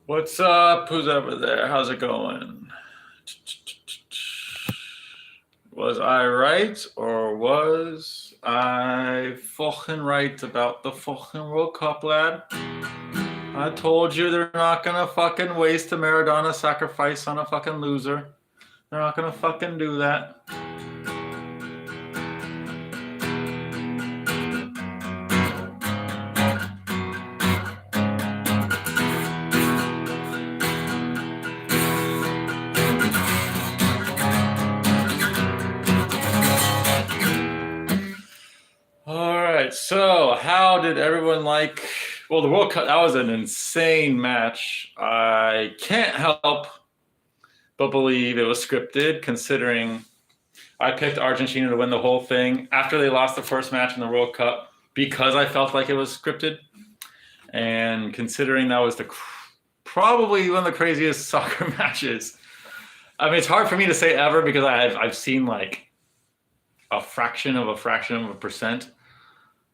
What's up? Who's over there? How's it going? Was I right or was I fucking right about the fucking World Cup, lad? I told you they're not gonna fucking waste a Maradona sacrifice on a fucking loser. They're not gonna fucking do that. So how did everyone like, well, the World Cup? That was an insane match. I can't help but believe it was scripted, considering I picked Argentina to win the whole thing after they lost the first match in the World Cup because I felt like it was scripted. And considering that was probably one of the craziest soccer matches. I mean, it's hard for me to say ever because I've seen like a fraction of a percent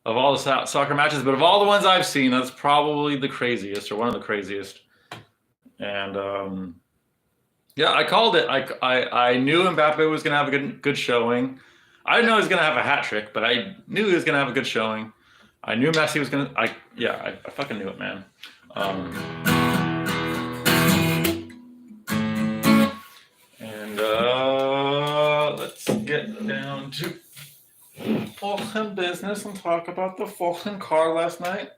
of all the soccer matches, but of all the ones I've seen, that's probably the craziest or one of the craziest. And yeah, I called it. I knew Mbappe was going to have a good showing. I didn't know he was going to have a hat trick, but I knew he was going to have a good showing. I knew Messi was going to. I fucking knew it, man. Let's get down to fucking business and talk about the fucking car last night.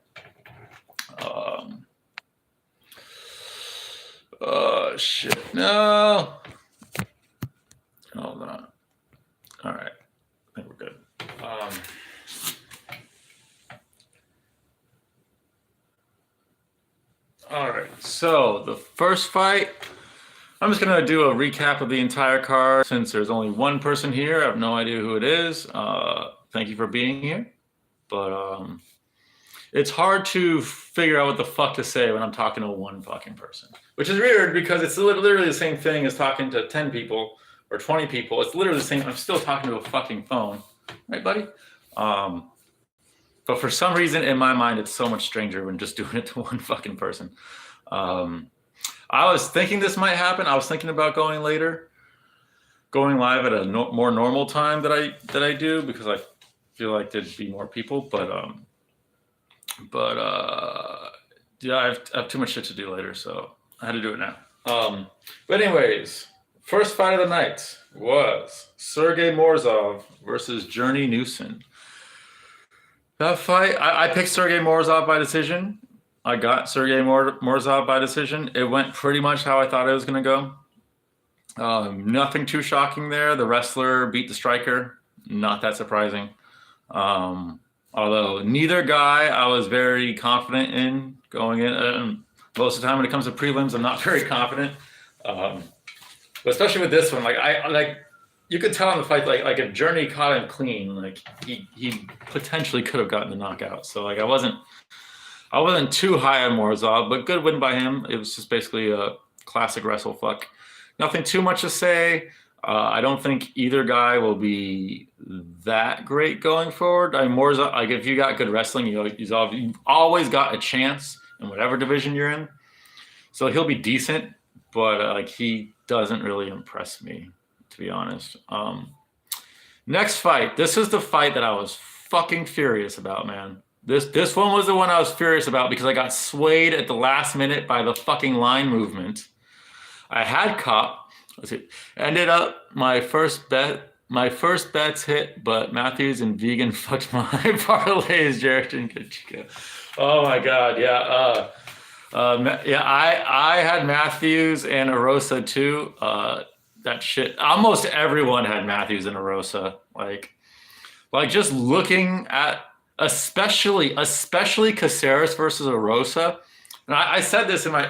Shit. No. Hold on. All right. I think we're good. All right. So the first fight, I'm just going to do a recap of the entire card since there's only one person here. I have no idea who it is. Thank you for being here. But it's hard to figure out what the fuck to say when I'm talking to one fucking person, which is weird because it's literally the same thing as talking to 10 people or 20 people. It's literally the same. I'm still talking to a fucking phone. Right, buddy? But for some reason in my mind, it's so much stranger when just doing it to one fucking person. I was thinking this might happen. I was thinking about going live at a more normal time that I do because I feel like there'd be more people. But yeah, I have too much shit to do later, so I had to do it now. But anyways, first fight of the night was Sergey Morzov versus Journey Newson. That fight, I picked Sergey Morzov by decision. I got Sergey Morzov by decision. It went pretty much how I thought it was going to go. Nothing too shocking there. The wrestler beat the striker. Not that surprising. Although neither guy I was very confident in going in. Most of the time when it comes to prelims, I'm not very confident. But especially with this one, you could tell in the fight, like if Journey caught him clean, like he potentially could have gotten the knockout. So like I wasn't too high on Morzov, but good win by him. It was just basically a classic wrestle fuck. Nothing too much to say. I don't think either guy will be that great going forward. I mean, Morzov, like if you got good wrestling, you've always got a chance in whatever division you're in. So he'll be decent, but like he doesn't really impress me, to be honest. Next fight. This is the fight that I was fucking furious about, man. This one was the one I was furious about because I got swayed at the last minute by the fucking line movement. I had caught. Ended up my first bets hit, but Matthews and Vegan fucked my parlays, Jared and Kachika. Oh my god, yeah. I had Matthews and Arosa too. That shit. Almost everyone had Matthews and Arosa. Like just looking at especially Caceres versus Arosa. And I said this in my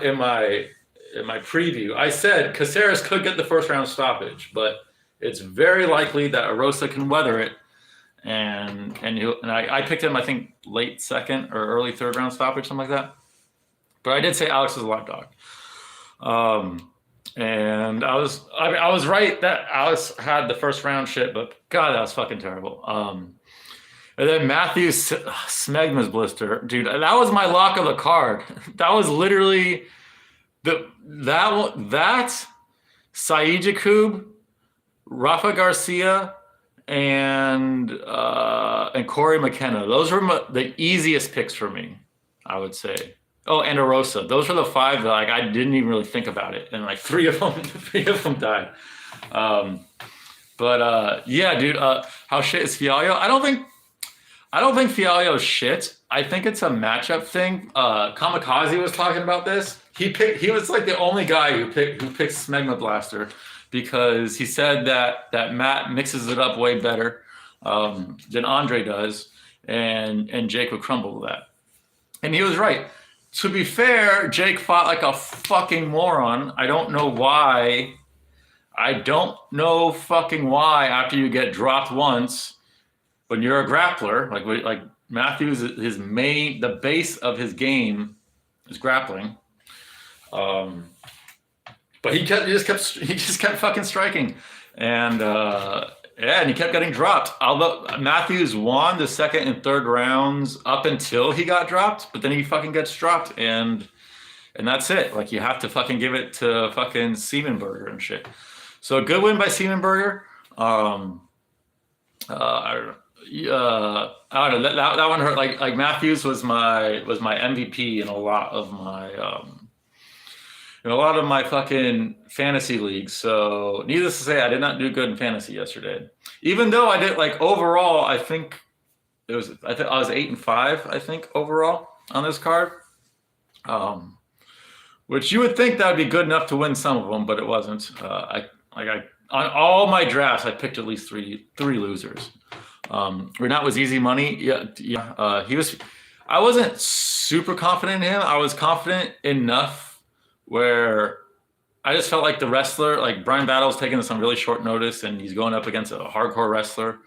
preview. I said Caceres could get the first round stoppage, but it's very likely that Arosa can weather it. And I picked him, I think, late second or early third round stoppage, something like that. But I did say Alex is a live dog. And I was right that Alex had the first round shit, but God, that was fucking terrible. And then Matthews Smegma's blister, dude. That was my lock of the card. That was literally that Saeed Jakub, Rafa Garcia, and Corey McKenna. Those were the easiest picks for me, I would say. Oh, and Arosa. Those were the 5 that like I didn't even really think about it, and like three of them died. Yeah, dude. How shit is Fialio? I don't think Fialio's shit. I think it's a matchup thing. Kamikaze was talking about this. He was like the only guy who picked Smegma Blaster because he said that Matt mixes it up way better than Andre does, and Jake would crumble to that. And he was right. To be fair, Jake fought like a fucking moron. I don't know why after you get dropped once when you're a grappler, like Matthews, the base of his game is grappling. But he just kept fucking striking. And and he kept getting dropped. Although Matthews won the second and third rounds up until he got dropped, but then he fucking gets dropped, and that's it. Like, you have to fucking give it to fucking Siemenberger and shit. So a good win by Siemenberger. I don't know. That one hurt. Like Matthews was my MVP in a lot of my fucking fantasy leagues. So needless to say, I did not do good in fantasy yesterday. Even though I did, like, overall, I think I was 8-5, I think, overall on this card. Which you would think that would be good enough to win some of them, but it wasn't. On all my drafts, I picked at least three losers. Renat was easy money. Yeah. I wasn't super confident in him. I was confident enough where I just felt like the wrestler, like Brian Battle's taking this on really short notice, and he's going up against a hardcore wrestler.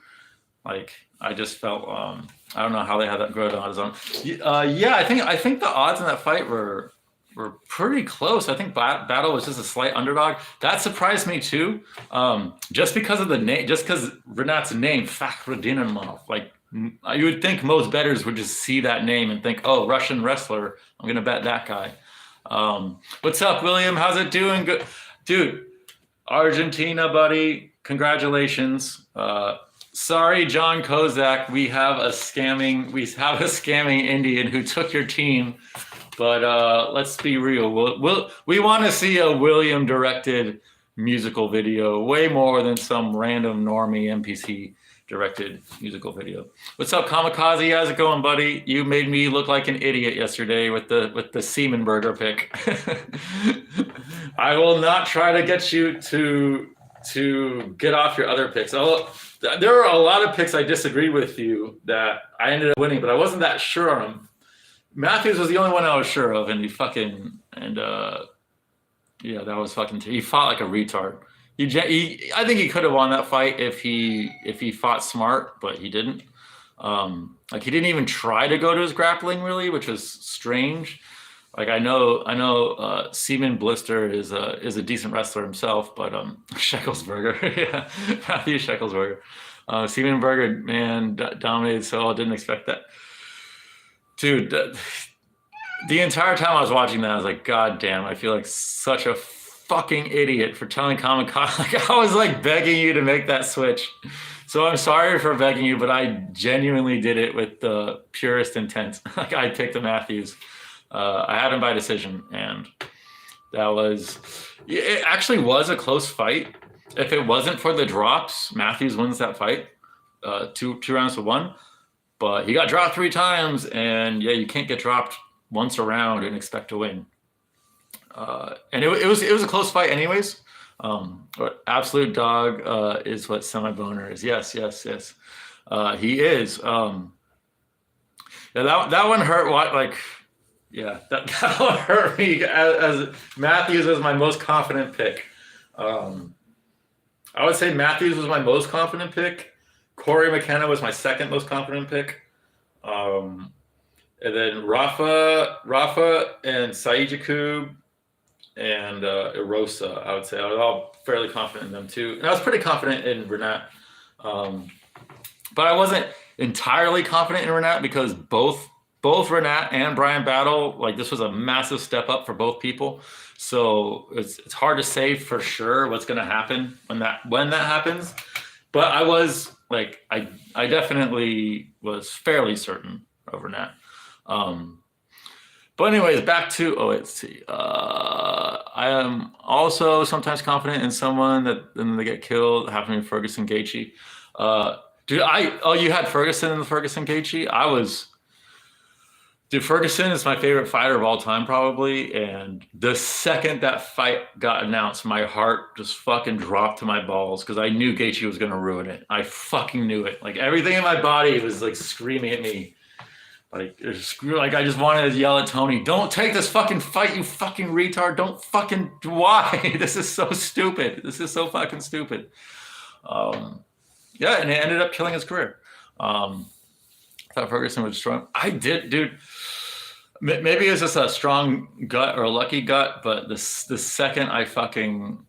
Like, I just felt I don't know how they had that good odds on. I think the odds in that fight were pretty close. I think Battle was just a slight underdog. That surprised me too, just because of the name, just because Renat's name, Fakhretdinov. Like, you would think most bettors would just see that name and think, oh, Russian wrestler, I'm gonna bet that guy. What's up, William? How's it doing? Good, dude. Argentina, buddy. Congratulations. Sorry, John Kozak. We have a scamming Indian who took your team. But let's be real. We want to see a William directed musical video way more than some random normie NPC directed musical video. What's up, Kamikaze? How's it going, buddy? You made me look like an idiot yesterday with the Siemenberger pick. I will not try to get you to get off your other picks. There are a lot of picks I disagree with you that I ended up winning, but I wasn't that sure on them. Matthews was the only one I was sure of, and that was fucking. He fought like a retard. I think he could have won that fight if he fought smart, but he didn't. Like, he didn't even try to go to his grappling, really, which was strange. Like, I know Seaman Blister is a decent wrestler himself, but Shekelsberger, yeah, Matthew Shekelsberger, Siemenberger, man, dominated. So I didn't expect that, dude. The entire time I was watching that, I was like, God damn, I feel like such a fucking idiot for telling Kamikaze. Like, I was like begging you to make that switch. So I'm sorry for begging you, but I genuinely did it with the purest intent. Like, I picked the Matthews. I had him by decision, and it actually was a close fight. If it wasn't for the drops, Matthews wins that fight, 2 rounds to 1. But he got dropped 3 times, and yeah, you can't get dropped once a round and expect to win. And it was a close fight, anyways. Absolute dog is what semi-boner is. Yes. He is. Yeah, that one hurt. What, like, yeah, that one hurt me. As Matthews was my most confident pick. I would say Matthews was my most confident pick. Corey McKenna was my second most confident pick. And then Rafa and Saeed Jakub and Erosa, I would say. I was all fairly confident in them too. And I was pretty confident in Renat. But I wasn't entirely confident in Renat because both both Renat and Brian Battle, like this was a massive step up for both people. So it's hard to say for sure what's going to happen when that happens. But I was like, I definitely was fairly certain of Renat. But anyways, back to let's see. I am also sometimes confident in someone that then they get killed. Happening to Ferguson Gaethje. Dude, you had Ferguson in the Ferguson Gaethje. Dude, Ferguson is my favorite fighter of all time, probably. And the second that fight got announced, my heart just fucking dropped to my balls because I knew Gaethje was going to ruin it. I fucking knew it. Like everything in my body was like screaming at me. Like I just wanted to yell at Tony, "Don't take this fucking fight, you fucking retard! Don't fucking why? This is so stupid. This is so fucking stupid." Yeah, and it ended up killing his career. I thought Ferguson would destroy him. I did, dude. Maybe it was just a strong gut or a lucky gut, but the second I fucking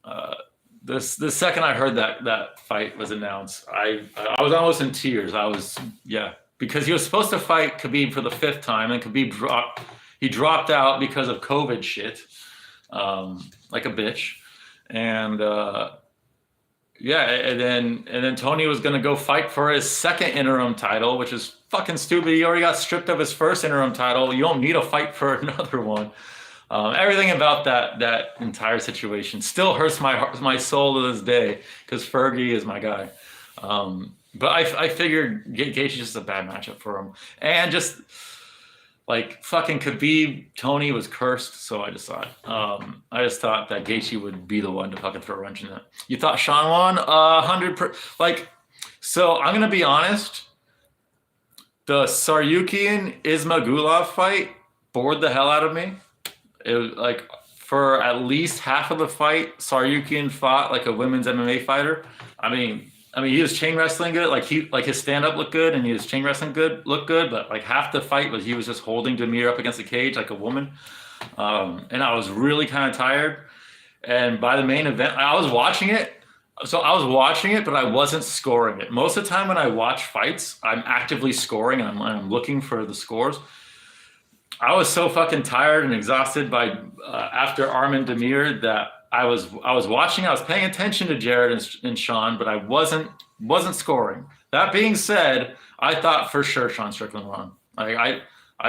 the second I heard that fight was announced, I was almost in tears. Because he was supposed to fight Khabib for the 5th time, and Khabib dropped out because of COVID shit, like a bitch, and and then Tony was gonna go fight for his 2nd interim title, which is fucking stupid. He already got stripped of his 1st interim title. You don't need a fight for another one. Everything about that entire situation still hurts my soul to this day because Fergie is my guy. But I figured Gaethje just a bad matchup for him, and just like fucking Khabib, Tony was cursed. So I just thought that Gaethje would be the one to fucking throw a wrench in that. You thought Sean won 100%. Like, so I'm gonna be honest. The Saryukian Ismagulov fight bored the hell out of me. It was like for at least half of the fight, Saryukian fought like a women's MMA fighter. I mean, he was chain wrestling good. Like his stand up looked good, and he was chain wrestling looked good. But like half the fight was he was just holding Demir up against the cage like a woman. And I was really kind of tired. And by the main event, I was watching it. So I was watching it, but I wasn't scoring it. Most of the time when I watch fights, I'm actively scoring and I'm looking for the scores. I was so fucking tired and exhausted by after Armin Demir that I was watching. I was paying attention to Jared and Sean, but I wasn't scoring. That being said, I thought for sure Sean Strickland won. I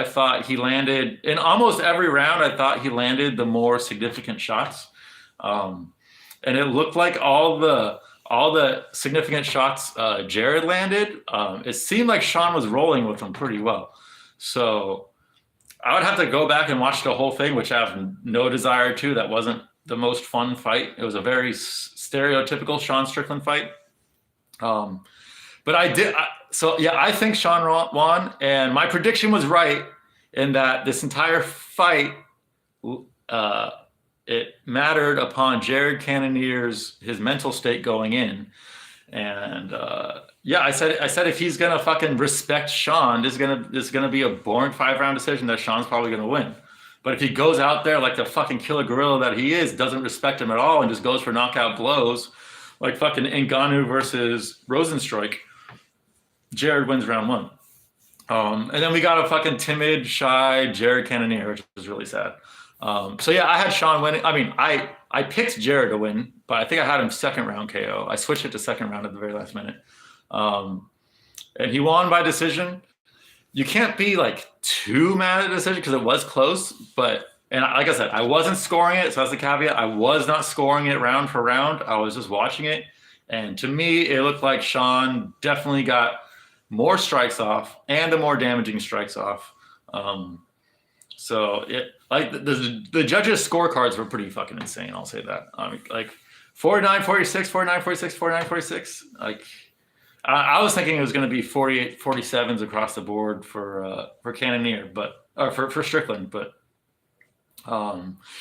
thought he landed in almost every round. I thought he landed the more significant shots, and it looked like all the significant shots Jared landed. It seemed like Sean was rolling with them pretty well. So I would have to go back and watch the whole thing, which I have no desire to. That wasn't the most fun fight. It was a very stereotypical Sean Strickland fight. But I think Sean won, and my prediction was right in that this entire fight, it mattered upon Jared Cannonier's his mental state going in, and I said if he's gonna fucking respect Sean, this is gonna be a boring 5-round decision that Sean's probably gonna win. But if he goes out there like the fucking killer gorilla that he is, doesn't respect him at all, and just goes for knockout blows, like fucking Ngannou versus Rosenstruik, Jared wins round 1. And then we got a fucking timid, shy Jared Cannonier, which was really sad. I had Sean winning. I mean, I picked Jared to win, but I think I had him 2nd round KO. I switched it to 2nd round at the very last minute. And he won by decision. You can't be like too mad at the decision because it was close, and like I said, I wasn't scoring it. So that's the caveat. I was not scoring it round for round. I was just watching it. And to me, it looked like Sean definitely got more strikes off and the more damaging strikes off. So the judges' scorecards were pretty fucking insane. I'll say that. Like 49-46, 49-46, 49-46. Like I was thinking it was going to be 48-47s across the board for Cannonier, for Strickland, but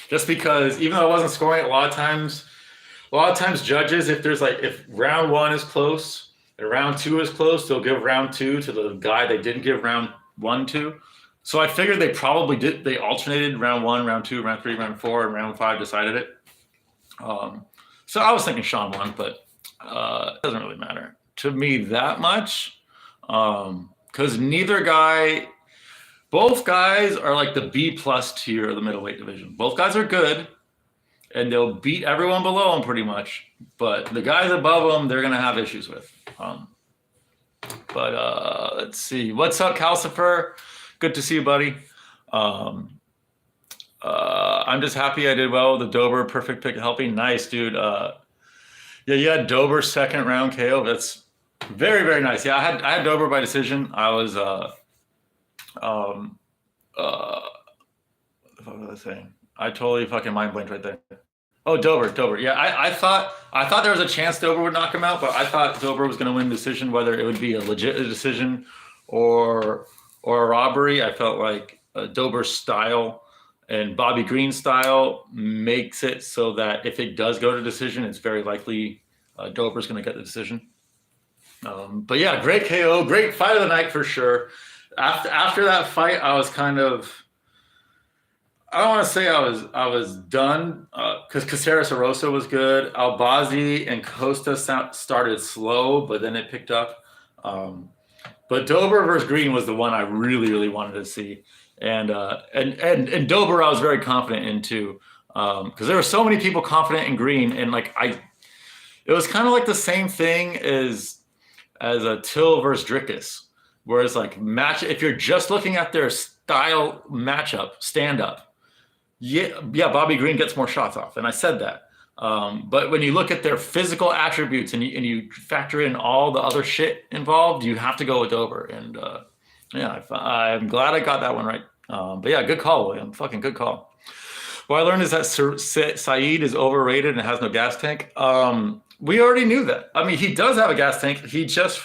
just because even though I wasn't scoring, a lot of times judges, if round 1 is close and round 2 is close, they'll give round 2 to the guy they didn't give round 1 to. So I figured they probably did. They alternated round 1, round 2, round 3, round 4, and round 5 decided it. So I was thinking Sean won, but it doesn't really matter to me that much, because neither guy both guys are like the B plus tier of the middleweight division. Both guys are good, and they'll beat everyone below them pretty much. But the guys above them, they're gonna have issues with. But let's see. What's up, Calcifer? Good to see you, buddy. I'm just happy I did well with the Dober perfect pick helping. Nice, dude. Yeah, you had Dober second round KO. That's very, very nice. Yeah, I had Dober by decision. I was what the fuck was I saying? I totally fucking mind blanked right there. Oh, Dober. Yeah, I thought there was a chance Dober would knock him out, but I thought Dober was going to win the decision, whether it would be a legit decision or a robbery. I felt like Dober's style and Bobby Green's style makes it so that if it does go to decision, it's very likely Dober's going to get the decision. But yeah, great KO, great fight of the night for sure. After that fight, I was kind of, I don't want to say I was done because Caceres Arosa was good. Albazi and Costa started slow, but then it picked up. But Dober versus Green was the one I really, really wanted to see. And Dober I was very confident in too, because there were so many people confident in Green, and like it was kind of like the same thing as a Till versus Drickus, whereas like if you're just looking at their style matchup, stand up. Yeah, Bobby Green gets more shots off, and I said that. But when you look at their physical attributes and you factor in all the other shit involved, you have to go with Dober. And yeah, I'm glad I got that one right. But yeah, good call, William. Fucking good call. What I learned is that Saeed is overrated and has no gas tank. We already knew that. I mean, he does have a gas tank. He just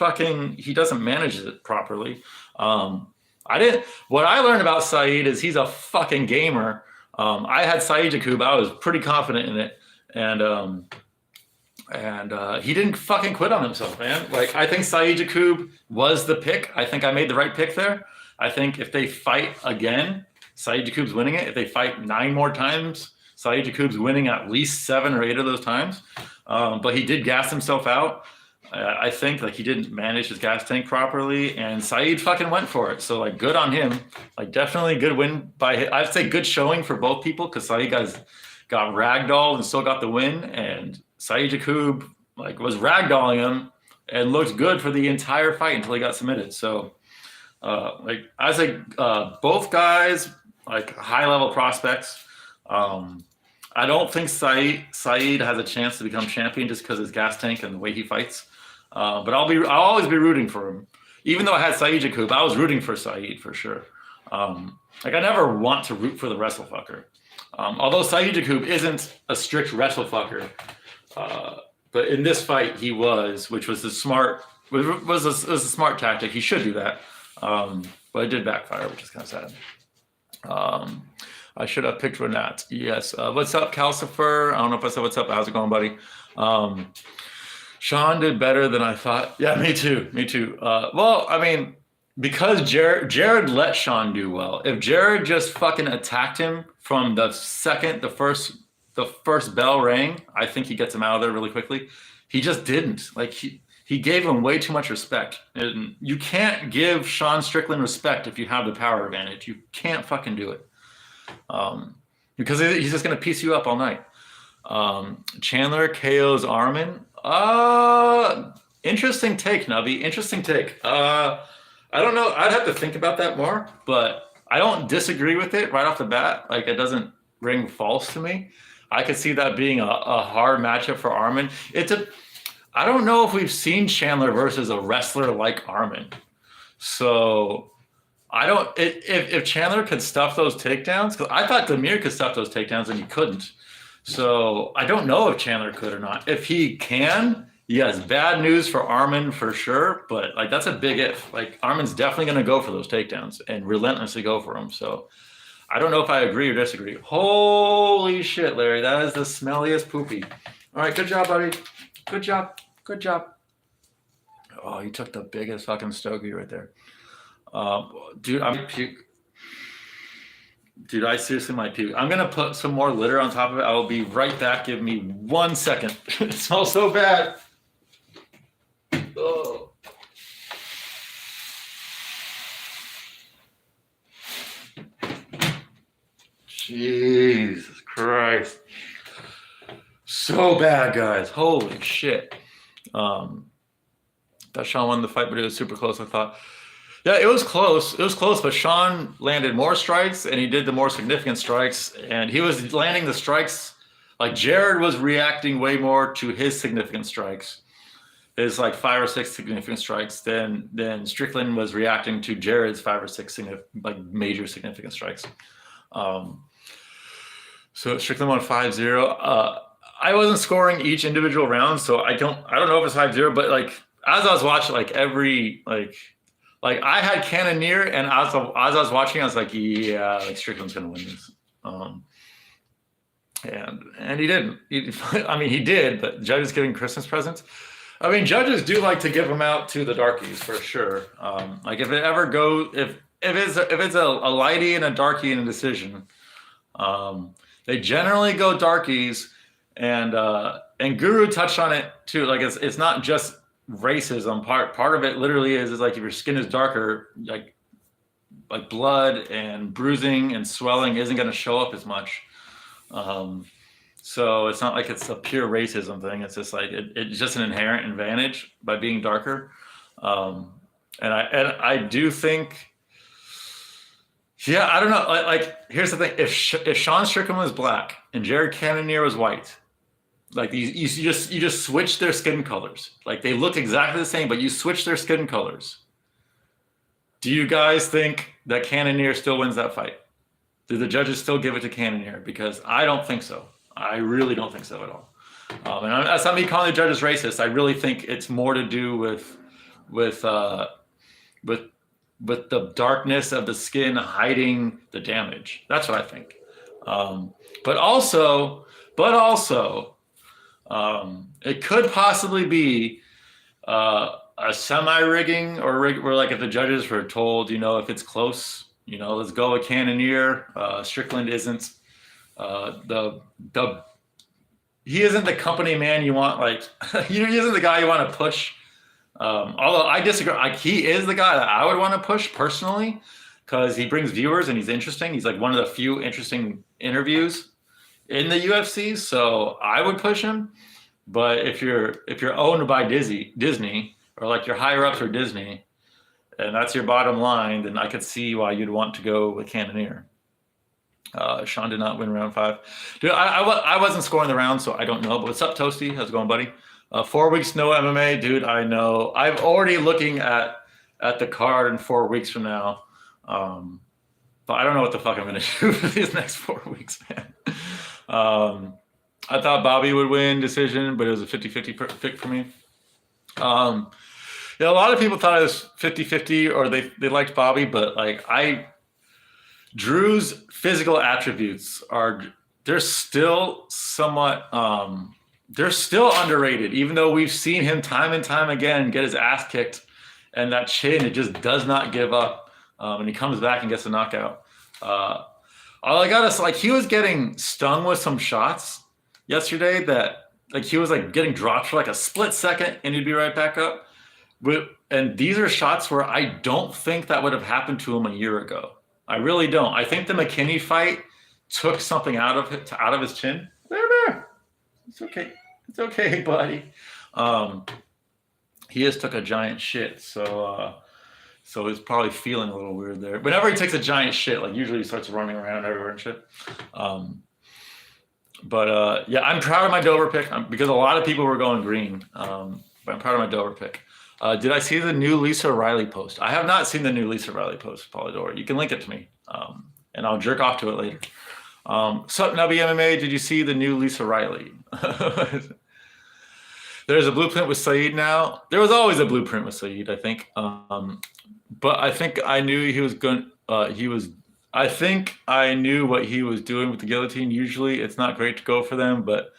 he doesn't manage it properly. What I learned about Saeed is he's a fucking gamer. I had Saeed Jakub. I was pretty confident in it. And he didn't fucking quit on himself, man. Like, I think Saeed Jakub was the pick. I think I made the right pick there. I think if they fight again, Saeed Jakub's winning it. If they fight 9 more times, Saeed Jakub's winning at least 7 or 8 of those times. But he did gas himself out. I think like he didn't manage his gas tank properly, and Saeed fucking went for it. So like, good on him. Like, definitely good win by. I'd say good showing for both people, because Saeed got ragdolled and still got the win, and Saeed Jakub like was ragdolling him and looked good for the entire fight until he got submitted. So like, I say both guys like high level prospects. I don't think Saeed has a chance to become champion just because his gas tank and the way he fights. But I'll always be rooting for him. Even though I had Saeed Jakub, I was rooting for Saeed for sure. Like, I never want to root for the wrestlefucker. Although Saeed Jakub isn't a strict wrestlefucker, but in this fight he was, which was a smart tactic. He should do that, but it did backfire, which is kind of sad. I should have picked Renat. Yes. What's up, Calcifer? I don't know if I said what's up. How's it going, buddy? Sean did better than I thought. Yeah, me too. Well, I mean, because Jared let Sean do well. If Jared just fucking attacked him from the first bell rang, I think he gets him out of there really quickly. He just didn't. Like, he gave him way too much respect. And you can't give Sean Strickland respect if you have the power advantage. You can't fucking do it. Because he's just going to piece you up all night. Chandler KO's Armin. Interesting take, Nubby. Interesting take. I don't know. I'd have to think about that more, but I don't disagree with it right off the bat. Like, it doesn't ring false to me. I could see that being a hard matchup for Armin. I don't know if we've seen Chandler versus a wrestler like Armin. So if Chandler could stuff those takedowns, because I thought Demir could stuff those takedowns and he couldn't. So I don't know if Chandler could or not. If he can, yes, bad news for Armin for sure. But like, that's a big if. Like, Armin's definitely going to go for those takedowns and relentlessly go for them. So I don't know if I agree or disagree. Holy shit, Larry, that is the smelliest poopy. All right, good job, buddy. Good job. Oh, you took the biggest fucking stogie right there. Dude, I seriously might puke. I'm going to put some more litter on top of it. I will be right back. Give me 1 second. It smells so bad. Oh. Jesus Christ. So bad, guys. Holy shit. That Sean won the fight, but it was super close, I thought. Yeah, it was close. It was close, but Sean landed more strikes, and he did the more significant strikes, and he was landing the strikes. Like, Jared was reacting way more to his significant strikes. His, like, 5 or 6 significant strikes than Strickland was reacting to Jared's 5 or 6 major significant strikes. So Strickland won 5-0. I wasn't scoring each individual round, so I don't know if it's 5-0, but, like, as I was watching, like, every, like I had Cannonier, and as I was watching, I was like, yeah, like, Strickland's gonna win this. And he didn't. I mean, he did, but judges giving Christmas presents. I mean, judges do like to give them out to the darkies for sure. Like, if it ever goes, if it's a lighty and a darkie in a decision, they generally go darkies, and Guru touched on it too. Like, it's not just racism. Part of it literally is like, if your skin is darker, like blood and bruising and swelling isn't going to show up as much. So it's not like it's a pure racism thing. It's just like it's just an inherent advantage by being darker. And I do think, yeah, I don't know. Like, here's the thing: if Sean Strickland was black and Jared Cannonier was white, like, you just switch their skin colors. Like, they look exactly the same, but you switch their skin colors. Do you guys think that Cannonier still wins that fight? Do the judges still give it to Cannonier? Because I don't think so. I really don't think so at all. And that's not me calling the judges racist. I really think it's more to do with the darkness of the skin hiding the damage. That's what I think. But also, it could possibly be a semi-rigging, or where, like, if the judges were told, if it's close, let's go with Cannonier. Strickland isn't he isn't the company man you want. Like, he isn't the guy you want to push. Although I disagree. Like, he is the guy that I would want to push personally, because he brings viewers and he's interesting. He's like one of the few interesting interviews in the UFC. So I would push him. But if you're owned by Disney, or like your higher ups are Disney, and that's your bottom line, then I could see why you'd want to go with Cannonier. Sean did not win round 5. Dude, I wasn't scoring the round, so I don't know. But what's up, Toasty? How's it going, buddy? 4 weeks, no MMA. Dude, I know. I'm already looking at the card in 4 weeks from now. But I don't know what the fuck I'm going to do for these next 4 weeks, man. I thought Bobby would win decision, but it was a 50-50 pick for me. Yeah, a lot of people thought it was 50-50, or they liked Bobby, but, like, Drew's physical attributes they're still somewhat they're still underrated, even though we've seen him time and time again get his ass kicked, and that chin, it just does not give up, and he comes back and gets a knockout. All I got is, like, he was getting stung with some shots yesterday that, like, he was, like, getting dropped for like a split second and he'd be right back up. And these are shots where I don't think that would have happened to him a year ago. I really don't. I think the McKinney fight took something out of his chin. There. It's okay. It's okay, buddy. He just took a giant shit, so he's probably feeling a little weird there. Whenever he takes a giant shit, like, usually he starts running around everywhere and shit. Yeah, I'm proud of my Dover pick, because a lot of people were going green. But I'm proud of my Dover pick. Did I see the new Lisa Riley post? I have not seen the new Lisa Riley post, Polydor. You can link it to me, and I'll jerk off to it later. Sup, Nubby MMA, did you see the new Lisa Riley? There's a blueprint with Saeed now. There was always a blueprint with Saeed, I think. But I think I knew he was going. I think I knew what he was doing with the guillotine. Usually, it's not great to go for them, but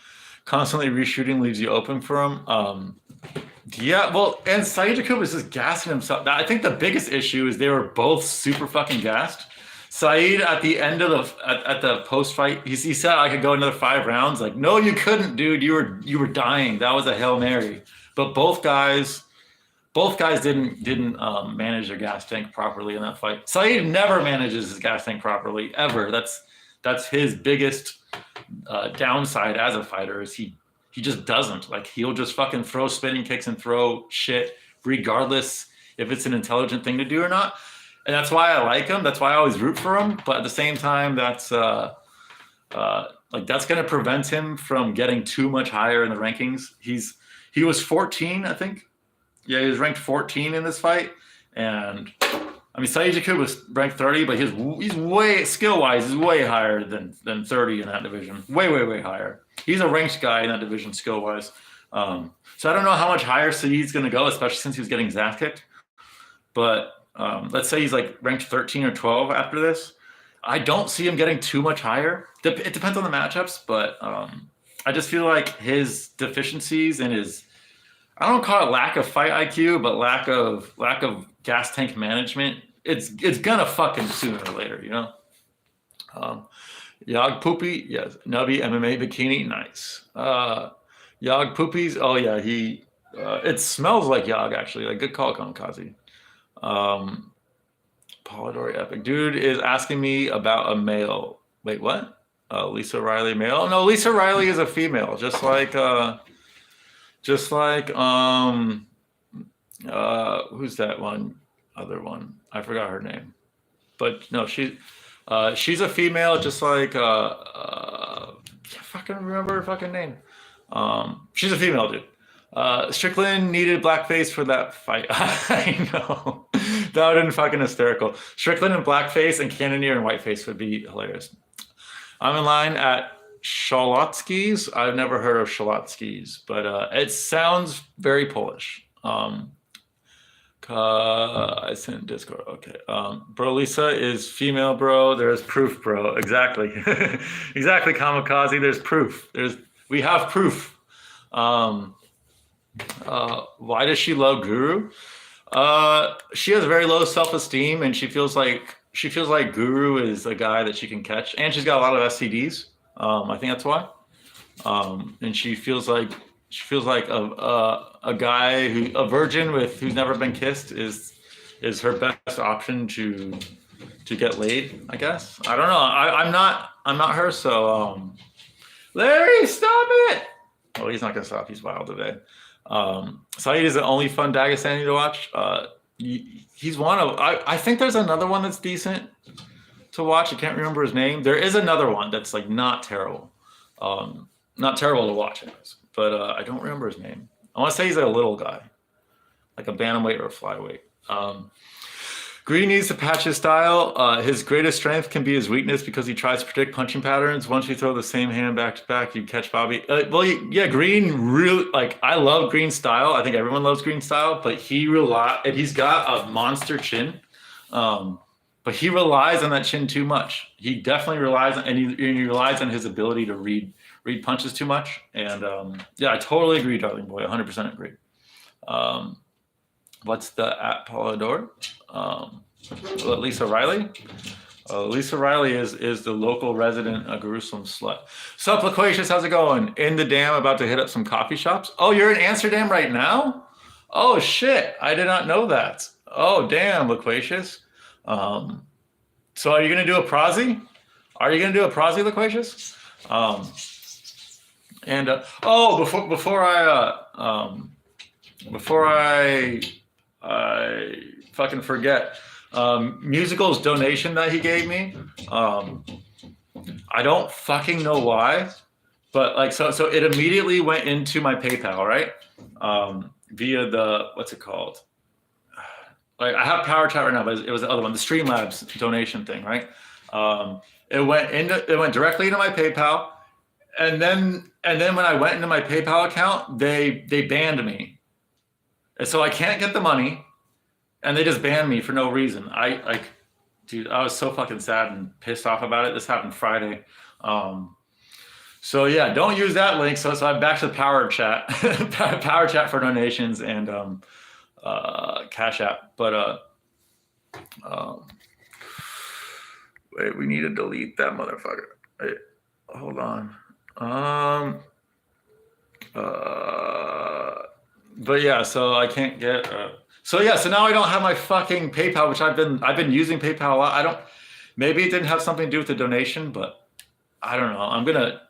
constantly reshooting leaves you open for them. Yeah, well, and Saeed Jakub is just gassing himself. I think the biggest issue is they were both super fucking gassed. Saeed, at the end of the post fight, he said I could go another 5 rounds. Like, no, you couldn't, dude. You were dying. That was a Hail Mary. But both guys didn't manage their gas tank properly in that fight. Saeed never manages his gas tank properly, ever. That's his biggest downside as a fighter is he just doesn't. Like, he'll just fucking throw spinning kicks and throw shit regardless if it's an intelligent thing to do or not. And that's why I like him. That's why I always root for him. But at the same time, that's that's going to prevent him from getting too much higher in the rankings. He was 14, I think. Yeah, he was ranked 14 in this fight. And I mean, Saeed Jakub was ranked 30, but he's way, skill-wise, he's way higher than 30 in that division. Way, way, way higher. He's a ranked guy in that division skill-wise. So I don't know how much higher Saeed's going to go, especially since he was getting his ass kicked. But let's say he's like ranked 13 or 12 after this. I don't see him getting too much higher. It depends on the matchups, but I just feel like his deficiencies and his, I don't call it lack of fight IQ, but lack of gas tank management, it's gonna fucking sooner or later, you know. Yag Poopy, yes. Nubby MMA bikini, nice. Yag Poopies, oh yeah, he it smells like Yag actually. Like, good call, Kamikaze. Polidori Epic. Dude is asking me about a male. Wait, what? Lisa Riley male? No, Lisa Riley is a female, just like who's that one? Other one. I forgot her name. But no, she's a female, just like can't fucking remember her fucking name. She's a female, dude. Strickland needed blackface for that fight. I know. That would have been fucking hysterical. Strickland in blackface and Cannonier in whiteface would be hilarious. I'm in line at Shalotsky's. I've never heard of Shalotsky's, but it sounds very Polish. I sent Discord. Okay. Bro, Lisa is female, bro. There's proof, bro. Exactly. Exactly, Kamikaze. There's proof. We have proof. Why does she love Guru? She has very low self-esteem, and she feels like Guru is a guy that she can catch, and she's got a lot of STDs. I think that's why. And she feels like a guy a virgin who's never been kissed is her best option to get laid, I guess. I don't know. I'm not her, so Larry, stop it. Oh, he's not gonna stop. He's wild today. Saeed is the only fun Dagestani to watch. He's one of. I think there's another one that's decent to watch. I can't remember his name. There is another one that's like not terrible. Not terrible to watch, anyways. But I don't remember his name. I want to say he's like a little guy, like a bantamweight or a flyweight. Green needs to patch his style. His greatest strength can be his weakness because he tries to predict punching patterns. Once you throw the same hand back to back, you catch Bobby. Green really, like, I love Green's style. I think everyone loves Green's style, but he's got a monster chin. But he relies on that chin too much. He definitely relies on, and he relies on his ability to read punches too much. And I totally agree, darling boy. 100% agree. What's the at Polidor? Lisa Riley. Lisa Riley is the local resident Jerusalem slut. Sup, Loquacious, how's it going? In the dam, about to hit up some coffee shops. Oh, you're in Amsterdam right now? Oh shit, I did not know that. Oh damn, Loquacious. So are you gonna do a Prozzy? Are you gonna do a Prozzy, Loquacious? Before I fucking forget, Musical's donation that he gave me, I don't fucking know why, but like, so it immediately went into my PayPal, right? Via the, what's it called? Like, I have Power Chat right now, but it was the other one, the Streamlabs donation thing, right? It went directly into my PayPal, and then when I went into my PayPal account, they banned me, and so I can't get the money, and they just banned me for no reason. Dude, I was so fucking sad and pissed off about it. This happened Friday. So yeah, don't use that link. So I'm back to the Power Chat, Power Chat for donations and Cashapp. But wait, we need to delete that motherfucker. Wait, hold on. But yeah, so I can't get. So now I don't have my fucking PayPal, which I've been using PayPal a lot. Maybe it didn't have something to do with the donation, but I don't know. I'm gonna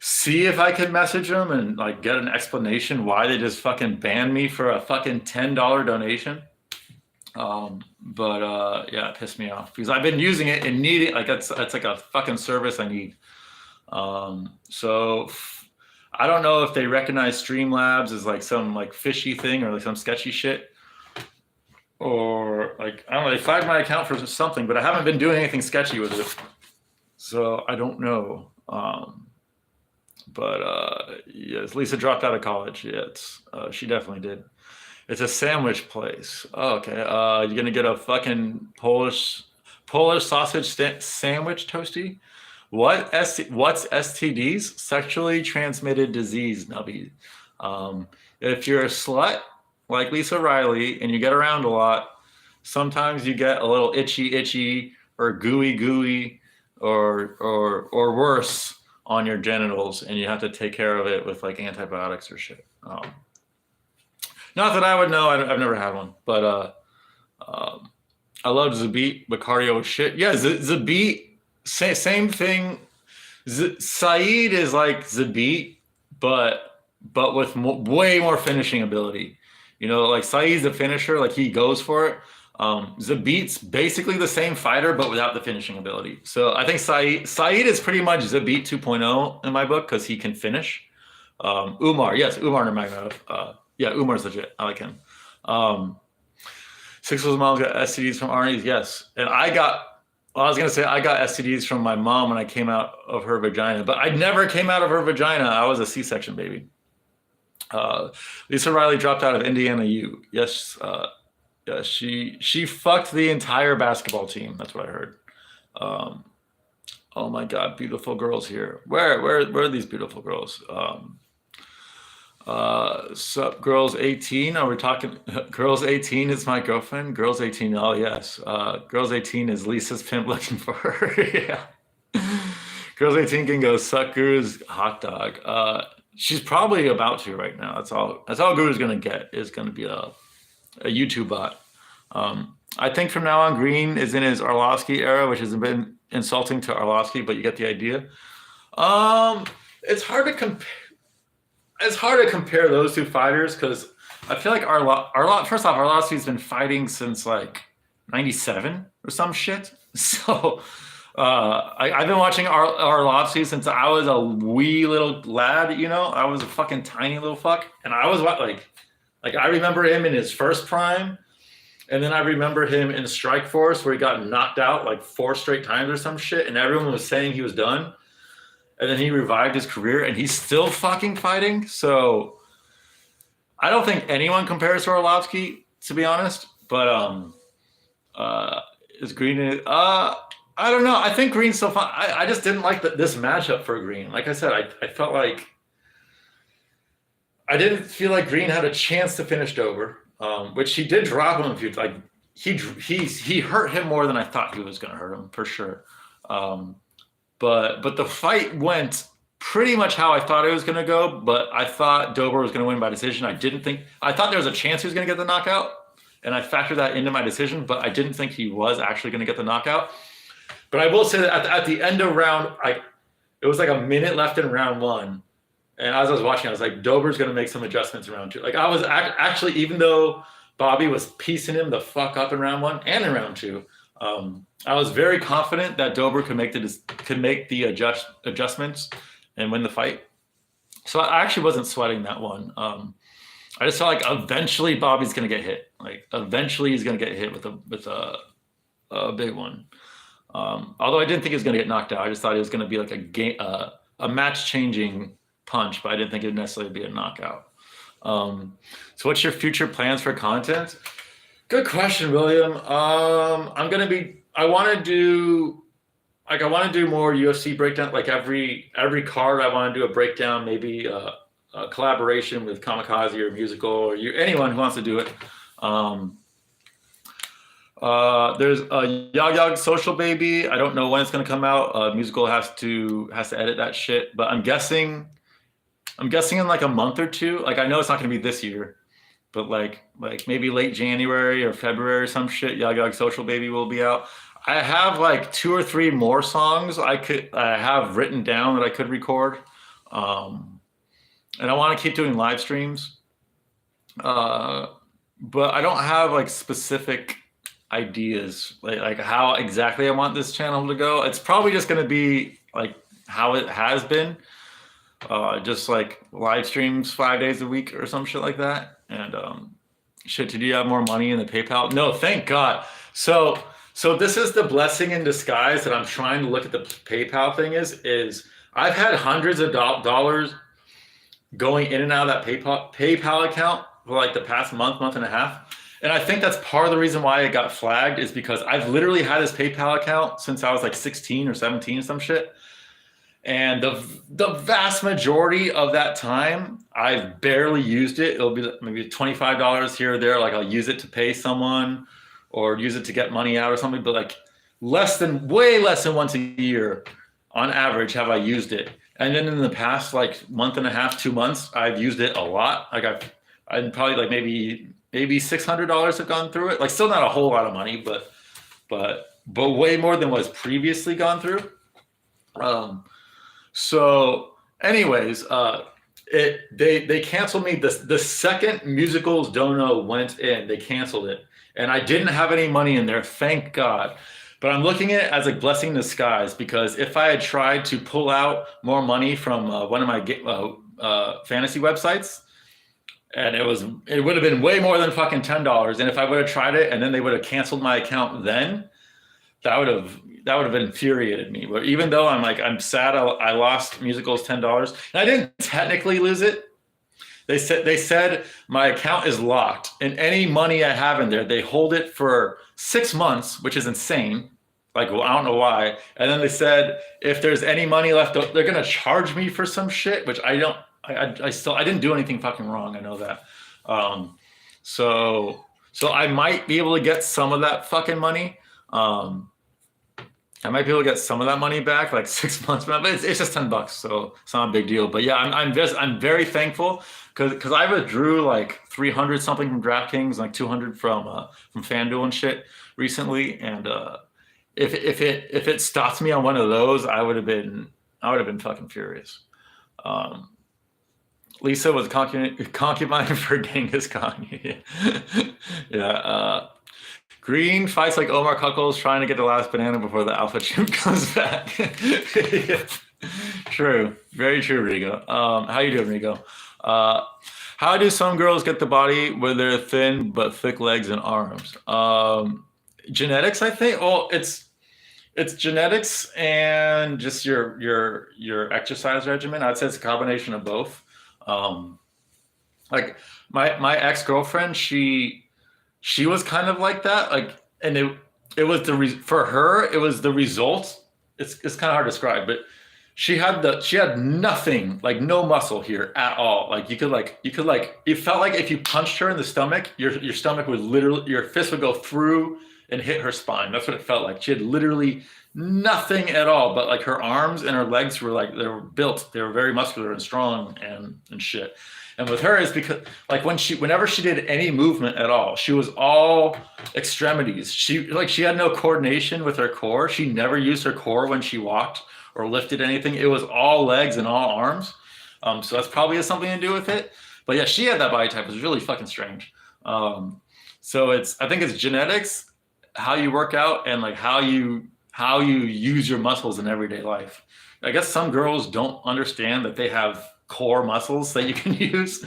see if I can message them and like get an explanation why they just fucking banned me for a fucking $10 donation. But yeah, it pissed me off because I've been using it and need it. Like that's like a fucking service I need. So I don't know if they recognize Streamlabs as like some like fishy thing or like some sketchy shit, or like I don't know. They flagged my account for something, but I haven't been doing anything sketchy with it, so I don't know. But yes, Lisa dropped out of college. Yeah, she definitely did. It's a sandwich place. Oh, okay. You're gonna get a fucking Polish sausage sandwich toasty. What's STDs? Sexually transmitted disease, Nubby. If you're a slut like Lisa Riley and you get around a lot, sometimes you get a little itchy or gooey or worse on your genitals, and you have to take care of it with like antibiotics or shit. Not that I would know. I've never had one, but I love Zabit, but cardio is shit. Yeah, Zabit. Same thing. Saeed is like Zabit, but with way more finishing ability. You know, like Saeed's a finisher, like he goes for it. Zabit's basically the same fighter, but without the finishing ability. So I think Saeed is pretty much Zabit 2.0 in my book because he can finish. Umar Nurmagomedov. Yeah, Umar's legit. I like him. Six of his mom got STDs from Arnie's. Yes, and I got STDs from my mom when I came out of her vagina, but I never came out of her vagina. I was a C-section baby. Lisa Riley dropped out of Indiana U. Yes, yeah, she fucked the entire basketball team. That's what I heard. Oh my God, beautiful girls here. Where are these beautiful girls? Sup, girls 18? Are we talking girls 18 is my girlfriend? Girls 18, oh yes. Girls 18 is Lisa's pimp looking for her. Yeah. Girls 18 can go suck Guru's hot dog. She's probably about to right now. That's all Guru's gonna get is gonna be a YouTube bot. I think from now on, Green is in his Arlovsky era, which has been insulting to Arlovsky, but you get the idea. It's hard to compare. It's hard to compare those two fighters because I feel like first off, Arlovsky's been fighting since like 97 or some shit. So I've been watching Arlovsky since I was a wee little lad, you know? I was a fucking tiny little fuck. And I was like I remember him in his first prime. And then I remember him in Strikeforce where he got knocked out like 4 straight times or some shit. And everyone was saying he was done. And then he revived his career, and he's still fucking fighting. So I don't think anyone compares to Arlovsky, to be honest. But is Green? I don't know. I think Green's so fun. I just didn't like this matchup for Green. Like I said, I felt like I didn't feel like Green had a chance to finish Dober, which he did drop him a few. Like he hurt him more than I thought he was going to hurt him for sure. But the fight went pretty much how I thought it was going to go. But I thought Dober was going to win by decision. I thought there was a chance he was going to get the knockout, and I factored that into my decision. But I didn't think he was actually going to get the knockout. But I will say that at the end of round, it was like a minute left in round 1, and as I was watching, I was like, Dober's going to make some adjustments in round 2. Like I was actually, even though Bobby was piecing him the fuck up in round 1 and in round 2. I was very confident that Dober could make the adjustments and win the fight. So I actually wasn't sweating that one. I just felt like eventually Bobby's going to get hit. Like eventually he's going to get hit with a big one. Although I didn't think he was going to get knocked out. I just thought it was going to be like a match-changing punch, but I didn't think it would necessarily be a knockout. So what's your future plans for content? Good question, William. I want to do more UFC breakdown. Like every card, I want to do a breakdown, maybe a collaboration with Kamikaze or Musical or anyone who wants to do it. There's a Yog Social Baby. I don't know when it's going to come out. Musical has to edit that shit, but I'm guessing in like a month or 2. Like I know it's not going to be this year. But like maybe late January or February or some shit, Yog Social Baby will be out. I have like 2 or 3 more songs I have written down that I could record, um, and I want to keep doing live streams. Uh, but I don't have like specific ideas like how exactly I want this channel to go. It's probably just going to be like how it has been, just like live streams 5 days a week or some shit like that. And shit, did you have more money in the PayPal? No, thank God. So this is the blessing in disguise that I'm trying to look at the PayPal thing is I've had hundreds of dollars going in and out of that PayPal account for like the past month and a half. And I think that's part of the reason why it got flagged is because I've literally had this PayPal account since I was like 16 or 17 or some shit. And the vast majority of that time, I've barely used it. It'll be maybe $25 here or there. Like I'll use it to pay someone or use it to get money out or something. But like way less than once a year on average have I used it. And then in the past like month and a half, 2 months, I've used it a lot. Like I'd probably like maybe $600 have gone through it. Like still not a whole lot of money, but way more than was previously gone through. So anyways, they canceled me the second Musicals Dono went in, they canceled it. And I didn't have any money in there, thank God. But I'm looking at it as a blessing in disguise because if I had tried to pull out more money from one of my fantasy websites, and it would have been way more than fucking $10. And if I would have tried it and then they would have canceled my account, then that would have infuriated me. But even though I'm sad I lost Musicals $10, and I didn't technically lose it. They said my account is locked, and any money I have in there, they hold it for 6 months, which is insane. Like, well, I don't know why. And then they said if there's any money left, they're gonna charge me for some shit, which I don't. I didn't do anything fucking wrong. I know that. So I might be able to get some of that fucking money. I might be able to get some of that money back, like 6 months, but it's just $10, so it's not a big deal. But yeah, I'm very thankful because I withdrew like 300 something from DraftKings, like 200 from FanDuel and shit recently. And if it stopped me on one of those, I would have been fucking furious. Lisa was concubine for Genghis Khan. Yeah. Green fights like Omar Cuckles trying to get the last banana before the alpha chimp comes back. True. Very true, Rigo. How you doing, Rigo? How do some girls get the body where they're thin but thick legs and arms? Genetics, I think. Well, it's genetics and just your exercise regimen. I'd say it's a combination of both. Like my ex-girlfriend, she was kind of like that, like, and it was for her, it was the result. It's kind of hard to describe, but she had nothing, like no muscle here at all. Like you could it felt like if you punched her in the stomach, your stomach would literally, your fist would go through and hit her spine. That's what it felt like. She had literally nothing at all, but like her arms and her legs were like, they were built. They were very muscular and strong and shit. And with her, is because like whenever she did any movement at all, she was all extremities. She had no coordination with her core. She never used her core when she walked or lifted anything. It was all legs and all arms. So that's probably has something to do with it. But yeah, she had that body type. It was really fucking strange. So I think it's genetics, how you work out, and like how you use your muscles in everyday life. I guess some girls don't understand that they have core muscles that you can use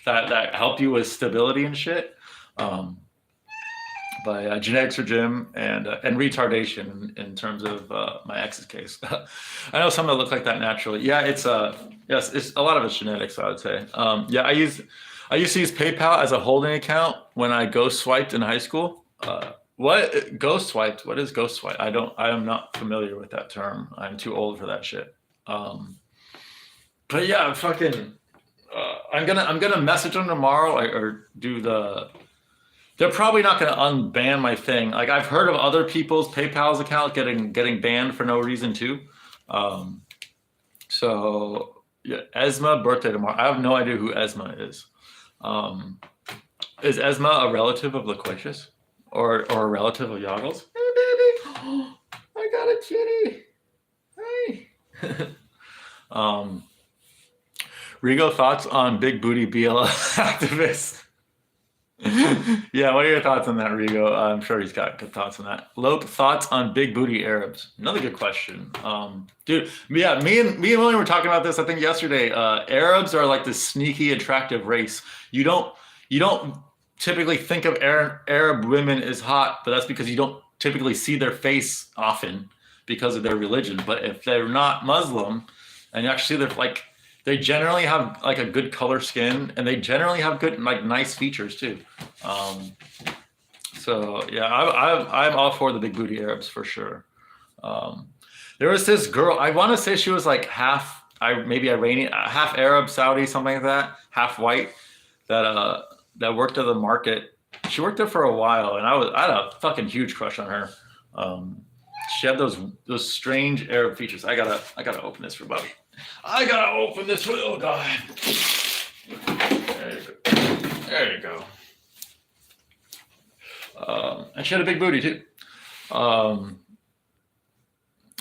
that help you with stability and shit. But genetics for Jim and retardation in terms of my ex's case. I know some that look like that naturally. Yeah, it's yes, it's a lot of it's genetics, I would say. Yeah, I used to use PayPal as a holding account when I ghost swiped in high school. What ghost swiped? What is ghost swipe? I am not familiar with that term. I'm too old for that shit. But yeah, fucking, I'm gonna message them tomorrow or do the. They're probably not gonna unban my thing. Like I've heard of other people's PayPal's account getting banned for no reason too. So yeah, Esma birthday tomorrow. I have no idea who Esma is. Is Esma a relative of Loquacious or a relative of Yoggles? Hey, baby. I got a kitty. Hey. Rigo, thoughts on big booty BLM activists? Yeah, what are your thoughts on that, Rigo? I'm sure he's got good thoughts on that. Lope, thoughts on big booty Arabs? Another good question. Dude, yeah, me and William were talking about this, I think yesterday. Arabs are like this sneaky, attractive race. You don't typically think of Arab women as hot, but that's because you don't typically see their face often because of their religion. But if they're not Muslim, and you actually see their like, they generally have like a good color skin, and they generally have good, like, nice features too. So yeah, I'm all for the big booty Arabs for sure. There was this girl, I want to say she was like half, maybe Iranian, half Arab, Saudi, something like that, half white, that worked at the market. She worked there for a while, and I had a fucking huge crush on her. She had those strange Arab features. I gotta open this for Bobby. I gotta open this for little guy. There you go. And she had a big booty too.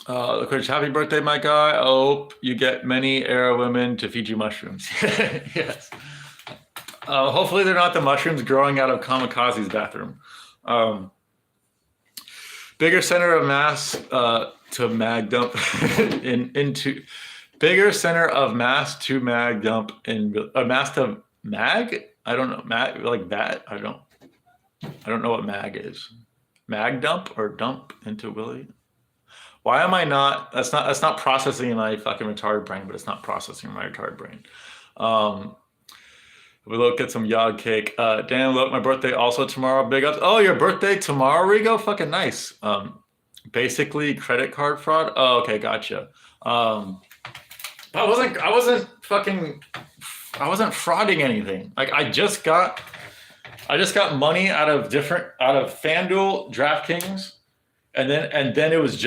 Happy birthday, my guy. I hope you get many Arab women to feed you mushrooms. Yes. Hopefully they're not the mushrooms growing out of Kamikaze's bathroom. Bigger center of mass to mag dump into bigger center of mass to mag dump in mass to mag. I don't know, mag like that. I don't know what mag is. Mag dump or dump into Willie. Why am I not? That's not processing in my fucking retarded brain, but it's not processing in my retarded brain. We look at some yog cake. Dan, look, my birthday also tomorrow. Big ups. Oh, your birthday tomorrow, Rigo? Fucking nice. Basically credit card fraud. Oh, okay, gotcha. I wasn't frauding anything. Like I just got money out of FanDuel, DraftKings, and then it was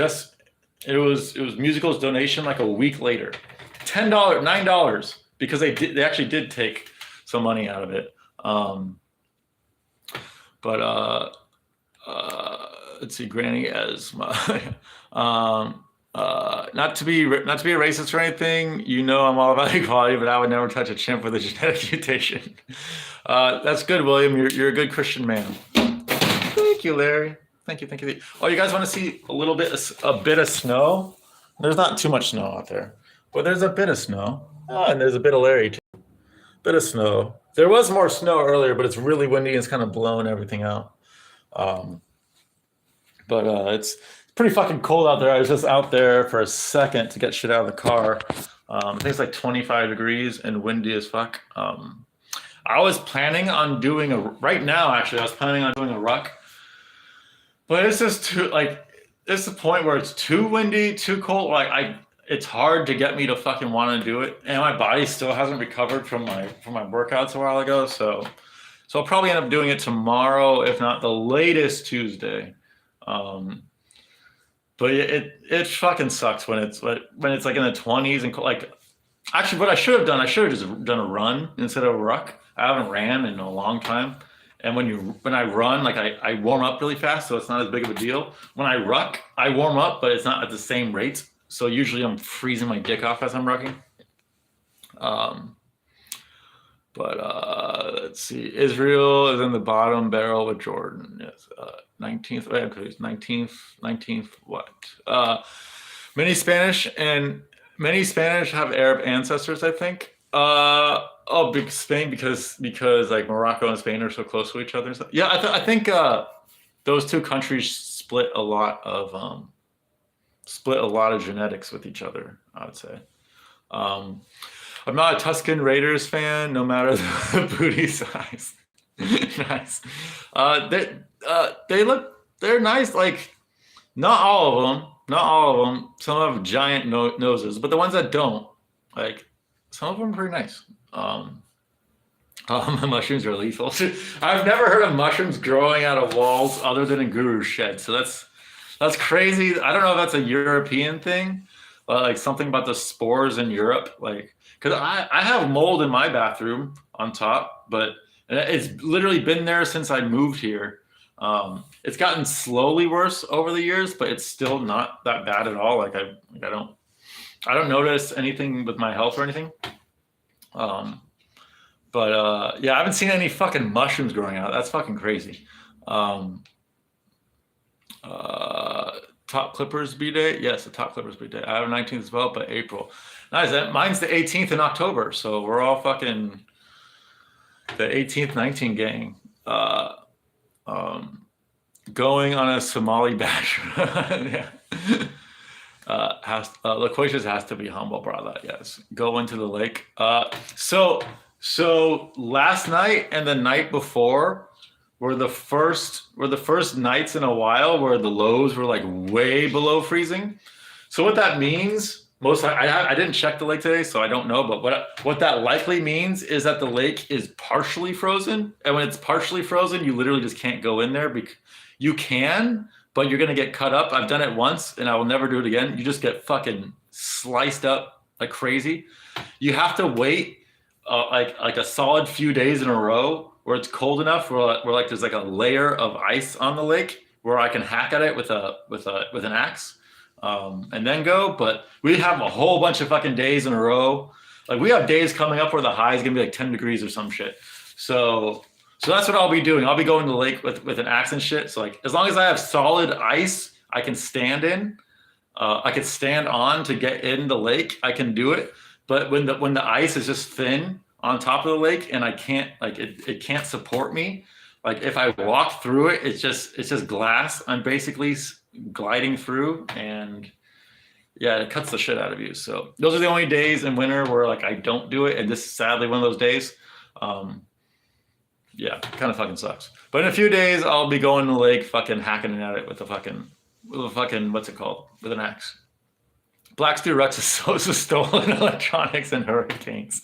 Musical's donation like a week later. $10, $9, because they actually did take some money out of it. Let's see, Granny as my not to be a racist or anything, I'm all about equality, but I would never touch a chimp with a genetic mutation. That's good, William. You're a good Christian man. Thank you, Larry. Thank you. Oh, you guys want to see a bit of snow? There's not too much snow out there, but there's a bit of snow. Oh, and there's a bit of Larry too. Bit of snow. There was more snow earlier, but it's really windy and it's kind of blowing everything out. It's pretty fucking cold out there. I was just out there for a second to get shit out of the car. I think it's like 25 degrees and windy as fuck. I was planning on doing right now, actually, I was planning on doing a ruck. But it's just it's the point where it's too windy, too cold. It's hard to get me to fucking want to do it. And my body still hasn't recovered from my workouts a while ago. So I'll probably end up doing it tomorrow, if not the latest Tuesday. But it fucking sucks when it's like in the 20s and actually what I should have just done a run instead of a ruck. I haven't ran in a long time. And when I run, I warm up really fast, so it's not as big of a deal. When I ruck, I warm up, but it's not at the same rates. So usually I'm freezing my dick off as I'm rucking. Let's see. Israel is in the bottom barrel with Jordan. Yes. 19th. Wait, I'm confused. 19th. What? Many Spanish have Arab ancestors, I think. Spain because like Morocco and Spain are so close to each other. So, yeah, I think those two countries split a lot of genetics with each other, I would say. I'm not a Tuscan Raiders fan, no matter the booty size. Nice. They're nice. Like, not all of them. Some have giant noses, but the ones that don't, like, some of them are pretty nice. Mushrooms are lethal. I've never heard of mushrooms growing out of walls other than in Guru's shed. So that's crazy. I don't know if that's a European thing, but like something about the spores in Europe. Like, because I have mold in my bathroom on top, but it's literally been there since I moved here. It's gotten slowly worse over the years, but it's still not that bad at all. Like I don't notice anything with my health or anything. But yeah, I haven't seen any fucking mushrooms growing out. That's fucking crazy. Um, Top Clippers B-Day? Yes, the Top Clippers B-Day. I have 19th as well, but April. Nice. Mine's the 18th in October, so we're all fucking the 18th, 19 gang. Going on a Somali bash. Yeah. Loquacious has to be humble, brother. Yes. Go into the lake. So last night and the night before were the first nights in a while where the lows were like way below freezing. So what that means, I didn't check the lake today, so I don't know. But what that likely means is that the lake is partially frozen, and when it's partially frozen, you literally just can't go in there. Because you can, but you're gonna get cut up. I've done it once, and I will never do it again. You just get fucking sliced up like crazy. You have to wait like a solid few days in a row where it's cold enough where like there's like a layer of ice on the lake where I can hack at it with an axe, and then go. But we have a whole bunch of fucking days in a row. Like we have days coming up where the high is gonna be like 10 degrees or some shit. So that's what I'll be doing. I'll be going to the lake with an axe and shit. So like as long as I have solid ice I can stand in, I could stand on to get in the lake, I can do it. But when the ice is just thin on top of the lake and I can't, like it can't support me, like if I walk through it, it's just glass. I'm basically gliding through, and yeah, it cuts the shit out of you. So those are the only days in winter where like I don't do it, and this is sadly one of those days. Yeah, kind of fucking sucks. But in a few days, I'll be going to the lake, fucking hacking at it with a fucking what's it called? With an axe. Black Stu Rex is so stolen electronics and hurricanes.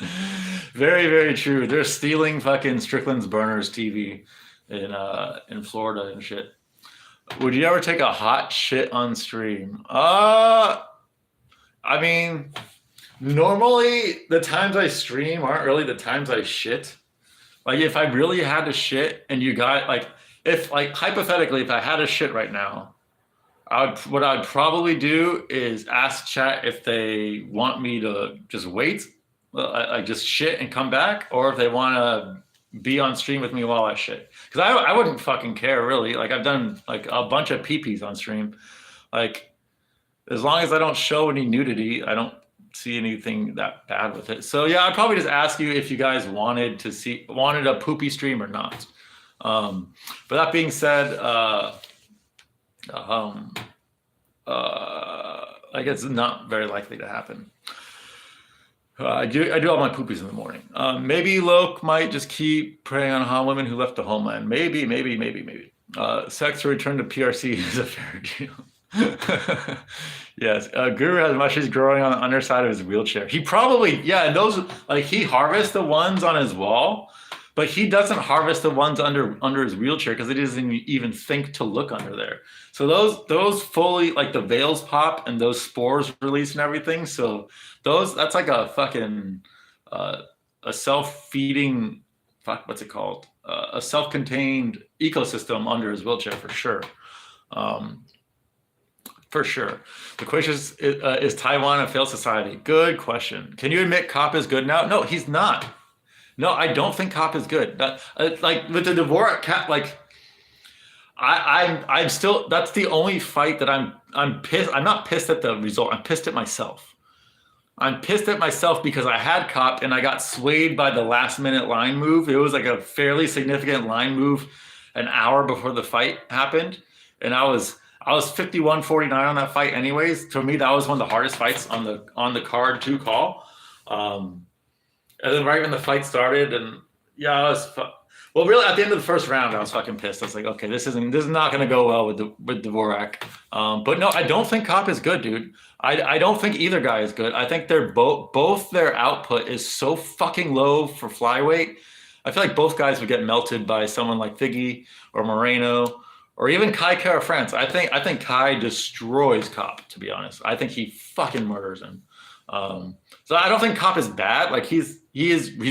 Very, very true. They're stealing fucking Strickland's Burners TV in Florida and shit. Would you ever take a hot shit on stream? I mean, normally the times I stream aren't really the times I shit. Like if I really had to shit and you got like, if like hypothetically, if I had to shit right now, what I'd probably do is ask chat if they want me to just wait, I just shit and come back, or if they want to be on stream with me while I shit. Because I wouldn't fucking care really. Like I've done like a bunch of pee-pees on stream. Like as long as I don't show any nudity, I don't see anything that bad with it. So yeah, I'd probably just ask you if you guys wanted a poopy stream or not. But that being said, I guess it's not very likely to happen. I do all my poopies in the morning. Maybe Loke might just keep preying on Han women who left the homeland. Maybe. Sex to return to PRC is a fair deal. Yes, Guru has mushrooms growing on the underside of his wheelchair. He probably, yeah, and those, like he harvests the ones on his wall, but he doesn't harvest the ones under his wheelchair because he doesn't even think to look under there. So those fully, like the veils pop and those spores release and everything. So that's like a fucking a self-feeding, what's it called? A self-contained ecosystem under his wheelchair for sure. For sure. The question is Taiwan a failed society? Good question. Can you admit Cop is good now? No, he's not. No, I don't think Cop is good. Like with the Dvorak cat, like I'm still. That's the only fight that I'm pissed. I'm not pissed at the result. I'm pissed at myself. I'm pissed at myself because I had Cop and I got swayed by the last minute line move. It was like a fairly significant line move an hour before the fight happened, and I was 51-49 on that fight anyways. To me, that was one of the hardest fights on the card to call. And then right when the fight started, and yeah, well, really at the end of the first round, I was fucking pissed. I was like, okay, this is not going to go well with Dvorak. But no, I don't think Cop is good, dude. I don't think either guy is good. I think they're both their output is so fucking low for flyweight. I feel like both guys would get melted by someone like Figgy or Moreno. Or even Kai Kara France. I think Kai destroys Cop, to be honest. I think he fucking murders him. So I don't think Cop is bad. Like he's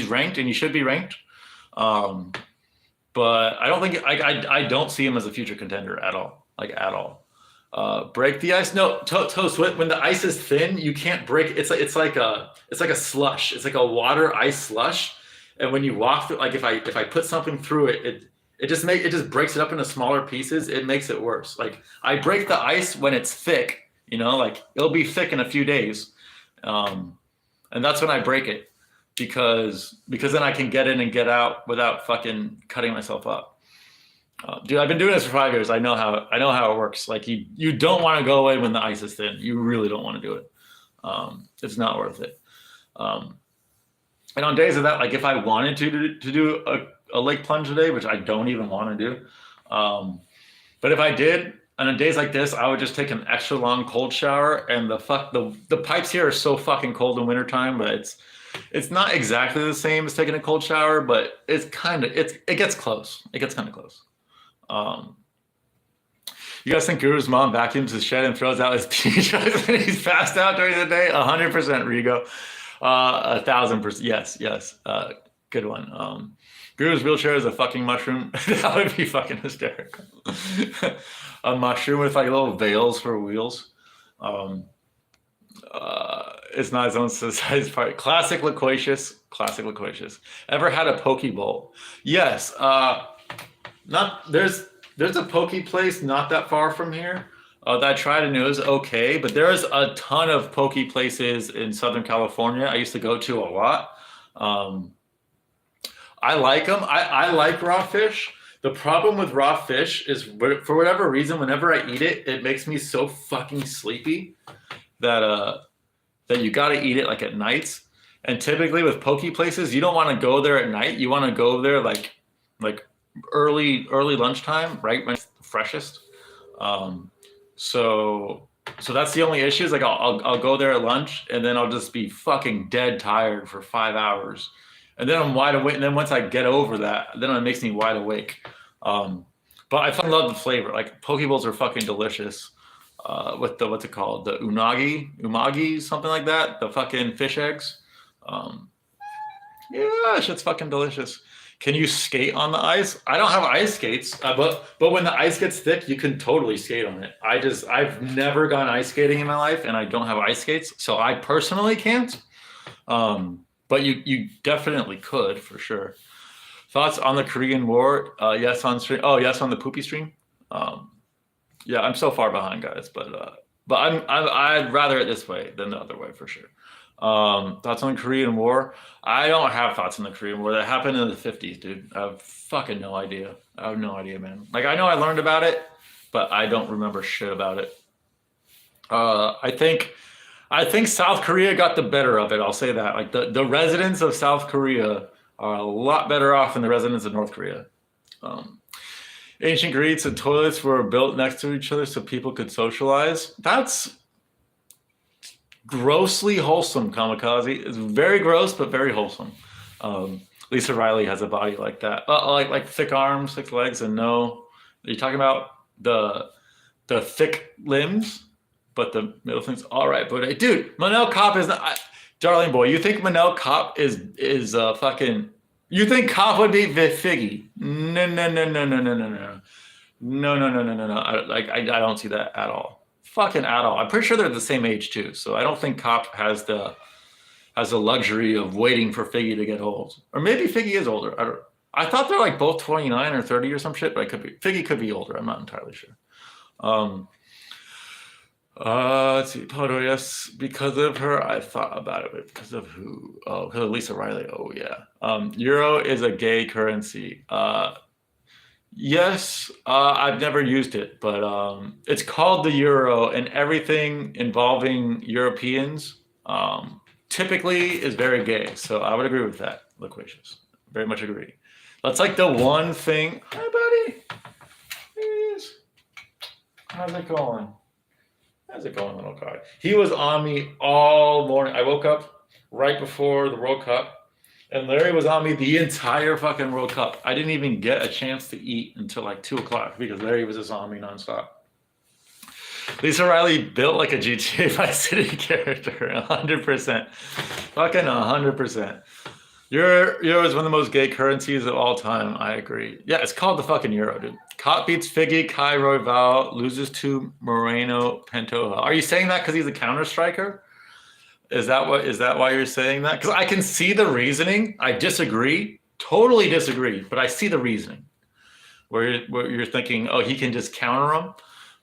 ranked and he should be ranked. but I don't think I don't see him as a future contender at all, like at all. Break the ice? No, Toast. When the ice is thin, you can't break. It's like a slush. It's like a water ice slush. And when you walk through, like if I put something through it, it just breaks it up into smaller pieces. It makes it worse. Like I break the ice when it's thick. Like it'll be thick in a few days, and that's when I break it because then I can get in and get out without fucking cutting myself up. Dude, I've been doing this for 5 years. I know how it works. Like you don't want to go away when the ice is thin. You really don't want to do it. It's not worth it. And on days of that, like if I wanted to do a lake plunge today, which I don't even want to do, but if I did, and on days like this, I would just take an extra long cold shower. And the pipes here are so fucking cold in wintertime, but it's not exactly the same as taking a cold shower, but it gets close. It gets kind of close. You guys think Guru's mom vacuums his shed and throws out his pee jugs when he's passed out during the day? 100%, Rigo. 1,000%. Yes. Good one. Guru's wheelchair is a fucking mushroom. That would be fucking hysterical. A mushroom with like little veils for wheels. It's not his own size part. Classic loquacious. Ever had a poke bowl? Yes. There's a poke place not that far from here that I tried and it was okay, but there's a ton of poke places in Southern California I used to go to a lot. I like them. I like raw fish. The problem with raw fish is for whatever reason, whenever I eat it, it makes me so fucking sleepy that you got to eat it like at nights. And typically with poke places, you don't want to go there at night. You want to go there like early lunchtime, right when it's the freshest. So that's the only issue. Is like I'll go there at lunch and then I'll just be fucking dead tired for 5 hours, and then I'm wide awake. And then once I get over that, then it makes me wide awake. But I fucking love the flavor. Like poke bowls are fucking delicious. With the what's it called? The umagi, something like that. The fucking fish eggs. Yeah, shit's fucking delicious. Can you skate on the ice? I don't have ice skates, but when the ice gets thick, you can totally skate on it. I've never gone ice skating in my life, and I don't have ice skates, so I personally can't. But you definitely could for sure. Thoughts on the Korean War? Yes on stream. Oh, yes on the poopy stream. Yeah, I'm so far behind, guys, but I'd rather it this way than the other way for sure. Thoughts on the Korean War? I don't have thoughts on the Korean War. That happened in the 50s, dude. I have fucking no idea. I have no idea, man. Like I know I learned about it, but I don't remember shit about it. I think South Korea got the better of it. I'll say that. Like the residents of South Korea are a lot better off than the residents of North Korea. Ancient Greeks and toilets were built next to each other so people could socialize. That's grossly wholesome, Kamikaze. It's very gross, but very wholesome. Lisa Riley has a body like that. Like thick arms, thick legs, and no. Are you talking about the thick limbs? But the middle thing's all right, but dude, Manel Kopp is not. Darling boy, you think Manel Kopp is fucking? You think Kopp would be Figgy? No. I don't see that at all. Fucking at all. I'm pretty sure they're the same age too, so I don't think Kopp has the luxury of waiting for Figgy to get old. Or maybe Figgy is older. I thought they're like both 29 or 30 or some shit, but Figgy could be older. I'm not entirely sure. Let's see. Poto, yes, because of her. I thought about it, but because of who? Oh, because of Lisa Riley. Oh yeah. Euro is a gay currency. Yes, I've never used it, but it's called the euro, and everything involving Europeans typically is very gay. So I would agree with that. Loquacious. Very much agree. That's like the one thing. Hi, buddy. Yes. How's it going? How's it going, little guy? He was on me all morning. I woke up right before the World Cup, and Larry was on me the entire fucking World Cup. I didn't even get a chance to eat until like 2 o'clock because Larry was just on me nonstop. Lisa Riley built like a GTA Vice City character, 100%. Fucking 100%. Euro is one of the most gay currencies of all time. I agree. Yeah, it's called the fucking euro, dude. Cop beats Figgy, Kai Royval, loses to Moreno Pantoja. Are you saying that because he's a counter striker? Is that why you're saying that? Because I can see the reasoning. I disagree, totally disagree, but I see the reasoning. Where you're thinking, oh, he can just counter him,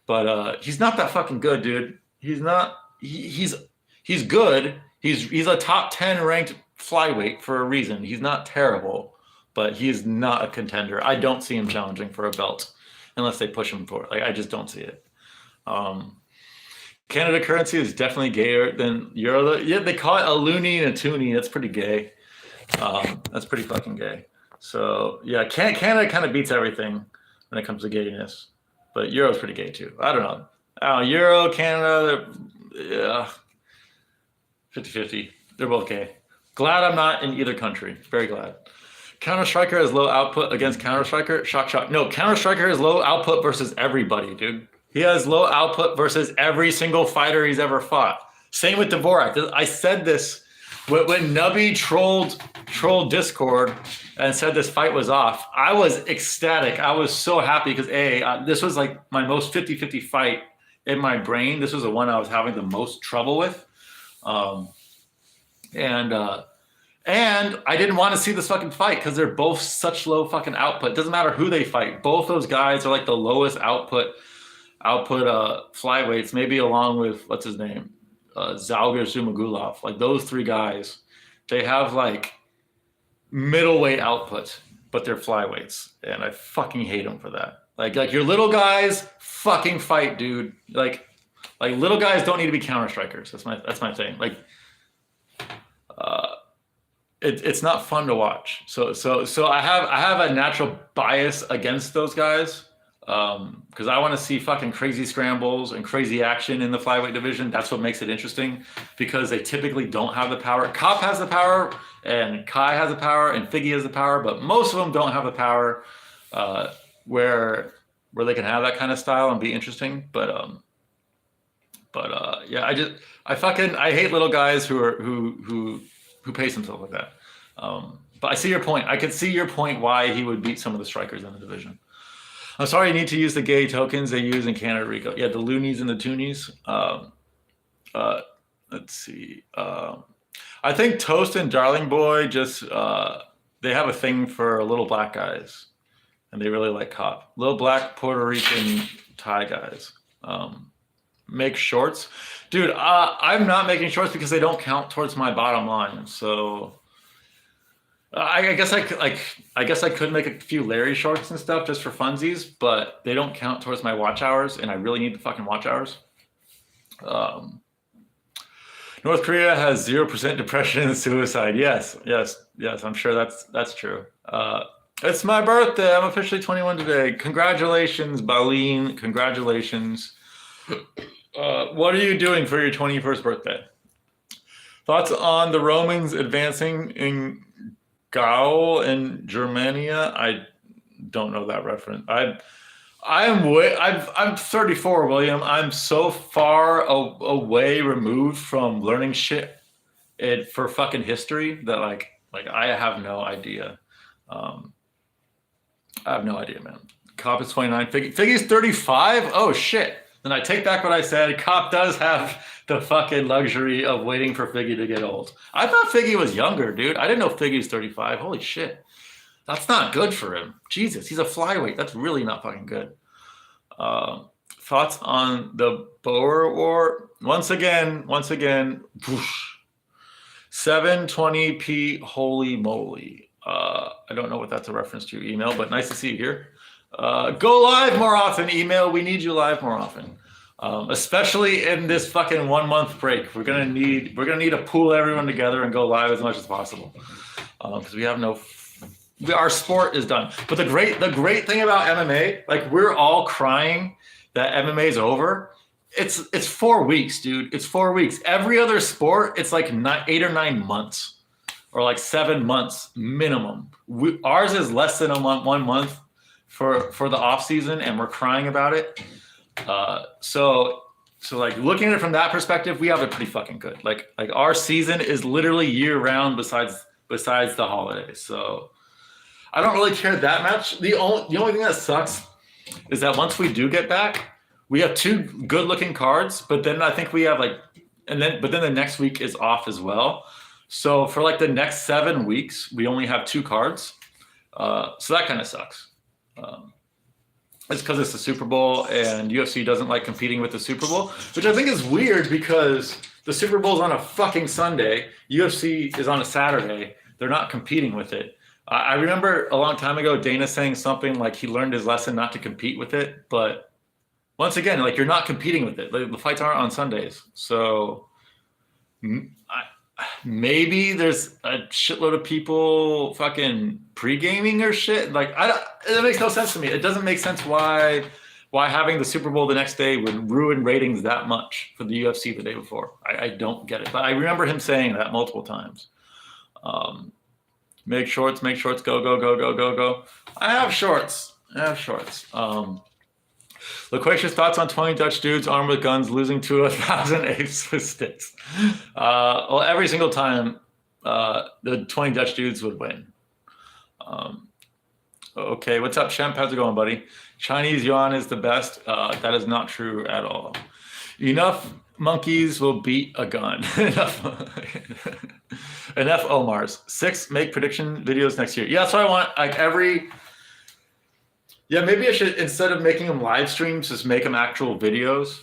but he's not that fucking good, dude. He's not. He's good. He's a top 10 ranked flyweight for a reason. He's not terrible, but he's not a contender. I don't see him challenging for a belt unless they push him for it. Like, I just don't see it. Canada currency is definitely gayer than euro. Yeah, they call it a loony and a toonie. That's pretty gay. That's pretty fucking gay. So yeah, Canada kind of beats everything when it comes to gayness, but euro's pretty gay too. I don't know. Euro, Canada, yeah, 50-50. They're both gay. Glad I'm not in either country. Very glad. Counter-Striker has low output against Counter-Striker. Shock. No, Counter-Striker has low output versus everybody, dude. He has low output versus every single fighter he's ever fought. Same with Dvorak. I said this when Nubby trolled Discord and said this fight was off. I was ecstatic. I was so happy because this was like my most 50-50 fight in my brain. This was the one I was having the most trouble with. And I didn't want to see this fucking fight because they're both such low fucking output. It doesn't matter who they fight. Both those guys are like the lowest output flyweights, maybe along with, what's his name? Zalgar Zumagulov. Like those three guys, they have like middleweight output, but they're flyweights. And I fucking hate them for that. Like your little guys fucking fight, dude. Like little guys don't need to be counter strikers. That's my thing. Like, it's not fun to watch. So I have a natural bias against those guys because I want to see fucking crazy scrambles and crazy action in the flyweight division. That's what makes it interesting because they typically don't have the power. Cop has the power and Kai has the power and Figgy has the power, but most of them don't have the power where they can have that kind of style and be interesting. But yeah, I hate little guys who pace themselves like that. But I see your point. I could see your point why he would beat some of the strikers in the division. I'm sorry you need to use the gay tokens they use in Canada Rico. Yeah, the loonies and the toonies. Let's see. I think Toast and Darling Boy just they have a thing for little black guys, and they really like Cop. Little black Puerto Rican Thai guys. Make shorts, dude. I'm not making shorts because they don't count towards my bottom line. So I guess I could make a few Larry shorts and stuff just for funsies, but they don't count towards my watch hours, and I really need the fucking watch hours. North Korea has 0% depression and suicide. Yes. I'm sure that's true. It's my birthday. I'm officially 21 today. Congratulations, Baleen. Congratulations. What are you doing for your 21st birthday? Thoughts on the Romans advancing in Gaul and Germania? I don't know that reference. I'm 34, William. I'm so far away removed from learning shit for fucking history that like I have no idea. I have no idea, man. Cop is 29. Figgy's 35? Oh shit. Then I take back what I said. Cop does have the fucking luxury of waiting for Figgy to get old. I thought Figgy was younger, dude. I didn't know Figgy's 35. Holy shit. That's not good for him. Jesus, he's a flyweight. That's really not fucking good. Thoughts on the Boer War? Once again, 720p, holy moly. I don't know what that's a reference to your email, but nice to see you here. Go live more often, email. We need you live more often. Especially in this fucking 1 month break. We're gonna need to pool everyone together and go live as much as possible. Because we have our sport is done. But the great thing about MMA, like we're all crying that MMA is over. It's 4 weeks, dude. It's 4 weeks. Every other sport, it's like 8 or 9 months, or like 7 months minimum. Ours is less than 1 month for the off season, and we're crying about it. So like looking at it from that perspective, we have it pretty fucking good. Like our season is literally year round, besides besides the holidays. So I don't really care that much. The only thing that sucks is that once we do get back, we have 2 good looking cards, but then I think we have like, but then the next week is off as well. So for like the next 7 weeks, we only have 2 cards. So that kind of sucks. It's because it's the Super Bowl and UFC doesn't like competing with the Super Bowl, which I think is weird because the Super Bowl is on a fucking Sunday. UFC is on a Saturday. They're not competing with it. I remember a long time ago, Dana saying something like he learned his lesson not to compete with it. But once again, like you're not competing with it. The fights aren't on Sundays. So maybe there's a shitload of people fucking pre-gaming or shit. Like it makes no sense to me. It doesn't make sense why having the Super Bowl the next day would ruin ratings that much for the UFC the day before. I don't get it. But I remember him saying that multiple times. Make shorts, go. I have shorts. Loquacious thoughts on 20 Dutch dudes armed with guns losing to 1,000 apes with sticks. Well, every single time the 20 Dutch dudes would win. Okay, what's up, Shemp? How's it going, buddy? Chinese yuan is the best. That is not true at all. Enough monkeys will beat a gun. Enough Omars. 6 make prediction videos next year. Yeah, that's what I want. Like maybe I should, instead of making them live streams, just make them actual videos.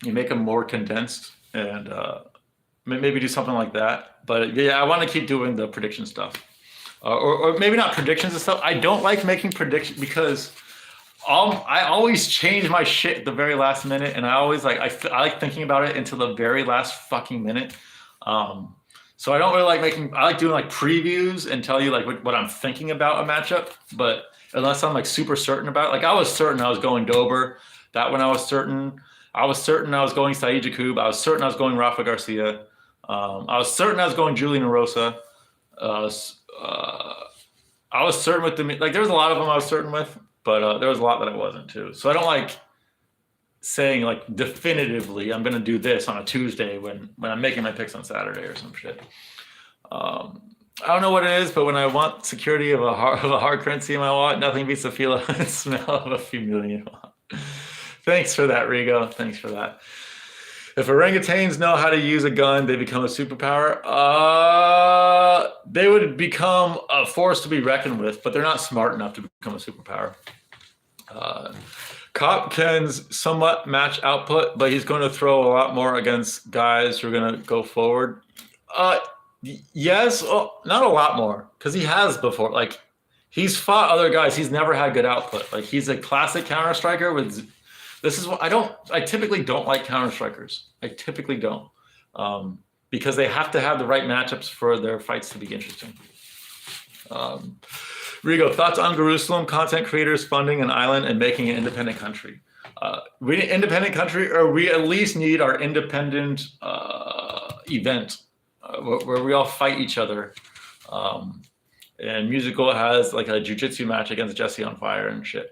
You make them more condensed and maybe do something like that. But yeah, I want to keep doing the prediction stuff. Or maybe not predictions and stuff. I don't like making predictions because I always change my shit at the very last minute. And I always I like thinking about it until the very last fucking minute. So I don't really I like doing like previews and tell you like what I'm thinking about a matchup. But unless I'm like super certain about it, like I was certain I was going Dober. That one I was certain. I was certain I was going Saeed Jakub. I was certain I was going Rafa Garcia. I was certain I was going Julian Rosa. I was certain with like there was a lot of them I was certain with, but there was a lot that I wasn't too. So I don't like saying like definitively I'm going to do this on a Tuesday when I'm making my picks on Saturday or some shit. I don't know what it is, but when I want security of a hard currency in my wallet, nothing beats the feel and smell of a few million. Thanks for that, Rigo. Thanks for that. If orangutans know how to use a gun, they become a superpower. They would become a force to be reckoned with, but they're not smart enough to become a superpower. Cop Ken's somewhat match output, but he's going to throw a lot more against guys who are going to go forward. Yes, not a lot more, because he has before. Like, he's fought other guys. He's never had good output. Like, he's a classic counter striker with. This is what I typically don't like counter strikers. I typically don't, because they have to have the right matchups for their fights to be interesting. Rigo, thoughts on Jerusalem content creators funding an island and making an independent country? We need an independent country, or we at least need our independent event where we all fight each other. And Musical has like a jiu-jitsu match against Jesse on Fire and shit.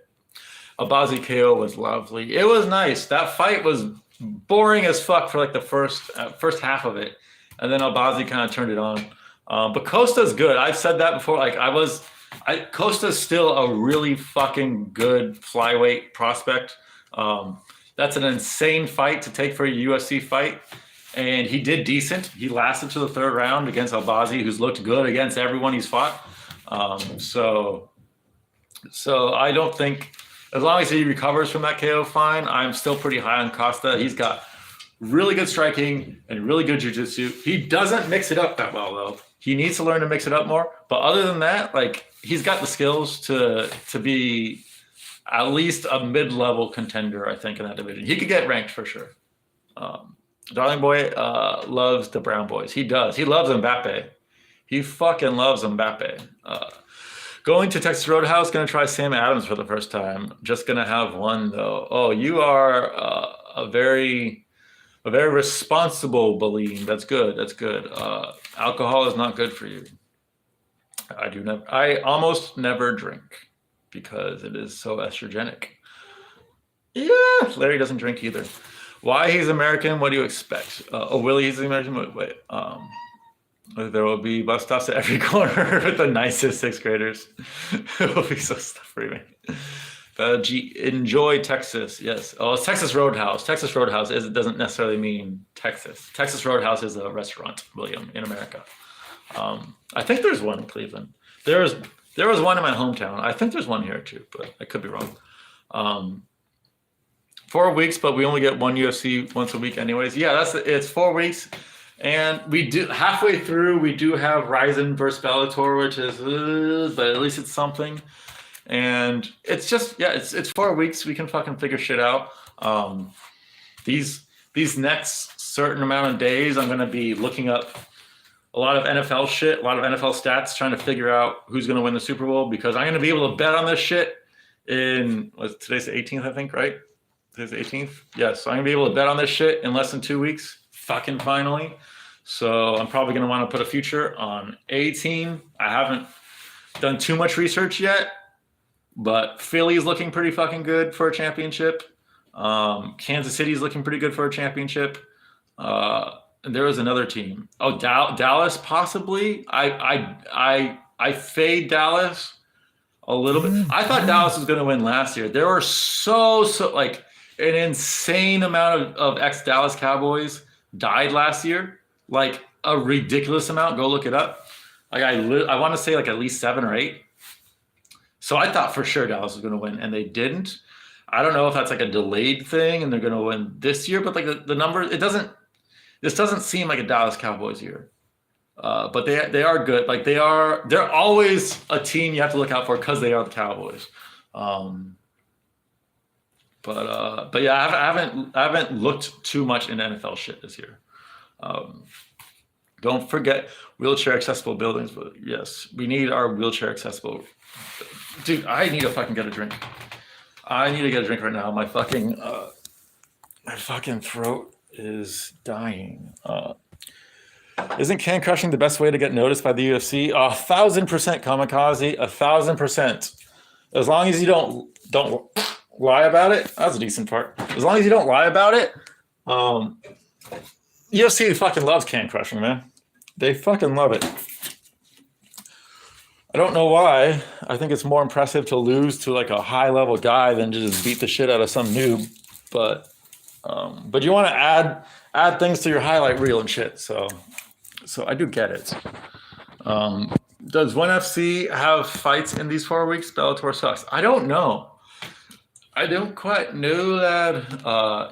Abazi KO was lovely. It was nice. That fight was boring as fuck for like the first half of it, and then Abazi kind of turned it on. But Costa's good. I've said that before. Like Costa's still a really fucking good flyweight prospect. That's an insane fight to take for a UFC fight, and he did decent. He lasted to the 3rd round against Abazi, who's looked good against everyone he's fought. So I don't think. As long as he recovers from that KO, fine. I'm still pretty high on Costa. He's got really good striking and really good jiu-jitsu. He doesn't mix it up that well, though. He needs to learn to mix it up more. But other than that, like, he's got the skills to be at least a mid-level contender, I think, in that division. He could get ranked for sure. Darling Boy loves the Brown Boys. He does. He loves Mbappe. He fucking loves Mbappe. Going to Texas Roadhouse, going to try Sam Adams for the first time. Just going to have one, though. Oh, you are a very responsible Baleen. That's good. That's good. Alcohol is not good for you. I almost never drink because it is so estrogenic. Yeah, Larry doesn't drink either. Why he's American? What do you expect? Willie, he's American. Wait. There will be bus stops at every corner with the nicest sixth graders. It will be so stuffy, man. Enjoy Texas. Yes. Oh, it's Texas Roadhouse. Texas Roadhouse doesn't necessarily mean Texas. Texas Roadhouse is a restaurant, William, in America. I think there's one in Cleveland. There was one in my hometown. I think there's one here too, but I could be wrong. 4 weeks, but we only get one UFC once a week, anyways. Yeah, it's 4 weeks. And we do halfway through. We do have Ryzen versus Bellator, which is, but at least it's something. And it's just it's 4 weeks. We can fucking figure shit out. These next certain amount of days, I'm gonna be looking up a lot of NFL shit, a lot of NFL stats, trying to figure out who's gonna win the Super Bowl because I'm gonna be able to bet on this shit in today's the 18th, I think, right? Today's the 18th. Yes, so I'm gonna be able to bet on this shit in less than 2 weeks. Fucking finally. So I'm probably going to want to put a future on a team. I haven't done too much research yet, but Philly's looking pretty fucking good for a championship. Kansas City's looking pretty good for a championship. And there was another team. Oh, Dallas possibly. I fade Dallas a little bit. I thought Dallas was going to win last year. There were so like an insane amount of ex-Dallas Cowboys died last year, like a ridiculous amount. Go look it up. Like I want to say like at least 7 or 8. So I thought for sure Dallas was going to win, and they didn't. I don't know if that's like a delayed thing, and they're going to win this year. But like the number, this doesn't seem like a Dallas Cowboys year. But they are good. Like they're always a team you have to look out for because they are the Cowboys. But yeah, I haven't looked too much into NFL shit this year. Don't forget wheelchair accessible buildings. But yes, we need our wheelchair accessible. Dude, I need to fucking get a drink. I need to get a drink right now. My fucking throat is dying. Isn't can crushing the best way to get noticed by the UFC? 1,000% kamikaze. 1,000%. As long as you don't lie about it. That's a decent part. As long as you don't lie about it. UFC fucking loves can crushing, man. They fucking love it. I don't know why. I think it's more impressive to lose to like a high level guy than just beat the shit out of some noob. But you want to add things to your highlight reel and shit. So I do get it. Does ONE FC have fights in these 4 weeks? Bellator sucks. I don't know. I don't quite know that.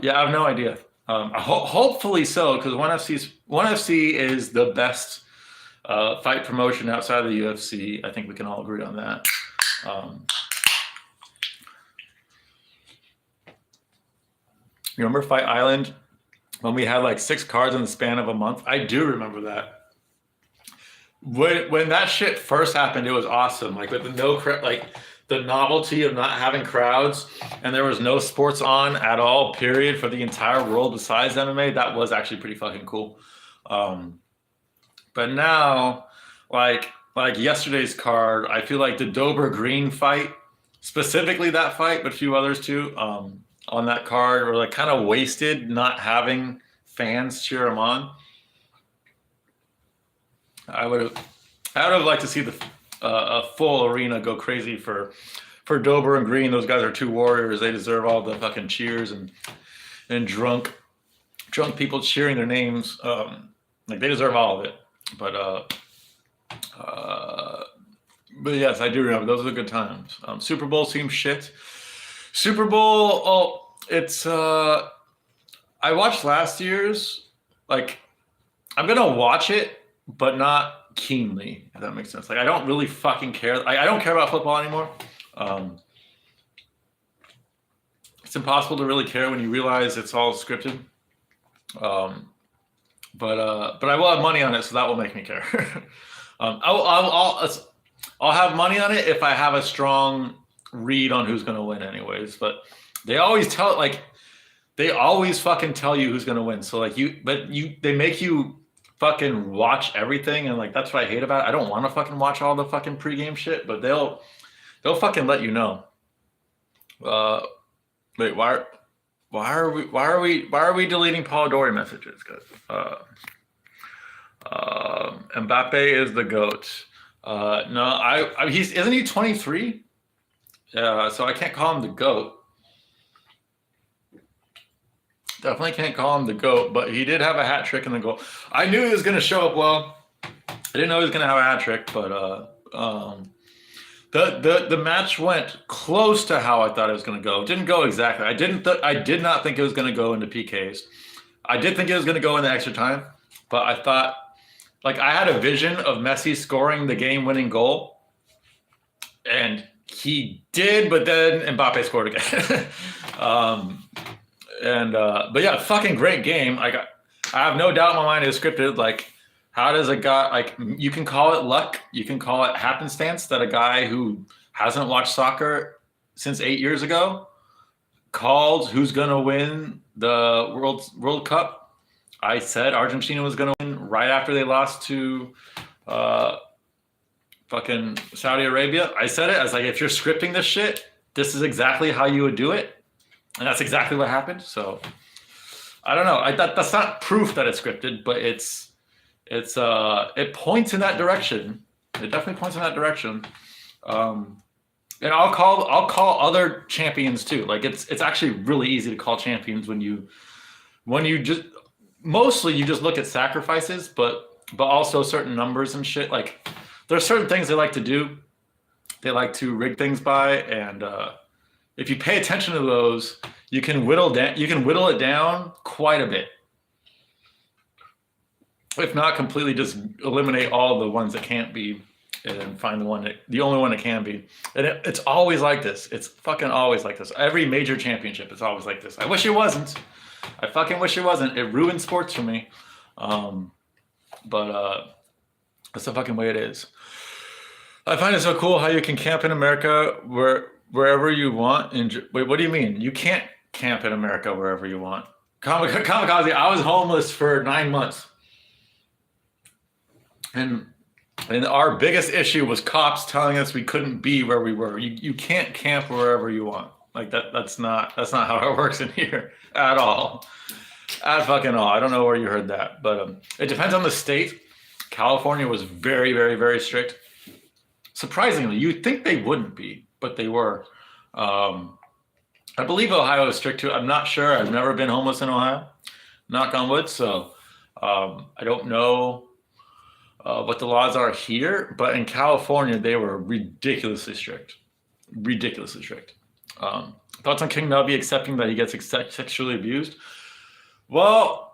Yeah, I have no idea. Hopefully so, because ONE FC is the best fight promotion outside of the UFC. I think we can all agree on that. You remember Fight Island when we had like 6 cards in the span of a month? I do remember that. When that shit first happened, it was awesome. Like with the novelty of not having crowds, and there was no sports on at all, period, for the entire world besides MMA. That was actually pretty fucking cool. But now, like yesterday's card, I feel like the Dober Green fight, specifically that fight, but a few others too, on that card were like kind of wasted not having fans cheer them on. I would have liked to see a full arena go crazy for Dober and Green. Those guys are 2 warriors. They deserve all the fucking cheers and drunk people cheering their names. Like they deserve all of it. But yes, I do remember those are the good times. Super Bowl seems shit. Super Bowl, it's I watched last year's. Like I'm gonna watch it, but not keenly, if that makes sense. Like I don't really fucking care. I don't care about football anymore. It's impossible to really care when you realize it's all scripted. But I will have money on it, so that will make me care. I'll have money on it if I have a strong read on who's going to win, anyways. But they always fucking tell you who's going to win. So like they make you fucking watch everything, and like that's what I hate about it. I don't want to fucking watch all the fucking pregame shit, but they'll fucking let you know. Wait, why are we deleting Paul Dory messages, guys? Mbappe is the GOAT. No, isn't he 23? So I can't call him the GOAT. Definitely can't call him the GOAT, but he did have a hat trick in the goal. I knew he was going to show up well. I didn't know he was going to have a hat trick, but the match went close to how I thought it was going to go. It didn't go exactly. I did not think it was going to go into PKs. I did think it was going to go into extra time, but I thought, like, I had a vision of Messi scoring the game-winning goal, and he did, but then Mbappe scored again. But yeah, fucking great game. I have no doubt in my mind it was scripted. Like, how does a guy, like, you can call it luck, you can call it happenstance that a guy who hasn't watched soccer since 8 years ago called who's gonna win the World Cup. I said Argentina was gonna win right after they lost to fucking Saudi Arabia. I said it. I was like, if you're scripting this shit, this is exactly how you would do it. And that's exactly what happened. So I don't know. That's not proof that it's scripted, but it points in that direction. It definitely points in that direction. And I'll call other champions too. Like, it's actually really easy to call champions when you just mostly you just look at sacrifices, but also certain numbers and shit. Like, there's certain things they like to do. They like to rig things by, and if you pay attention to those, you can whittle it down quite a bit. If not completely, just eliminate all the ones that can't be, and find the only one that can be. And it's always like this. It's fucking always like this. Every major championship, it's always like this. I wish it wasn't. I fucking wish it wasn't. It ruined sports for me. But that's the fucking way it is. I find it so cool how you can camp in America wherever you want. Wait, what do you mean? You can't camp in America wherever you want. Kamikaze, I was homeless for 9 months. And our biggest issue was cops telling us we couldn't be where we were. You can't camp wherever you want. Like, that's not how it works in here at all. At fucking all. I don't know where you heard that, but it depends on the state. California was very, very, very strict. Surprisingly, you'd think they wouldn't be, but they were. I believe Ohio is strict too. I'm not sure. I've never been homeless in Ohio. Knock on wood. So I don't know what the laws are here, but in California, they were ridiculously strict. Ridiculously strict. Thoughts on King Nubby accepting that he gets sexually abused? Well,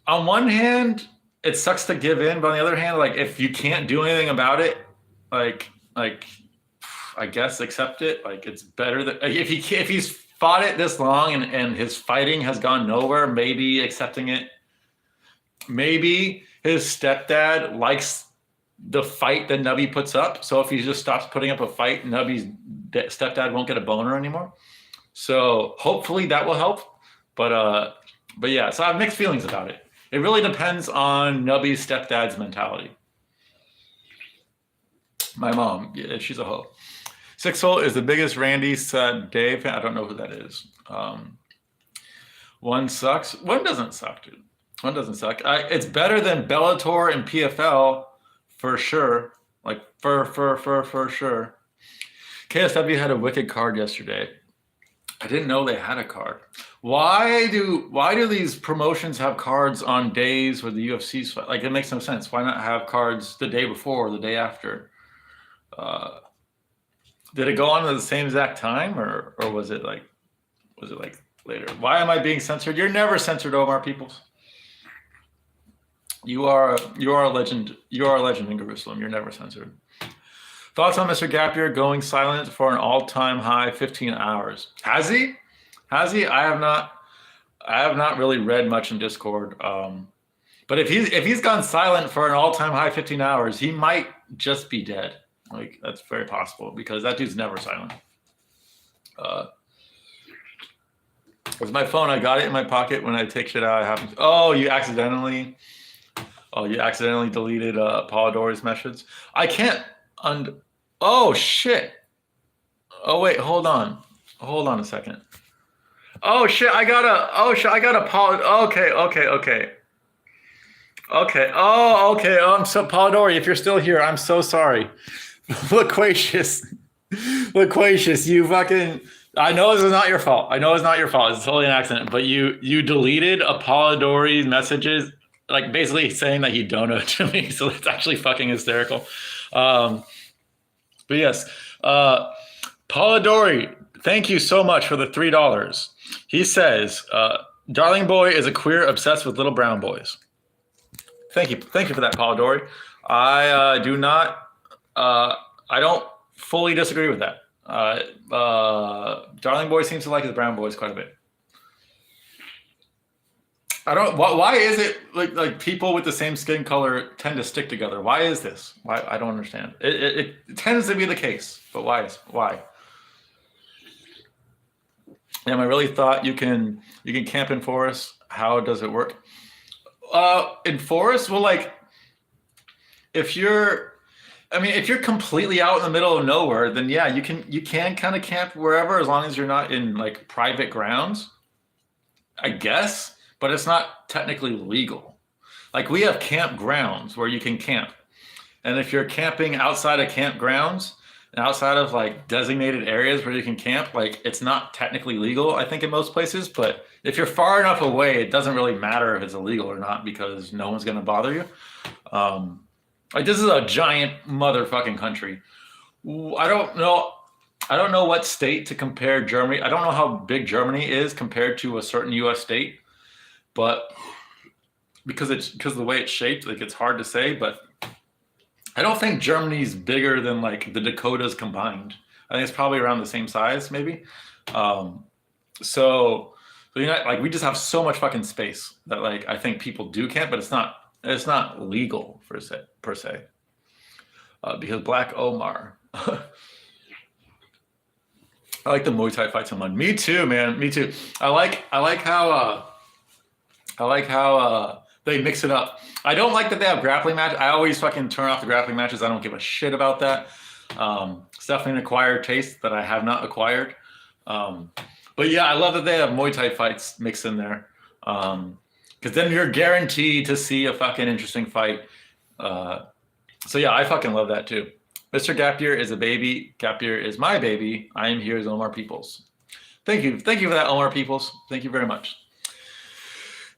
on one hand, it sucks to give in, but on the other hand, like, if you can't do anything about it, like I guess accept it. Like, it's better that if he's fought it this long and his fighting has gone nowhere, maybe accepting it. Maybe his stepdad likes the fight that Nubby puts up. So if he just stops putting up a fight, Nubby's stepdad won't get a boner anymore. So hopefully that will help. But yeah, so I have mixed feelings about it. It really depends on Nubby's stepdad's mentality. My mom, yeah, she's a hoe. Sixhole is the biggest Randy said Dave fan. I don't know who that is. One sucks. One doesn't suck, dude. One doesn't suck. It's better than Bellator and PFL for sure. Like, for sure. KSW had a wicked card yesterday. I didn't know they had a card. Why do these promotions have cards on days where the UFC's fight? Like, it makes no sense. Why not have cards the day before or the day after? Did it go on at the same exact time, or was it like later? Why am I being censored? You're never censored, Omar Peoples. You are a legend. You are a legend in Jerusalem. You're never censored. Thoughts on Mr. Gapier going silent for an all-time high 15 hours? Has he? I have not really read much in Discord. But if he's gone silent for an all-time high 15 hours, he might just be dead. Like, that's very possible, because that dude's never silent. With my phone, I got it in my pocket. When I take shit out, I happen. Oh, you accidentally deleted Paul Dory's message. I can't Oh shit. Oh wait, hold on a second. Oh shit, I got a Paul. Okay. Okay. Oh, okay. I'm so Polidori. If you're still here, I'm so sorry. Loquacious, loquacious. You fucking. I know this is not your fault. I know it's not your fault. It's totally an accident. But you deleted Polidori's messages, like basically saying that he donated to me. So it's actually fucking hysterical. Um, but yes, Polidori, thank you so much for the $3. He says, "Darling Boy is a queer obsessed with little brown boys." Thank you for that, Polidori. I do not. I don't fully disagree with that. Darling Boy seems to like his brown boys quite a bit. I don't. Why is it like people with the same skin color tend to stick together? Why is this? Why I don't understand. It tends to be the case, but why? I really thought you can camp in forests. How does it work? In forests, well, like if you're if you're completely out in the middle of nowhere, then yeah, you can kind of camp wherever as long as you're not in like private grounds, I guess, but it's not technically legal. Like we have campgrounds where you can camp. And if you're camping outside of campgrounds, outside of like designated areas where you can camp, like it's not technically legal, I think, in most places. But if you're far enough away, it doesn't really matter if it's illegal or not because no one's going to bother you. Like this is a giant motherfucking country. I don't know. I don't know what state to compare Germany. I don't know how big Germany is compared to a certain U.S. state, but because of the way it's shaped, like it's hard to say. But I don't think Germany's bigger than like the Dakotas combined. I think it's probably around the same size, maybe. So you know, like we just have so much fucking space that like I think people do camp, but it's not legal per se. Because Black Omar. I like the Muay Thai fights online. Me too, man. Me too. I like how they mix it up. I don't like that they have grappling match. I always fucking turn off the grappling matches. I don't give a shit about that. It's definitely an acquired taste that I have not acquired. But yeah, I love that they have Muay Thai fights mixed in there. Because then you're guaranteed to see a fucking interesting fight. So yeah, I fucking love that too. Mr. Gapier is a baby. Gapier is my baby. I am here as Omar Peoples. Thank you for that, Omar Peoples. Thank you very much.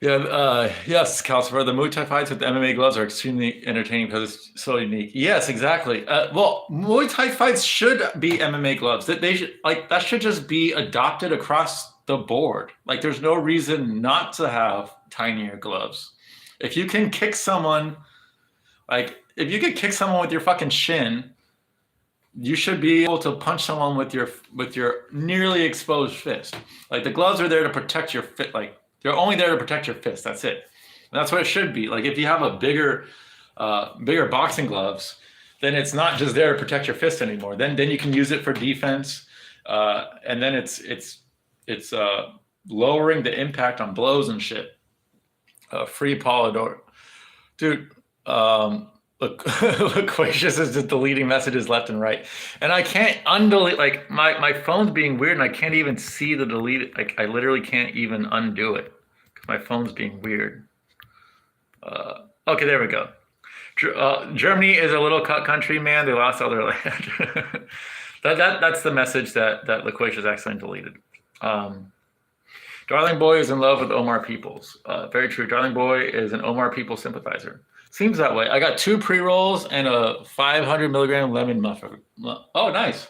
Yeah, yes, Calcifer. The Muay Thai fights with the MMA gloves are extremely entertaining because it's so unique. Yes, exactly. Well, Muay Thai fights should be MMA gloves. They should that should just be adopted across the board. Like, there's no reason not to have tinier gloves. If you can kick someone, if you could kick someone with your fucking shin, you should be able to punch someone with your nearly exposed fist. Like, the gloves are there to protect your fit. Like, they're only there to protect your fist. That's it. And that's what it should be. Like, if you have a bigger boxing gloves, then it's not just there to protect your fist anymore. Then you can use it for defense, and then it's lowering the impact on blows and shit. Free Polidor, dude. Loquacious is just deleting messages left and right, and I can't undelete. Like, my phone's being weird, and I can't even see the delete. Like, I literally can't even undo it because my phone's being weird. Okay, there we go. Germany is a little country, man. They lost all their land. That's the message that Loquacious accidentally deleted. Darling Boy is in love with Omar Peoples. Very true. Darling Boy is an Omar Peoples sympathizer. Seems that way. I got 2 pre-rolls and a 500 milligram lemon muffin. Oh, nice.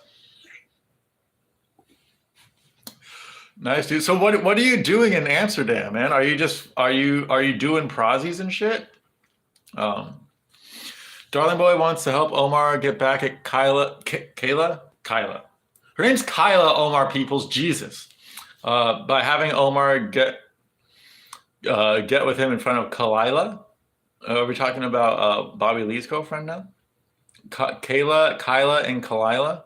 Nice, dude. So what are you doing in Amsterdam, man? Are you doing prozzies and shit? Darling Boy wants to help Omar get back at Kayla. Her name's Kyla Omar Peoples. Jesus. By having Omar get with him in front of Kalila. Are we talking about Bobby Lee's girlfriend now? Kyla and Kalila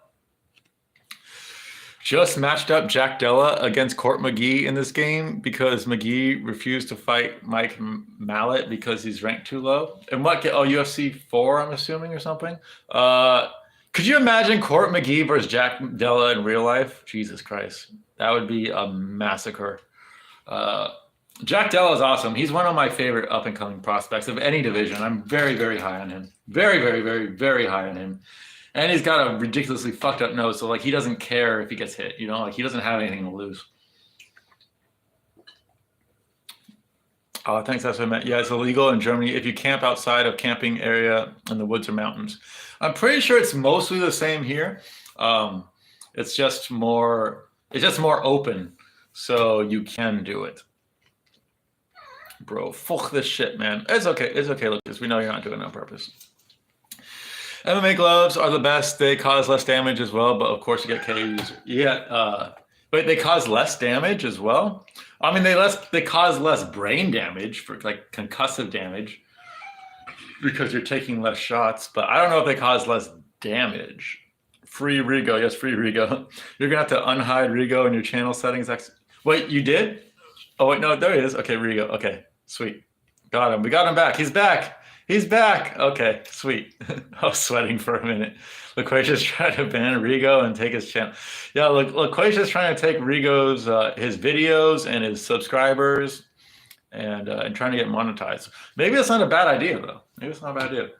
just matched up Jack Della against Court McGee in this game because McGee refused to fight Mike Mallet because he's ranked too low. And UFC 4, I'm assuming, or something. Could you imagine Court McGee versus Jack Della in real life? Jesus Christ. That would be a massacre. Jack Dell is awesome. He's one of my favorite up and coming prospects of any division. I'm very, very high on him. Very, very, very, very high on him. And he's got a ridiculously fucked up nose, so like he doesn't care if he gets hit. You know, like he doesn't have anything to lose. Oh, thanks. That's what I meant. Yeah, it's illegal in Germany if you camp outside of camping area in the woods or mountains. I'm pretty sure it's mostly the same here. It's just more open, so you can do it. Bro, fuck this shit, man. It's okay. It's okay, Lucas. We know you're not doing it on purpose. MMA gloves are the best. They cause less damage as well, but of course you get KOs. Yeah, but they cause less damage as well. I mean, they cause less brain damage for like concussive damage because you're taking less shots. But I don't know if they cause less damage. Free Rigo, yes, free Rigo. You're gonna have to unhide Rigo in your channel settings. Wait, you did? Oh wait, no, there he is. Okay, Rigo. Okay, sweet. Got him. We got him back. He's back. He's back. Okay, sweet. I was sweating for a minute. Loquacious trying to ban Rigo and take his channel. Yeah, look, Loquacious trying to take Rigo's his videos and his subscribers and trying to get monetized. Maybe it's not a bad idea though. Maybe it's not a bad idea.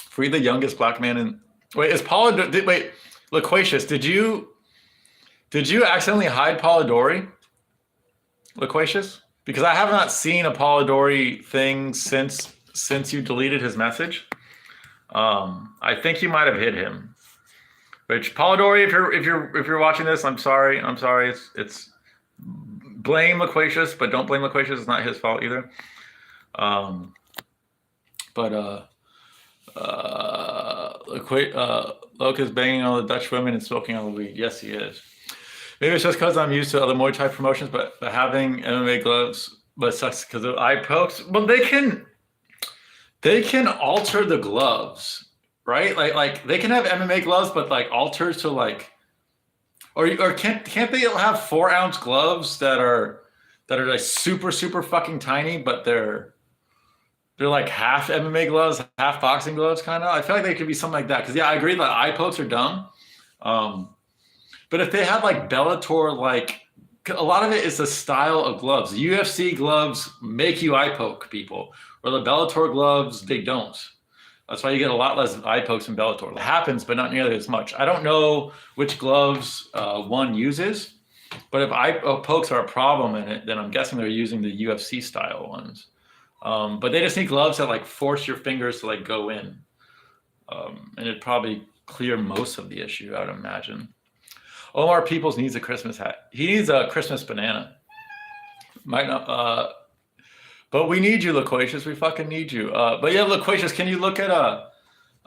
Free the youngest black man in. Wait, is Paula? Wait, Loquacious, did you accidentally hide Polidori? Loquacious? Because I have not seen a Polidori thing since you deleted his message. I think you might have hit him. Which Polidori, if you're watching this, I'm sorry. It's blame Loquacious, but don't blame Loquacious. It's not his fault either. Loke is banging all the Dutch women and smoking all the weed. Yes, he is. Maybe it's just because I'm used to other Muay Thai promotions, but having MMA gloves, but it sucks because of eye pokes. Well, they can alter the gloves, right? Like they can have MMA gloves, but like alter to like, or can't they have 4-ounce gloves that are like super fucking tiny, but they're like half MMA gloves, half boxing gloves, kind of. I feel like they could be something like that. Because yeah, I agree that eye pokes are dumb. But if they had like Bellator, like a lot of it is the style of gloves. The UFC gloves make you eye poke people, or the Bellator gloves, they don't. That's why you get a lot less eye pokes in Bellator. It happens, but not nearly as much. I don't know which gloves one uses, but if eye pokes are a problem in it, then I'm guessing they're using the UFC style ones. But they just need gloves that like force your fingers to like go in. And it'd probably clear most of the issue, I would imagine. Omar Peoples needs a Christmas hat. He needs a Christmas banana. Might not, but we need you, Loquacious. We fucking need you. But yeah, Loquacious, can you look at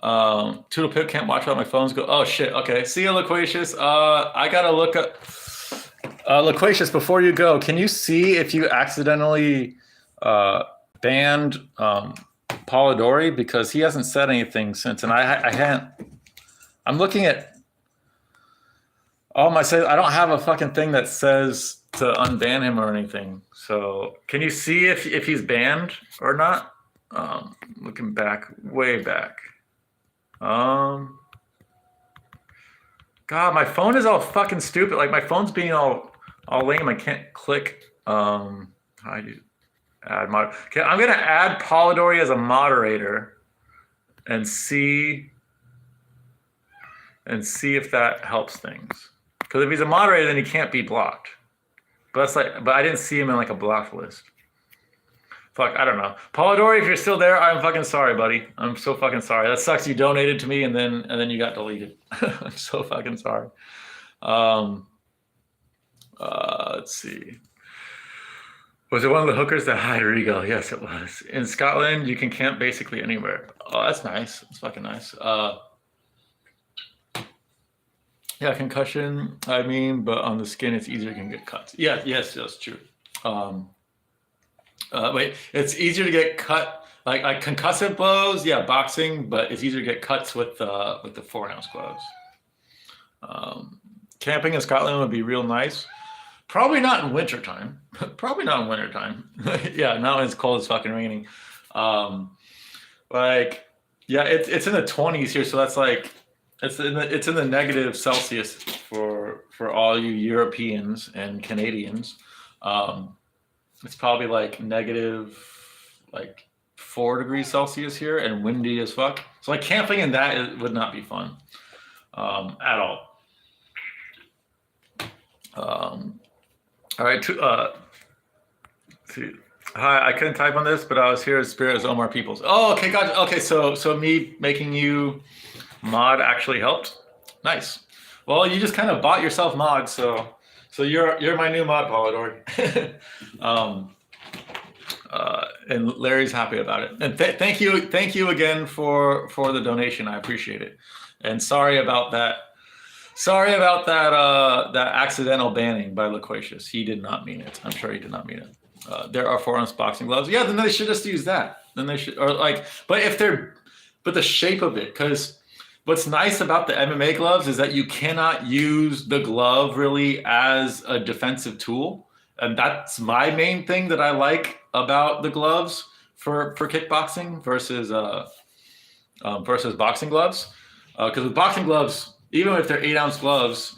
Toodle Pip can't watch out my phones go. Oh shit. Okay. See you, Loquacious. I gotta look up Loquacious before you go. Can you see if you accidentally banned Polidori, because he hasn't said anything since, and I hadn't. I'm looking at. I don't have a fucking thing that says to unban him or anything. So can you see if he's banned or not? Looking back, way back. God, my phone is all fucking stupid. Like my phone's being all lame. I can't click. How do you add mod? Okay, I'm gonna add Polidori as a moderator and see if that helps things. Because if he's a moderator, then he can't be blocked. But I didn't see him in like a blocked list. Fuck, I don't know. Polidori, if you're still there, I'm fucking sorry, buddy. I'm so fucking sorry. That sucks. You donated to me and then you got deleted. I'm so fucking sorry. Let's see. Was it one of the hookers that had Rigo? Yes, it was. In Scotland, you can camp basically anywhere. Oh, that's nice. That's fucking nice. Yeah, concussion, I mean, but on the skin, it's easier to get cuts. Yeah, yes, that's true. Wait, it's easier to get cut, like concussive blows, yeah, boxing, but it's easier to get cuts with the 4-ounce gloves. Camping in Scotland would be real nice. Probably not in wintertime. Probably not in wintertime. Yeah, not when it's cold, it's fucking raining. Like, yeah, it's in the 20s here, so that's like, it's in the negative Celsius for all you Europeans and Canadians. It's probably like negative like 4 degrees Celsius here and windy as fuck. So like camping in that would not be fun at all. All right. Hi, I couldn't type on this, but I was here as spirit as Omar Peoples. Oh, okay, gotcha. Okay, so me making you mod actually helped. Nice. Well, you just kind of bought yourself mod, so you're my new mod, Polidori. And Larry's happy about it. And thank you again for the donation. I appreciate it. And sorry about that. Sorry about that accidental banning by Loquacious. He did not mean it. I'm sure he did not mean it. There are 4-ounce boxing gloves. Yeah, then they should just use that. Then they should, or like, but the shape of it, because what's nice about the MMA gloves is that you cannot use the glove really as a defensive tool. And that's my main thing that I like about the gloves for kickboxing versus boxing gloves. Because with boxing gloves, even if they're 8-ounce gloves,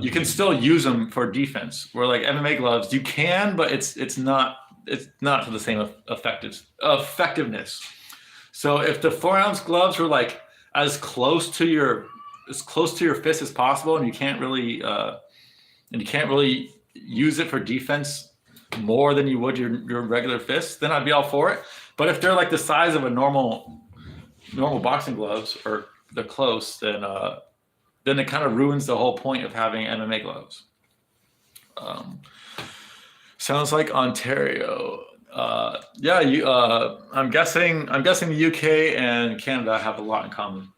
you can still use them for defense. Where like MMA gloves, you can, but it's not to the same effectiveness. So if the 4-ounce gloves were like as close to your fist as possible, and you can't really use it for defense more than you would your regular fist, then I'd be all for it. But if they're like the size of a normal boxing gloves, or they're close, then it kind of ruins the whole point of having MMA gloves. Sounds like Ontario. Yeah, I'm guessing the UK and Canada have a lot in common.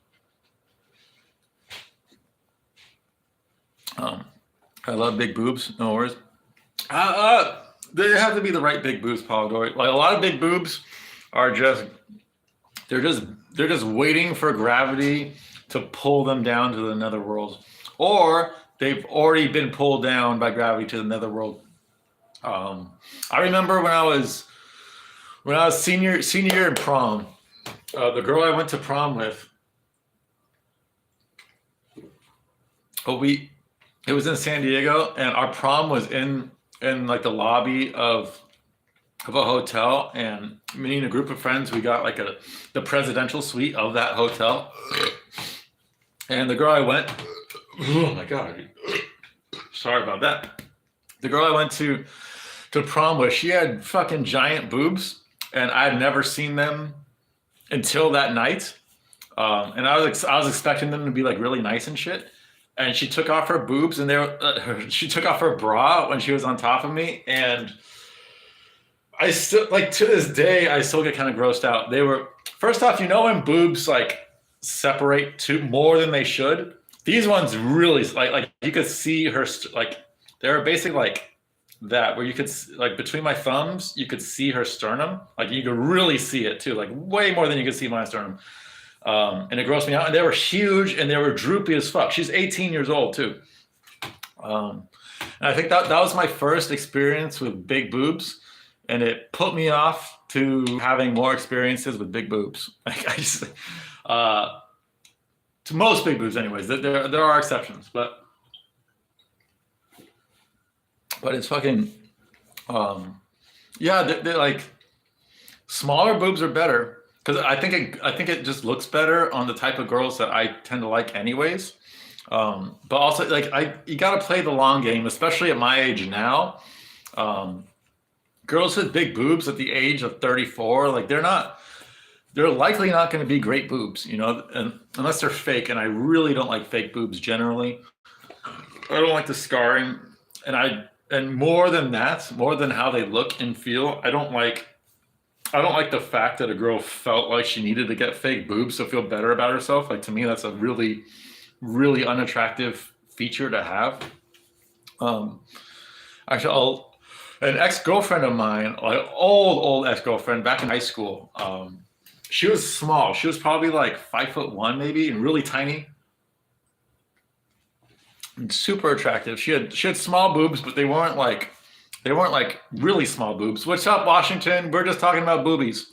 I love big boobs. No worries. They have to be the right big boobs, Polidori. Like a lot of big boobs are they're just waiting for gravity to pull them down to the netherworld, or they've already been pulled down by gravity to the netherworld. I remember when I was senior year in prom, the girl I went to prom with, it was in San Diego, and our prom was in like the lobby of a hotel, and me and a group of friends, we got like the presidential suite of that hotel. And the girl I went, oh my God, sorry about that. The girl I went to prom with, she had fucking giant boobs, and I had never seen them until that night. And I was expecting them to be like really nice and shit. And she took off her boobs, and she took off her bra when she was on top of me, and I still, like, to this day, I still get kind of grossed out. They were, first off, when boobs like separate to more than they should, these ones really like you could see her, like they're basically like that, where you could, like, between my thumbs you could see her sternum, like you could really see it too, like way more than you could see my sternum. And it grossed me out, and they were huge, and they were droopy as fuck. She's 18 years old too. And I think that was my first experience with big boobs, and it put me off to having more experiences with big boobs. Like, I just, to most big boobs anyways, there are exceptions, but it's fucking, yeah, they're like, smaller boobs are better, because I think it just looks better on the type of girls that I tend to like anyways. But also, like, you got to play the long game, especially at my age now. Girls with big boobs at the age of 34, like, they're likely not going to be great boobs, and unless they're fake. And I really don't like fake boobs generally. I don't like the scarring, and more than that, more than how they look and feel, I don't like the fact that a girl felt like she needed to get fake boobs to feel better about herself. Like, to me, that's a really, really unattractive feature to have. Actually, an ex-girlfriend of mine, like old ex-girlfriend back in high school, she was small. She was probably like 5'1" maybe, and really tiny. And super attractive. She had small boobs, but they weren't like really small boobs. What's up, Washington? We're just talking about boobies.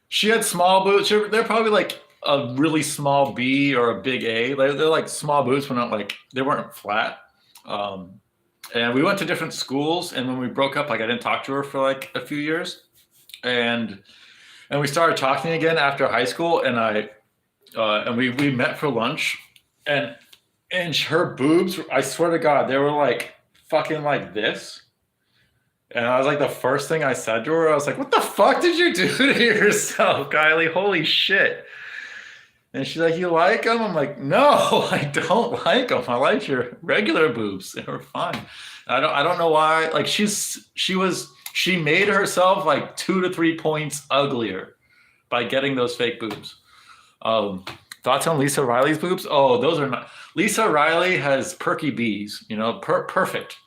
She had small boobs. They're probably like a really small B or a big A. They're like small boobs, but not like, they weren't flat. and we went to different schools. And when we broke up, like I didn't talk to her for like a few years, and we started talking again after high school. And we met for lunch, and her boobs, I swear to God, they were like fucking like this. And I was like, the first thing I said to her, I was like, "What the fuck did you do to yourself, Kylie? Holy shit!" And she's like, "You like them?" I'm like, "No, I don't like them. I like your regular boobs. They were fine." I don't know why. Like she made herself like 2 to 3 points uglier by getting those fake boobs. Thoughts on Lisa Riley's boobs? Oh, those are not. Lisa Riley has perky B's. You know, perfect.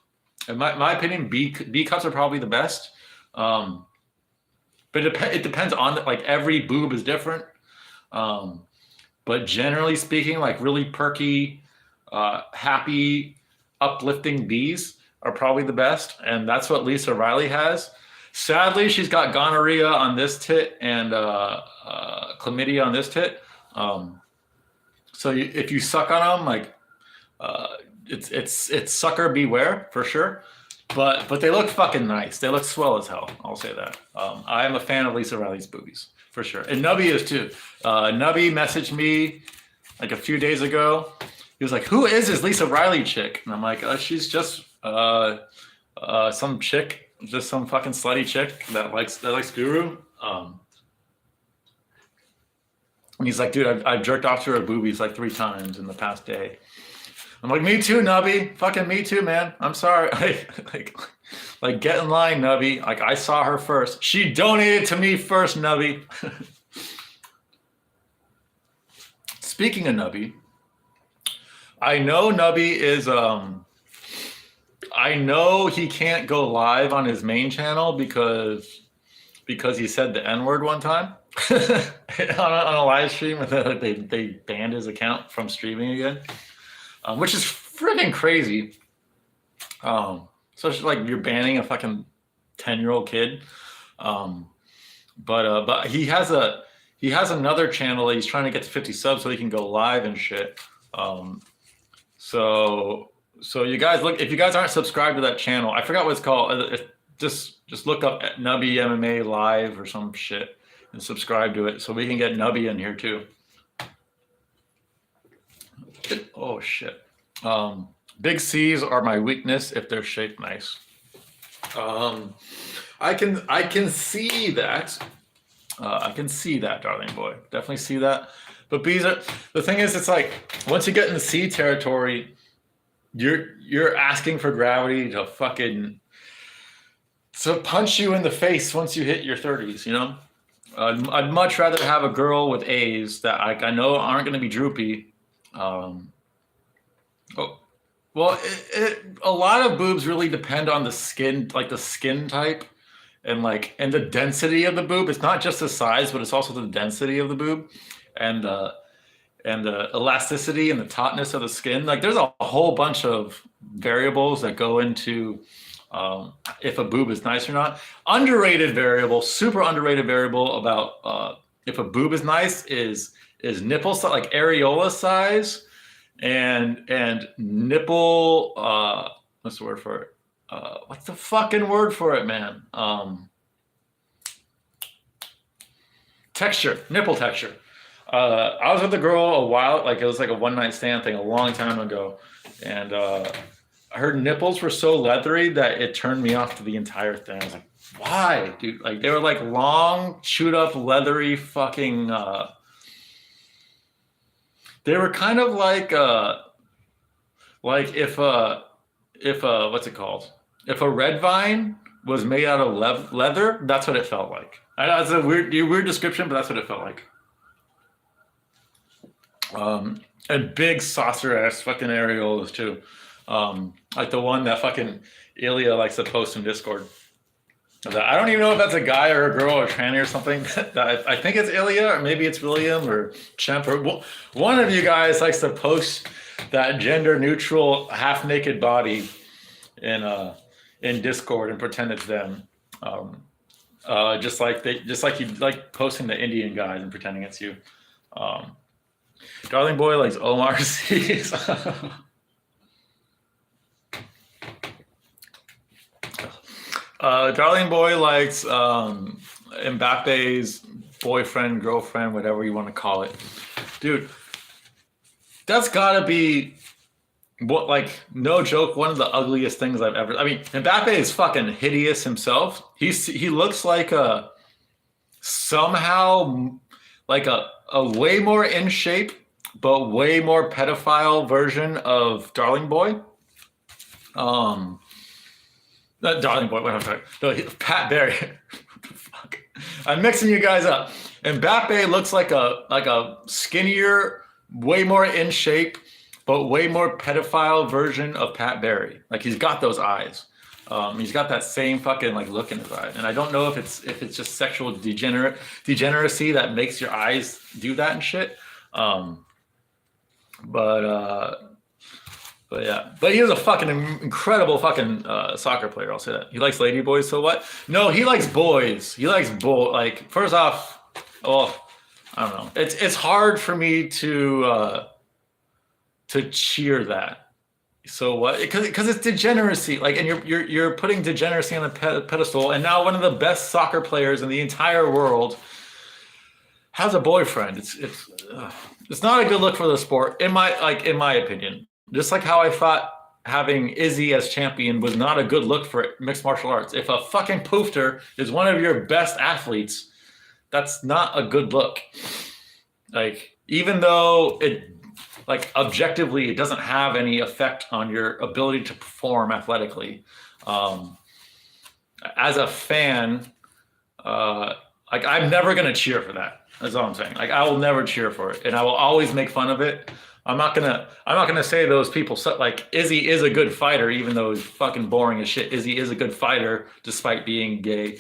In my opinion, B cups are probably the best. But it depends on like every boob is different. But generally speaking, like really perky, happy, uplifting B's are probably the best, and that's what Lisa Riley has. Sadly, she's got gonorrhea on this tit and chlamydia on this tit. So if you suck on them, like it's sucker beware for sure. But they look fucking nice. They look swell as hell. I'll say that. I am a fan of Lisa Riley's boobies for sure, and Nubby is too. Nubby messaged me like a few days ago. He was like, "Who is this Lisa Riley chick?" And I'm like, "She's just some chick, just some fucking slutty chick that likes Guru." And he's like, "Dude, I've jerked off to her boobies like 3 times in the past day." I'm like, "Me too, Nubby. Fucking me too, man. I'm sorry." Like get in line, Nubby. Like I saw her first. She donated to me first, Nubby. Speaking of Nubby, I know Nubby is I know he can't go live on his main channel because he said the N-word one time on a live stream, and then they banned his account from streaming again, which is freaking crazy. So it's like you're banning a fucking 10-year-old kid. But he has another channel that he's trying to get to 50 subs so he can go live and shit. So you guys look, if you guys aren't subscribed to that channel, I forgot what it's called. Just look up Nubby MMA Live or some shit and subscribe to it so we can get Nubby in here too. Oh shit. Big C's are my weakness if they're shaped nice. I can see that. I can see that, darling boy. Definitely see that. But B's are, the thing is, it's like once you get in the C territory, you're asking for gravity to punch you in the face once you hit your 30s. You know, I'd much rather have a girl with A's that I know aren't going to be droopy. Well, a lot of boobs really depend on the skin, like the skin type, and the density of the boob. It's not just the size, but it's also the density of the boob, and the elasticity and the tautness of the skin. Like there's a whole bunch of variables that go into if a boob is nice or not. Underrated variable, super underrated variable about if a boob is nice is nipple size, like areola size. And nipple, what's the word for it? What's the fucking word for it, man? Texture, nipple texture. I was with a girl a while, like it was like a one-night stand thing a long time ago, and her nipples were so leathery that it turned me off to the entire thing. I was like, why, dude? Like they were like long, chewed up, leathery fucking. They were kind of like if what's it called? If a red vine was made out of leather, that's what it felt like. I know it's a weird description, but that's what it felt like. And big saucer ass fucking areolas too, like the one that fucking Ilya likes to post in Discord. I don't even know if that's a guy or a girl or tranny or something. I think it's Ilya, or maybe it's William or Chemp, or one of you guys likes to post that gender neutral half naked body in Discord and pretend it's them. Just like you like posting the Indian guys and pretending it's you. Darling boy likes Omar C's. Darling Boy likes Mbappe's boyfriend, girlfriend, whatever you want to call it. Dude, that's gotta be what, like, no joke, one of the ugliest things I've ever. I mean, Mbappe is fucking hideous himself. He looks like a somehow like a way more in shape but way more pedophile version of Darling Boy. Um, Not Darling Boy. What am I talking? No, Pat Barry. Fuck. I'm mixing you guys up. Mbappe looks like a skinnier, way more in shape, but way more pedophile version of Pat Barry. Like he's got those eyes. He's got that same fucking like look in his eye, and I don't know if it's just sexual degeneracy that makes your eyes do that and shit. But yeah, but he is a fucking incredible fucking soccer player. I'll say that. He likes lady boys. So what? No, he likes boys. He likes like first off, oh, I don't know. It's hard for me to cheer that. So what? Because it's degeneracy. Like, and you're putting degeneracy on a pedestal. And now one of the best soccer players in the entire world has a boyfriend. It's not a good look for the sport, in my opinion. Just like how I thought having Izzy as champion was not a good look for mixed martial arts. If a fucking poofter is one of your best athletes, that's not a good look. Like, even though it, like, objectively, it doesn't have any effect on your ability to perform athletically. As a fan, like, I'm never gonna cheer for that. That's all I'm saying. Like, I will never cheer for it, and I will always make fun of it. I'm not gonna say those people like Izzy is a good fighter, even though he's fucking boring as shit. Izzy is a good fighter despite being gay.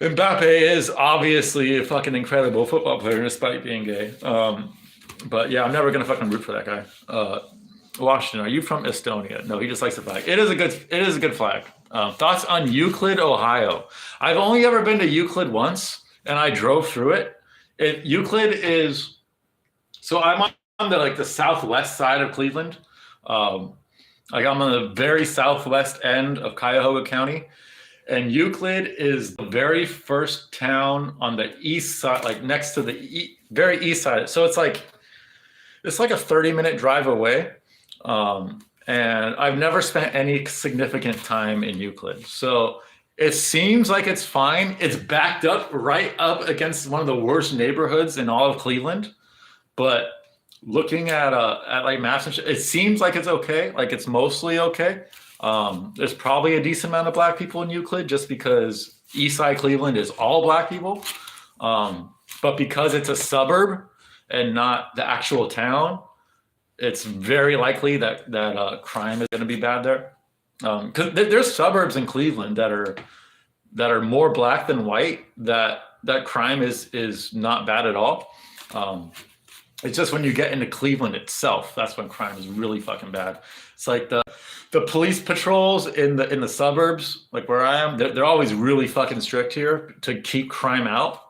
Mbappe is obviously a fucking incredible football player despite being gay. But yeah, I'm never gonna fucking root for that guy. Washington, are you from Estonia? No, he just likes the flag. It is a good flag. Thoughts on Euclid, Ohio? I've only ever been to Euclid once, and I drove through it. Euclid is so I'm on the southwest side of Cleveland. Like I'm on the very southwest end of Cuyahoga County, and Euclid is the very first town on the east side, like next to the very east side. So it's like a 30-minute drive away. And I've never spent any significant time in Euclid. So it seems like it's fine. It's backed up right up against one of the worst neighborhoods in all of Cleveland. But looking at like maps and shit, it seems like it's okay. Like it's mostly okay. There's probably a decent amount of black people in Euclid just because Eastside Cleveland is all black people. But because it's a suburb and not the actual town, it's very likely that crime is going to be bad there. Because there's suburbs in Cleveland that are more black than white. That crime is not bad at all. It's just when you get into Cleveland itself, that's when crime is really fucking bad. It's like the police patrols in the suburbs, like where I am, they're always really fucking strict here to keep crime out.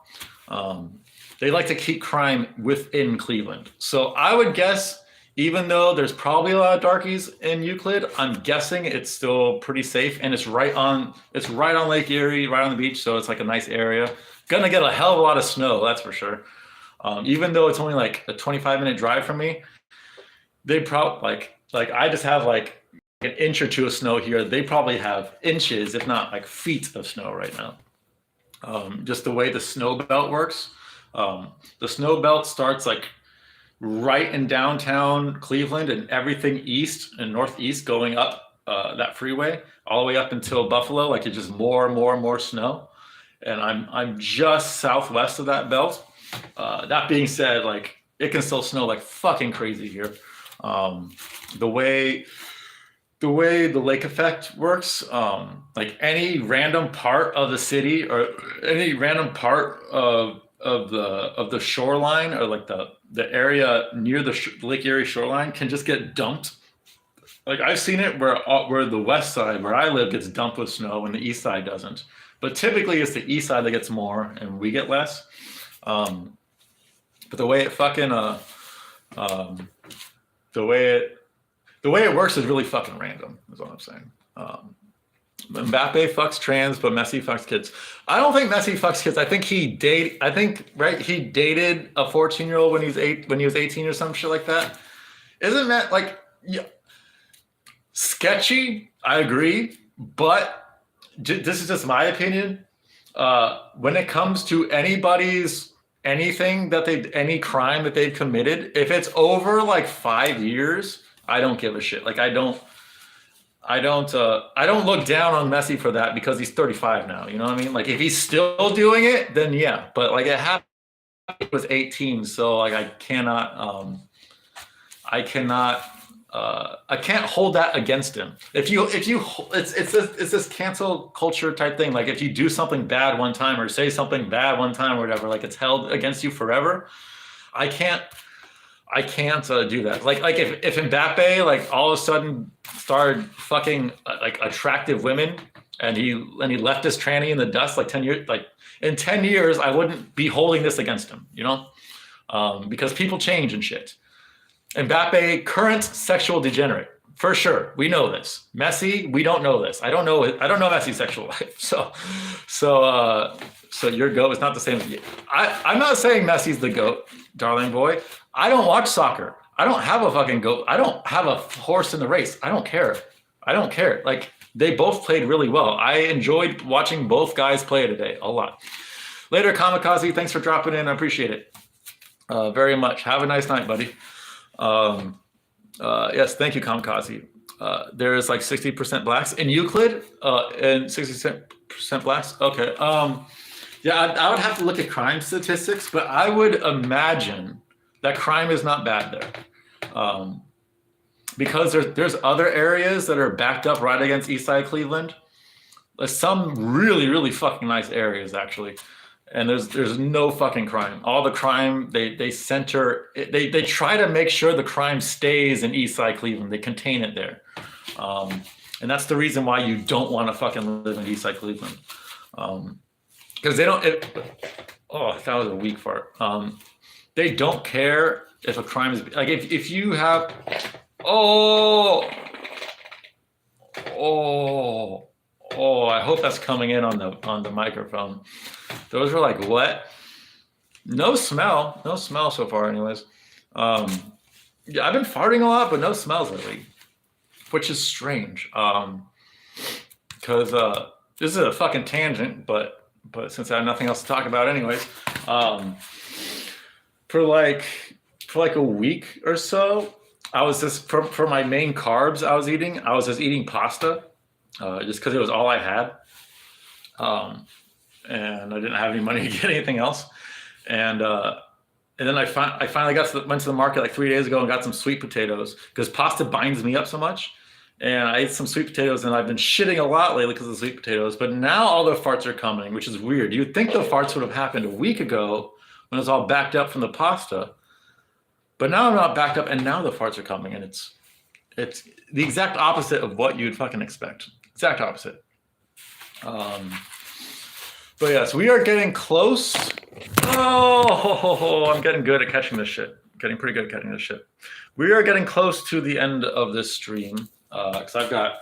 They like to keep crime within Cleveland. So I would guess, even though there's probably a lot of darkies in Euclid, I'm guessing it's still pretty safe, and it's right on Lake Erie, right on the beach, so it's like a nice area. Gonna get a hell of a lot of snow, that's for sure. Even though it's only like a 25-minute drive from me, they probably like I just have like an inch or two of snow here. They probably have inches, if not like feet of snow right now. Just the way the snow belt works. The snow belt starts like right in downtown Cleveland and everything east and northeast going up that freeway all the way up until Buffalo. Like it's just more and more and more snow. And I'm just southwest of that belt. That being said, like it can still snow like fucking crazy here. The way the lake effect works, like any random part of the city or any random part of the shoreline or like the area near the Lake Erie shoreline can just get dumped. Like I've seen it where the west side where I live gets dumped with snow and the east side doesn't. But typically it's the east side that gets more and we get less. But the way it fucking the way it works is really fucking random, is what I'm saying. Mbappe fucks trans, but Messi fucks kids. I don't think Messi fucks kids. I think he dated a 14-year-old when he was 18 or some shit like that. Isn't that like sketchy? I agree, but this is just my opinion. When it comes to any crime that they've committed, if it's over like 5 years, I don't give a shit. Like I don't look down on Messi for that because he's 35 now. You know what I mean? Like if he's still doing it, then yeah. But like it happened when he was 18, so like I can't hold that against him. It's this cancel culture type thing. Like if you do something bad one time or say something bad one time or whatever, like it's held against you forever. I can't do that. Like if Mbappe like all of a sudden started fucking like attractive women and he left his tranny in the dust like 10 years, like in 10 years, I wouldn't be holding this against him, you know? Because people change and shit. Mbappe, current sexual degenerate, for sure. We know this. Messi, we don't know this. I don't know Messi's sexual life. So your GOAT is not the same as you. I'm not saying Messi's the GOAT, darling boy. I don't watch soccer. I don't have a fucking GOAT. I don't have a horse in the race. I don't care. Like they both played really well. I enjoyed watching both guys play today a lot. Later, Kamikaze, thanks for dropping in. I appreciate it very much. Have a nice night, buddy. Yes, thank you, Kamikaze. There's like 60% blacks in Euclid and 60% blacks. Okay. Yeah, I would have to look at crime statistics, but I would imagine that crime is not bad there. Because there's other areas that are backed up right against Eastside Cleveland. There's some really, really fucking nice areas actually. And there's no fucking crime. All the crime, they try to make sure the crime stays in Eastside Cleveland. They contain it there. And that's the reason why you don't want to fucking live in Eastside Cleveland. Because they don't, that was a weak fart. They don't care if a crime is, like if you have, I hope that's coming in on the microphone. Those were like what? No smell so far anyways. Yeah, I've been farting a lot, but no smells lately, which is strange. Because this is a fucking tangent, but since I have nothing else to talk about anyways, for like a week or so, I was just for my main carbs I was just eating pasta, just because it was all I had. And I didn't have any money to get anything else. And then I finally went to the market like 3 days ago and got some sweet potatoes because pasta binds me up so much. And I ate some sweet potatoes and I've been shitting a lot lately because of sweet potatoes. But now all the farts are coming, which is weird. You'd think the farts would have happened a week ago when it was all backed up from the pasta. But now I'm not backed up and now the farts are coming. And it's the exact opposite of what you'd fucking expect. Exact opposite. But yes, we are getting close. I'm getting good at catching this shit. Getting pretty good at catching this shit. We are getting close to the end of this stream because I've got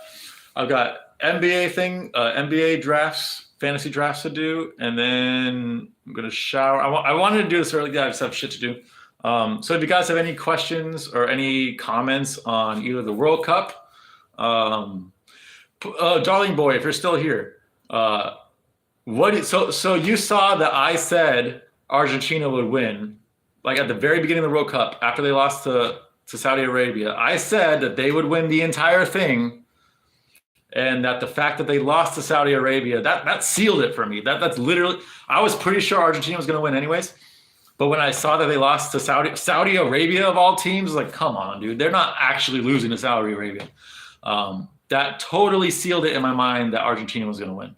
NBA drafts, fantasy drafts to do, and then I'm gonna shower. I wanted to do this early. I just have shit to do. So if you guys have any questions or any comments on either the World Cup, darling boy, if you're still here. So you saw that I said Argentina would win, like at the very beginning of the World Cup after they lost to Saudi Arabia. I said that they would win the entire thing, and that the fact that they lost to Saudi Arabia that sealed it for me. That's literally, I was pretty sure Argentina was going to win anyways. But when I saw that they lost to Saudi Arabia of all teams, like come on, dude, they're not actually losing to Saudi Arabia. That totally sealed it in my mind that Argentina was going to win.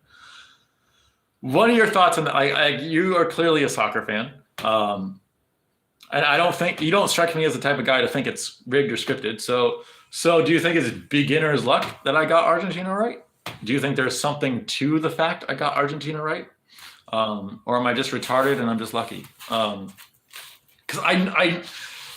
What are your thoughts on that? You are clearly a soccer fan. And I don't think, you don't strike me as the type of guy to think it's rigged or scripted. So do you think it's beginner's luck that I got Argentina right? Do you think there's something to the fact I got Argentina right? Or am I just retarded and I'm just lucky? Because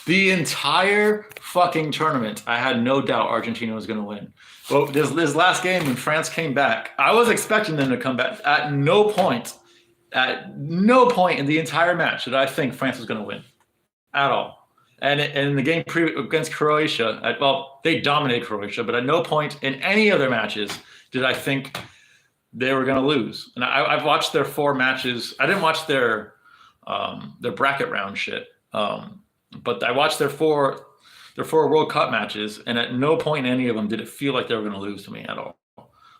The entire fucking tournament, I had no doubt Argentina was going to win. But this last game when France came back, I was expecting them to come back. At no point in the entire match did I think France was going to win at all. And in the game against Croatia, well, they dominated Croatia, but at no point in any of their matches did I think they were going to lose. And I've watched their 4 matches. I didn't watch their bracket round shit, but I watched their four World Cup matches, and at no point in any of them did it feel like they were going to lose to me at all.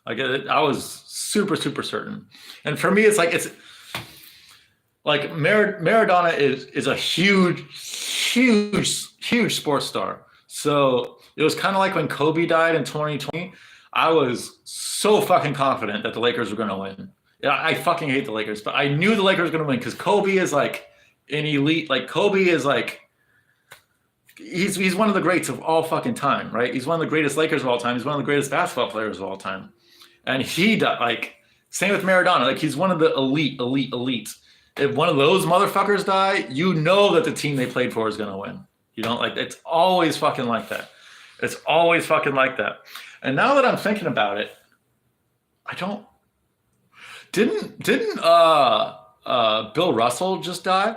Like I was super certain. And for me, it's like Maradona is a huge sports star. So it was kind of like when Kobe died in 2020. I was so fucking confident that the Lakers were going to win. I fucking hate the Lakers, but I knew the Lakers were going to win because Kobe is like an elite. Like Kobe is like he's one of the greats of all fucking time, right? He's one of the greatest Lakers of all time. He's one of the greatest basketball players of all time, and he like same with Maradona. Like he's one of the elite. If one of those motherfuckers die, you know that the team they played for is going to win. You don't like it's always fucking like that. It's always fucking like that. And now that I'm thinking about it, I don't. Didn't Bill Russell just die?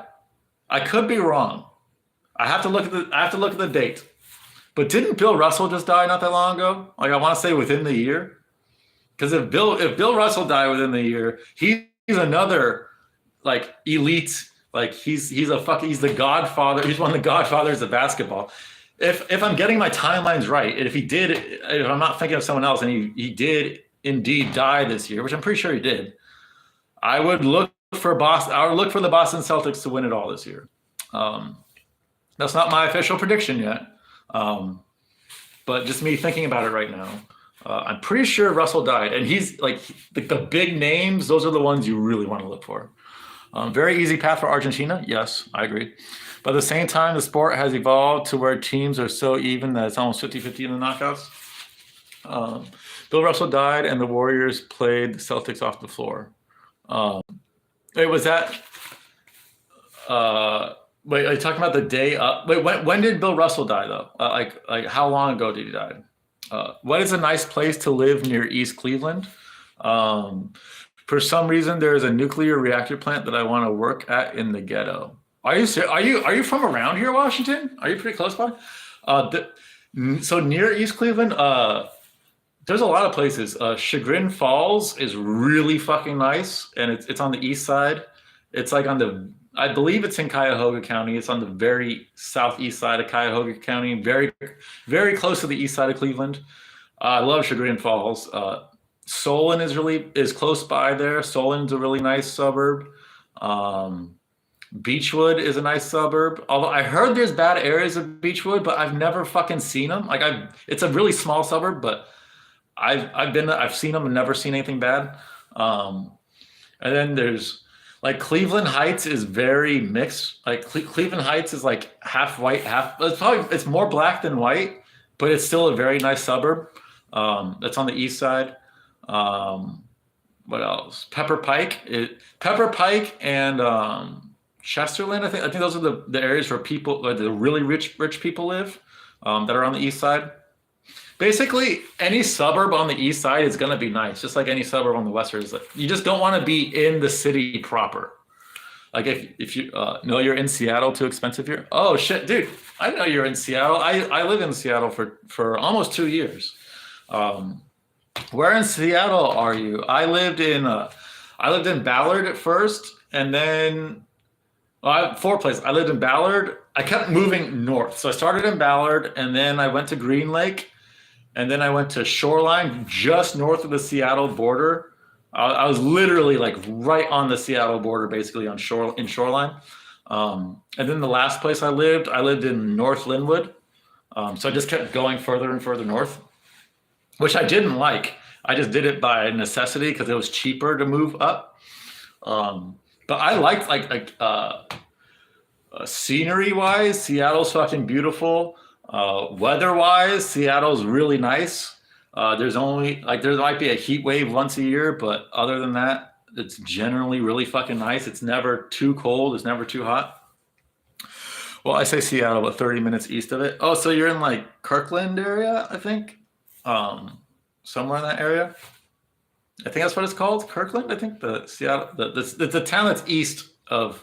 I could be wrong. I have to look at the date. But didn't Bill Russell just die not that long ago? Like I want to say within the year. Because if Bill Russell died within the year, he's another like elite. Like he's the godfather. He's one of the godfathers of basketball. If I'm getting my timelines right, and if I'm not thinking of someone else, and he did indeed die this year, which I'm pretty sure he did, I would look for Boston. I would look for the Boston Celtics to win it all this year. That's not my official prediction yet, but just me thinking about it right now. I'm pretty sure Russell died, and he's like the big names. Those are the ones you really want to look for. Very easy path for Argentina. Yes, I agree. But at the same time, the sport has evolved to where teams are so even that it's almost 50-50 in the knockouts. Bill Russell died, and the Warriors played the Celtics off the floor. Wait, was that? Wait, are you talking about the day up? Wait, when did Bill Russell die though? Like how long ago did he die? What is a nice place to live near East Cleveland? For some reason, there is a nuclear reactor plant that I want to work at in the ghetto. Are you from around here, Washington? Are you pretty close by? So near East Cleveland, there's a lot of places. Chagrin Falls is really fucking nice, and it's on the east side. It's like I believe it's in Cuyahoga County. It's on the very southeast side of Cuyahoga County, very, very close to the east side of Cleveland. I love Chagrin Falls. Solon is close by there. Solon's a really nice suburb. Beechwood is a nice suburb. Although I heard there's bad areas of Beechwood, but I've never fucking seen them. It's a really small suburb, but I've seen them and never seen anything bad. And then there's like Cleveland Heights is very mixed. Like Cleveland Heights is like half white, it's more black than white, but it's still a very nice suburb. That's on the east side. What else? Pepper Pike and Chesterland. I think those are the areas where people, like the really rich people live, that are on the east side. Basically, any suburb on the east side is going to be nice, just like any suburb on the west side. Like, you just don't want to be in the city proper. Like if you know you're in Seattle, too expensive here. Oh shit, dude! I know you're in Seattle. I live in Seattle for almost 2 years. Where in Seattle are you? I lived in Ballard at first, and then I have 4 places. I lived in Ballard. I kept moving north, so I started in Ballard, and then I went to Green Lake. And then I went to Shoreline, just north of the Seattle border. I was literally like right on the Seattle border, basically in Shoreline. And then the last place I lived in North Linwood. So I just kept going further and further north, which I didn't like. I just did it by necessity because it was cheaper to move up. But I liked scenery-wise, Seattle's fucking beautiful. Weather-wise, Seattle's really nice. There might be a heat wave once a year, but other than that, it's generally really fucking nice. It's never too cold. It's never too hot. Well, I say Seattle, but 30 minutes east of it. Oh, so you're in like Kirkland area, I think. Somewhere in that area. I think that's what it's called, Kirkland. I think the Seattle, the town that's east of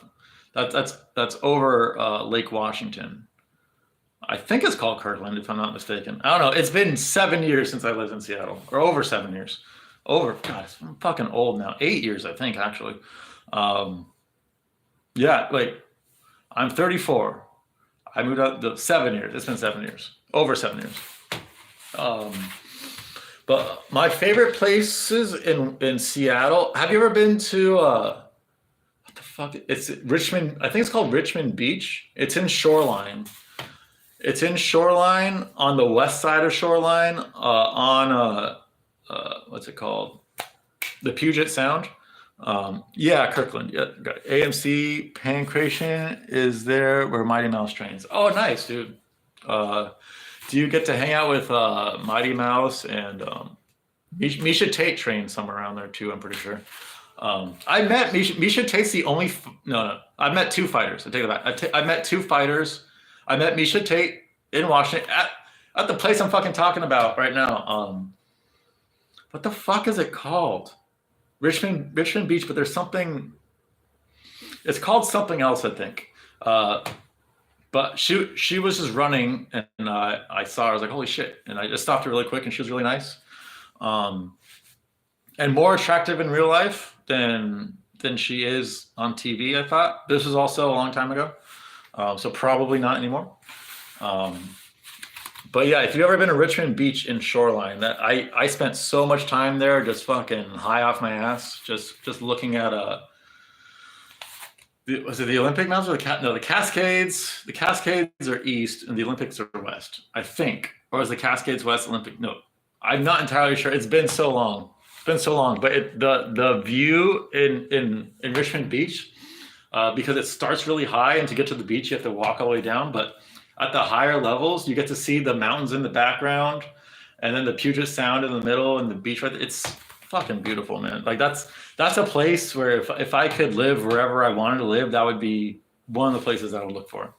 that's over Lake Washington. I think it's called Kirkland, if I'm not mistaken. I don't know. It's been 7 years since I lived in Seattle, or over 7 years. Over, God, I'm fucking old now. 8 years, I think, actually. Yeah, like I'm 34. I moved out 7 years. It's been 7 years, over 7 years. Um, but my favorite places in Seattle. Have you ever been to what the fuck? It's Richmond. I think it's called Richmond Beach. It's in Shoreline. It's in Shoreline on the west side of Shoreline, on what's it called? The Puget Sound. Yeah, Kirkland. Yeah, got AMC Pancration is there where Mighty Mouse trains. Oh, nice, dude. Do you get to hang out with Mighty Mouse and Misha Tate trained somewhere around there too? I'm pretty sure. I met Misha Tate's the only. No. I met two fighters. I take it back. I met two fighters. I met Misha Tate in Washington at the place I'm fucking talking about right now. What the fuck is it called? Richmond Beach, but there's something. It's called something else, I think. But she was just running, and I saw her. I was like, holy shit! And I just stopped her really quick, and she was really nice, and more attractive in real life than she is on TV. I thought this was also a long time ago, so probably not anymore. But yeah, if you've ever been to Richmond Beach in Shoreline, that I spent so much time there, just fucking high off my ass, just looking at was it the Olympic Mountains or the Cascades? The Cascades are east and the Olympics are west, I think. Or is the Cascades west, Olympic? No, I'm not entirely sure. It's been so long. But the view in Richmond Beach, because it starts really high, and to get to the beach you have to walk all the way down. But at the higher levels, you get to see the mountains in the background, and then the Puget Sound in the middle, and the beach. Right, it's fucking beautiful, man. Like that's a place where if I could live wherever I wanted to live, that would be one of the places I would look for.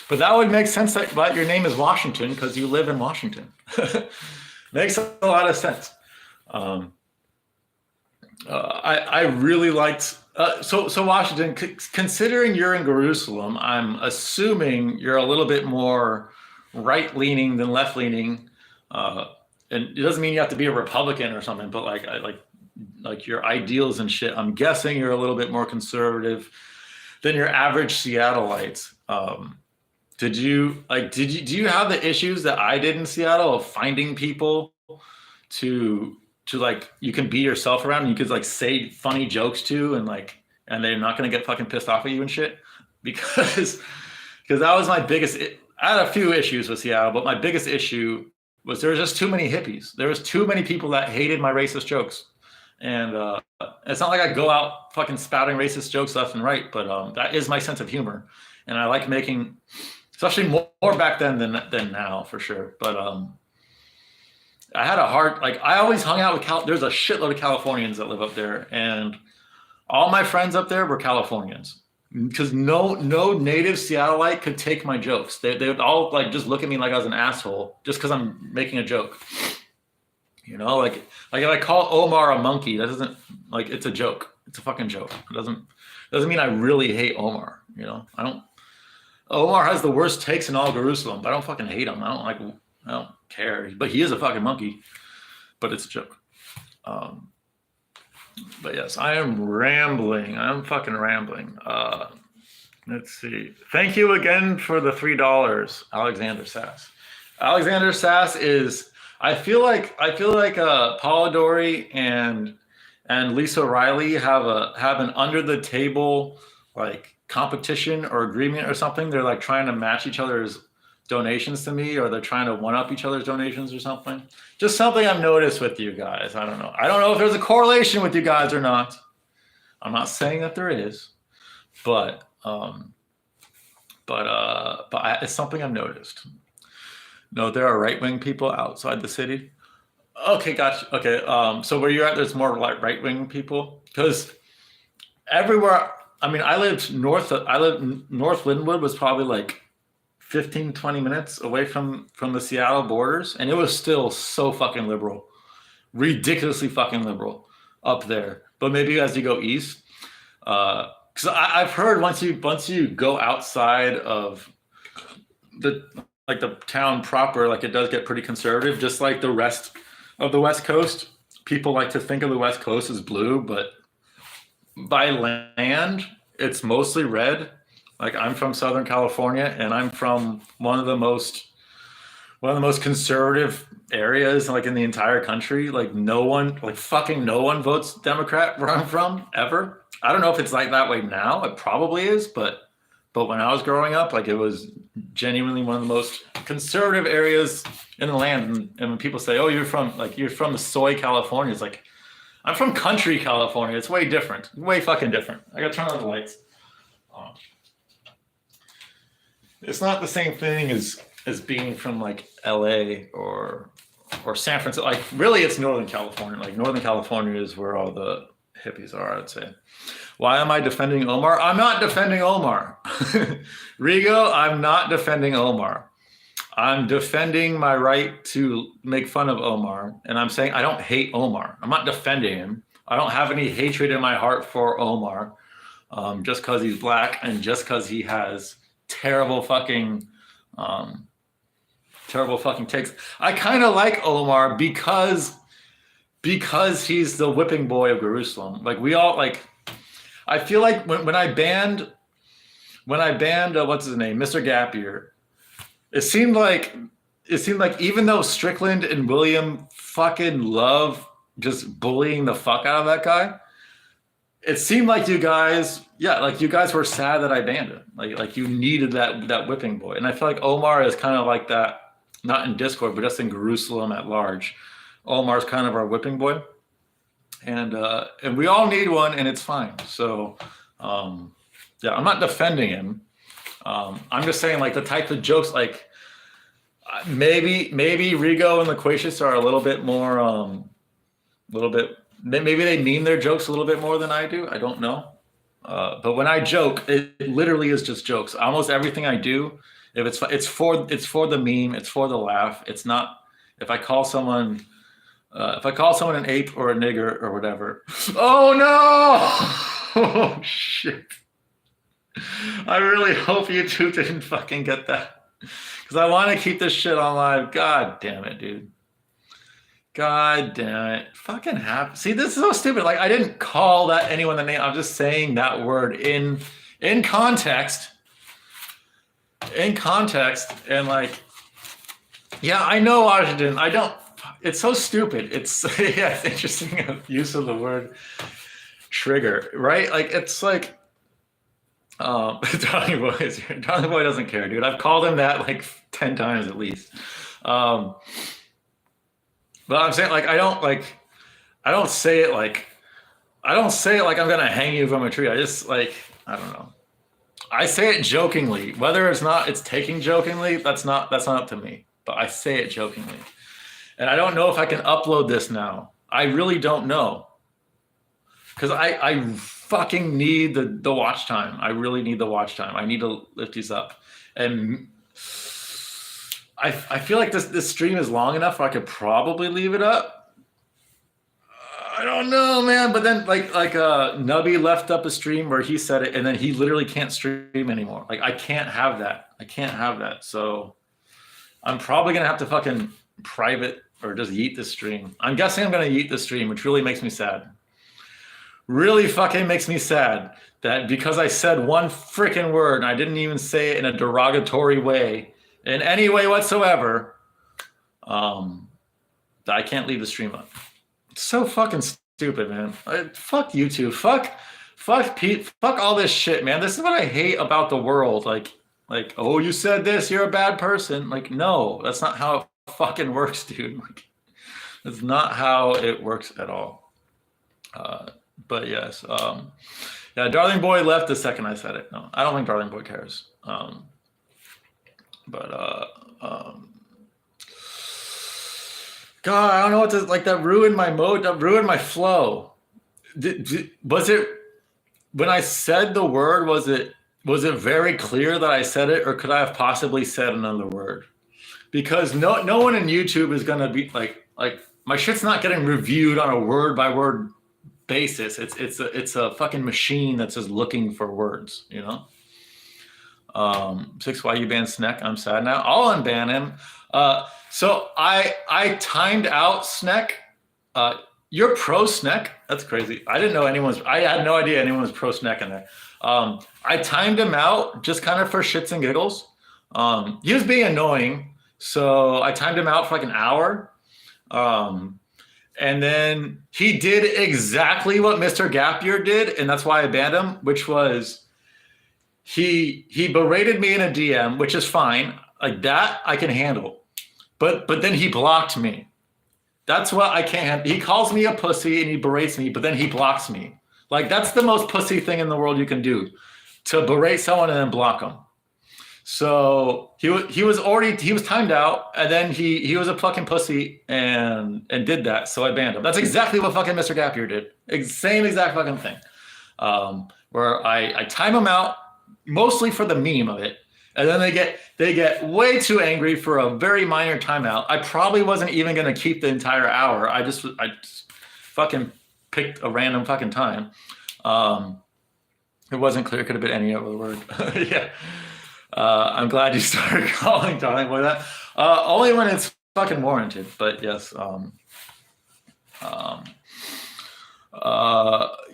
But that would make sense that your name is Washington because you live in Washington. Makes a lot of sense. I really liked. So Washington, considering you're in Jerusalem, I'm assuming you're a little bit more right-leaning than left-leaning. And it doesn't mean you have to be a Republican or something, but like your ideals and shit. I'm guessing you're a little bit more conservative than your average Seattleites. Do you have the issues that I did in Seattle of finding people to like you can be yourself around and you could like say funny jokes to and they're not gonna get fucking pissed off at you and shit? Because that was my biggest. I had a few issues with Seattle, but my biggest issue was there was just too many hippies. There was too many people that hated my racist jokes. And it's not like I go out fucking spouting racist jokes left and right, but that is my sense of humor. And I like making, especially more back then than now, for sure. But I had a hard, I always hung out with there's a shitload of Californians that live up there. And all my friends up there were Californians. Because no native Seattleite could take my jokes. They would all just look at me like I was an asshole just because I'm making a joke. You know, like if I call Omar a monkey, that doesn't it's a joke. It's a fucking joke. It doesn't mean I really hate Omar. You know, Omar has the worst takes in all Jerusalem, but I don't fucking hate him. I don't care. But he is a fucking monkey. But it's a joke. But yes, I am rambling. I'm fucking rambling. Let's see. Thank you again for the $3, Alexander Sass. Alexander Sass is. I feel like Polidori and Lisa Riley have an under the table competition or agreement or something. They're trying to match each other's donations to me, or they're trying to one up each other's donations or something. Just something I've noticed with you guys. I don't know if there's a correlation with you guys or not. I'm not saying that there is, but it's something I've noticed. No, there are right-wing people outside the city. Okay, gotcha. Okay, so where you're at, there's more right-wing people, because everywhere I mean, I lived North Linwood was probably like 15, 20 minutes away from the Seattle borders, and it was still so fucking liberal, ridiculously fucking liberal up there. But maybe as you go east, because I've heard once you go outside of the like the town proper, like it does get pretty conservative, just like the rest of the West Coast. People like to think of the West Coast as blue, but by land, it's mostly red. Like I'm from Southern California, and I'm from one of the most conservative areas like in the entire country. Like fucking no one votes Democrat where I'm from ever. I don't know if it's like that way now. It probably is, but when I was growing up, like it was genuinely one of the most conservative areas in the land. And when people say, "Oh, you're from the soy California," it's like I'm from country California. It's way different, way fucking different. I gotta turn on the lights. It's not the same thing as being from like LA or San Francisco. Like really, it's Northern California. Like Northern California is where all the hippies are, I'd say. Why am I defending Omar? I'm not defending Omar. Rigo, I'm not defending Omar. I'm defending my right to make fun of Omar. And I'm saying I don't hate Omar. I'm not defending him. I don't have any hatred in my heart for Omar just because he's black and just because he has terrible fucking takes. I kind of like Omar because he's the whipping boy of Jerusalem. Like we all like. I feel like when I banned what's his name, Mr. Gapier, it seemed like even though Strickland and William fucking love just bullying the fuck out of that guy, it seemed like you guys were sad that I banned him. Like you needed that whipping boy. And I feel like Omar is kind of like that, not in Discord, but just in Jerusalem at large. Omar's kind of our whipping boy. And we all need one, and it's fine. So, yeah, I'm not defending him. I'm just saying, like, the type of jokes, like, maybe Rigo and Loquacious are a little bit more, maybe they mean their jokes a little bit more than I do. I don't know. But when I joke, it literally is just jokes. Almost everything I do, if it's for the meme, it's for the laugh. It's not if I call someone an ape or a nigger or whatever. Oh no! Oh shit! I really hope YouTube didn't fucking get that, because I want to keep this shit on live. God damn it, dude. God damn it. Fucking happen. See, this is so stupid. Like I didn't call that anyone the name. I'm just saying that word in context. In context, and like, yeah, I know Washington. I don't. It's so stupid. It's yeah, it's interesting use of the word trigger, right? Like it's like Darling Boy doesn't care, dude. I've called him that like 10 times at least. But I'm saying like I don't say it like I'm gonna hang you from a tree. I just like I don't know. I say it jokingly. Whether it's taken jokingly, that's not up to me. But I say it jokingly. And I don't know if I can upload this now. I really don't know. Because I fucking need the watch time. I really need the watch time. I need to lift these up. And I feel like this stream is long enough where I could probably leave it up. I don't know, man. But then like Nubby left up a stream where he said it, and then he literally can't stream anymore. Like I can't have that. So I'm probably gonna have to fucking private or just yeet the stream. I'm guessing I'm gonna yeet the stream, which really makes me sad. Really fucking makes me sad that because I said one freaking word and I didn't even say it in a derogatory way, in any way whatsoever, that I can't leave the stream up. It's so fucking stupid, man. Fuck YouTube. Fuck Pete. Fuck all this shit, man. This is what I hate about the world. Like, oh, you said this, you're a bad person. Like, no, that's not how it fucking works, dude. Like, that's not how it works at all. But yes, yeah, Darling Boy left the second I said it. No, I don't think Darling Boy cares. God, I don't know what to like. That ruined my mode. That ruined my flow. Was it when I said the word, was it very clear that I said it, or could I have possibly said another word? Because no one in YouTube is gonna be like my shit's not getting reviewed on a word by word basis. It's a fucking machine that's just looking for words, you know. 6, why you banned Sneck? I'm sad now. I'll unban him. So I timed out Sneck. You're pro Sneck? That's crazy. I had no idea anyone was pro Sneck in there. I timed him out just kind of for shits and giggles. He was being annoying, so I timed him out for like an hour. And then he did exactly what Mr. Gapier did, and that's why I banned him, which was he berated me in a DM, which is fine. Like that I can handle. But then he blocked me. That's what I can't handle. He calls me a pussy and he berates me, but then he blocks me. Like that's the most pussy thing in the world you can do, to berate someone and then block them. So he was timed out, and then he was a fucking pussy and did that. So I banned him. That's exactly what fucking Mr. Gapier did. Same exact fucking thing. Where I time him out mostly for the meme of it, and then they get way too angry for a very minor timeout. I probably wasn't even gonna keep the entire hour. I just fucking picked a random fucking time. It wasn't clear. It could have been any other word. Yeah. I'm glad you started calling Darling Boy that. Only when it's fucking warranted, but yes.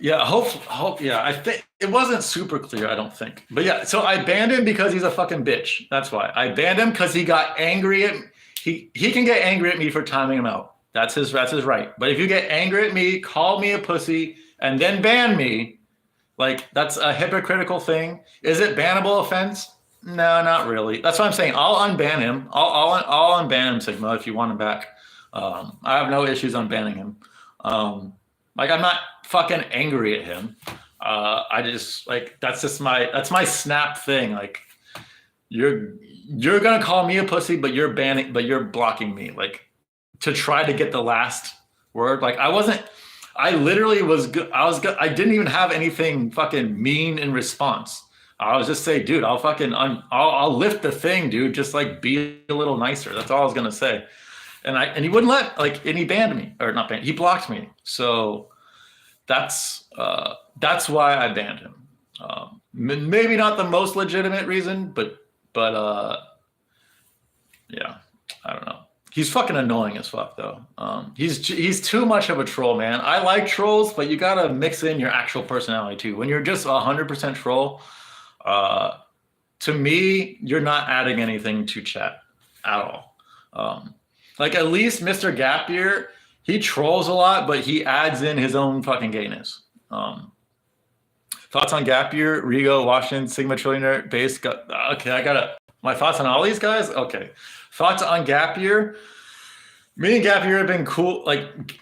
Yeah, hope, yeah, I think it wasn't super clear, I don't think. But yeah, so I banned him because he's a fucking bitch. That's why. I banned him because he got angry at he can get angry at me for timing him out. That's his right. But if you get angry at me, call me a pussy, and then ban me, like that's a hypocritical thing. Is it bannable offense? No, not really. That's what I'm saying. I'll unban him. I'll unban him, Sigma, if you want him back. I have no issues unbanning him. Like I'm not fucking angry at him. I just like that's my snap thing. Like you're gonna call me a pussy, but you're blocking me. Like to try to get the last word. Like I literally was good. I didn't even have anything fucking mean in response. I was just say, dude, I'll lift the thing, dude. Just like be a little nicer. That's all I was gonna say. And he wouldn't and he banned me, or not banned. He blocked me. So that's why I banned him. Maybe not the most legitimate reason, but yeah, I don't know. He's fucking annoying as fuck though. He's too much of a troll, man. I like trolls, but you gotta mix in your actual personality too. When you're just 100% troll. To me, you're not adding anything to chat at all. Like at least Mr. Gapier, he trolls a lot, but he adds in his own fucking gayness. Thoughts on Gapier, Rigo, Washington, Sigma Trillionaire, Base. Okay, my thoughts on all these guys. Okay, thoughts on Gapier. Me and Gapier have been cool. Like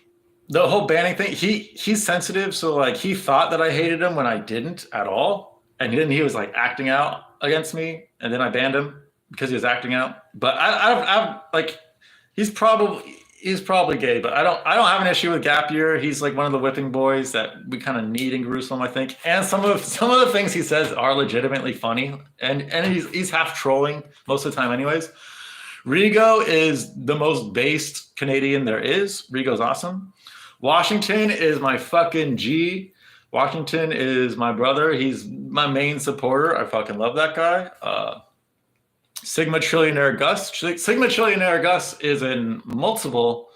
the whole banning thing. He's sensitive, so like he thought that I hated him when I didn't at all. And then he was like acting out against me, and then I banned him because he was acting out. But I like he's probably gay, but I don't have an issue with Gapier. He's like one of the whipping boys that we kind of need in Jerusalem, I think. And some of the things he says are legitimately funny, and he's half trolling most of the time, anyways. Rigo is the most based Canadian there is. Rigo's awesome. Washington is my fucking G. Washington is my brother. He's my main supporter. I fucking love that guy. Sigma Trillionaire Gus. Sigma Trillionaire Gus is in multiple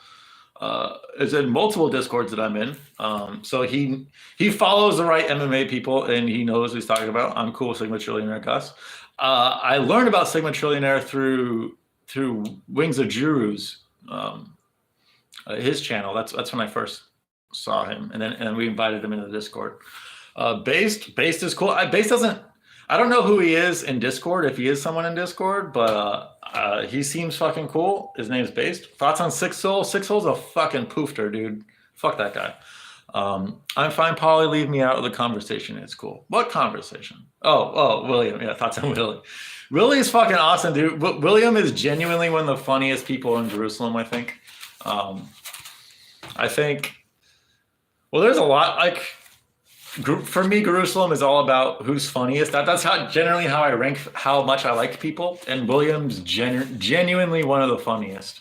discords that I'm in. So he follows the right MMA people and he knows what he's talking about. I'm cool with Sigma Trillionaire Gus. I learned about Sigma Trillionaire through Wings of Juru's his channel. That's when I first saw him, and then we invited him into the Discord. Based is cool. Based doesn't. I don't know who he is in Discord, if he is someone in Discord, but he seems fucking cool. His name's Based. Thoughts on Six Soul? Six Soul's a fucking poofter, dude. Fuck that guy. I'm fine, Polly. Leave me out of the conversation. It's cool. What conversation? Oh, William. Yeah, thoughts on Willie. Willie is fucking awesome, dude. William is genuinely one of the funniest people in Jerusalem, I think. I think. Well, there's a lot. Like, For me, Jerusalem is all about who's funniest. That's how generally how I rank how much I like people, and William's genuinely one of the funniest.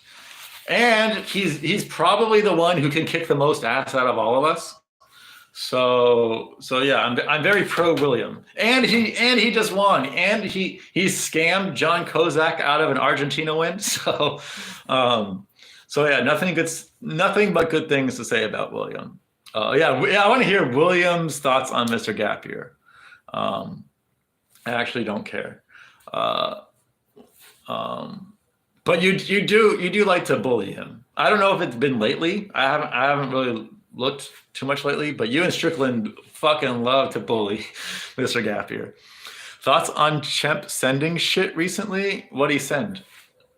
And he's probably the one who can kick the most ass out of all of us. So yeah, I'm very pro William, and he just won, and he scammed John Kozak out of an Argentina win. So yeah, nothing but good things to say about William. Yeah, I want to hear William's thoughts on Mr. Gapier. I actually don't care, but you do like to bully him. I don't know if it's been lately. I haven't really looked too much lately, but you and Strickland fucking love to bully Mr. Gapier. Thoughts on Chemp sending shit recently? What'd he send?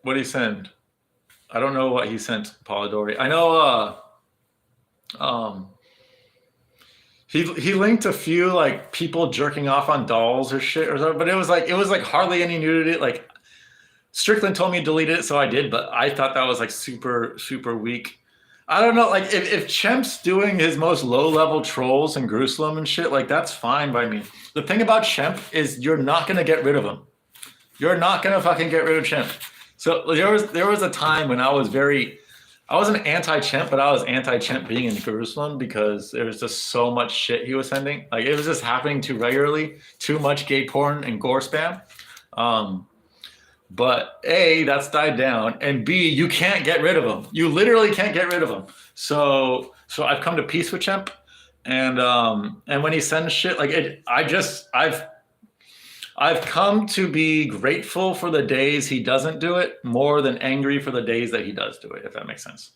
I don't know what he sent, Polidori. I know he linked a few like people jerking off on dolls or shit or something, but it was like hardly any nudity. Like Strickland told me to delete it, so I did, but I thought that was like super, super weak. I don't know, like if Chemp's doing his most low-level trolls in Jerusalem and shit, like that's fine by me. The thing about Chemp is you're not gonna get rid of him. You're not gonna fucking get rid of Chemp. So there was a time when I wasn't anti-Chemp, but I was anti-Chemp being in Jerusalem because there was just so much shit he was sending. Like it was just happening too regularly, too much gay porn and gore spam. But A, that's died down, and B, you can't get rid of him. You literally can't get rid of him. So I've come to peace with Chemp, and when he sends shit like it, I've come to be grateful for the days he doesn't do it more than angry for the days that he does do it, if that makes sense.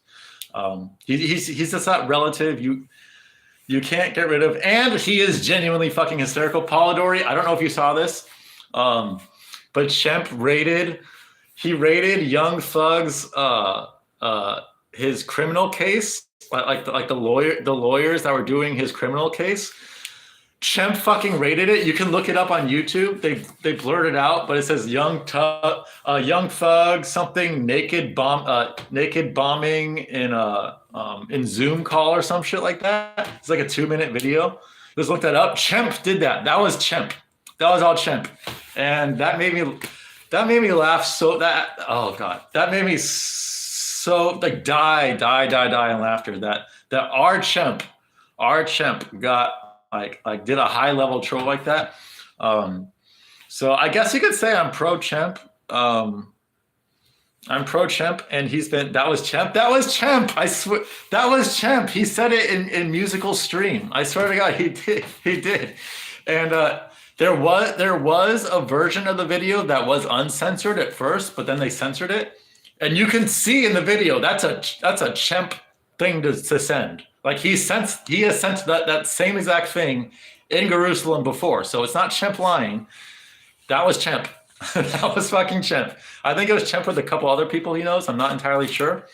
He's just that relative you can't get rid of, and he is genuinely fucking hysterical. Polidori, I don't know if you saw this. But Chemp rated Young Thug's his criminal case, like the lawyers that were doing his criminal case. Chemp fucking rated it. You can look it up on YouTube. They blurred it out, but it says Young Thug something naked bombing in Zoom call or some shit like that. It's like a 2-minute video. Just look that up. Chemp did that. That was Chemp. That was all Chemp. And that made me laugh that made me so like die in laughter that our Chemp got like did a high level troll like that. So I guess you could say I'm pro Chemp. I'm pro Chemp, and that was Chemp. I swear that was Chemp. He said it in musical stream. I swear to God, he did. And there was a version of the video that was uncensored at first, but then they censored it, and you can see in the video that's a Chemp thing to send. Like he has sent that same exact thing in Jerusalem before, so it's not Chemp lying. That was Chemp. That was fucking Chemp. I think it was Chemp with a couple other people he knows. I'm not entirely sure,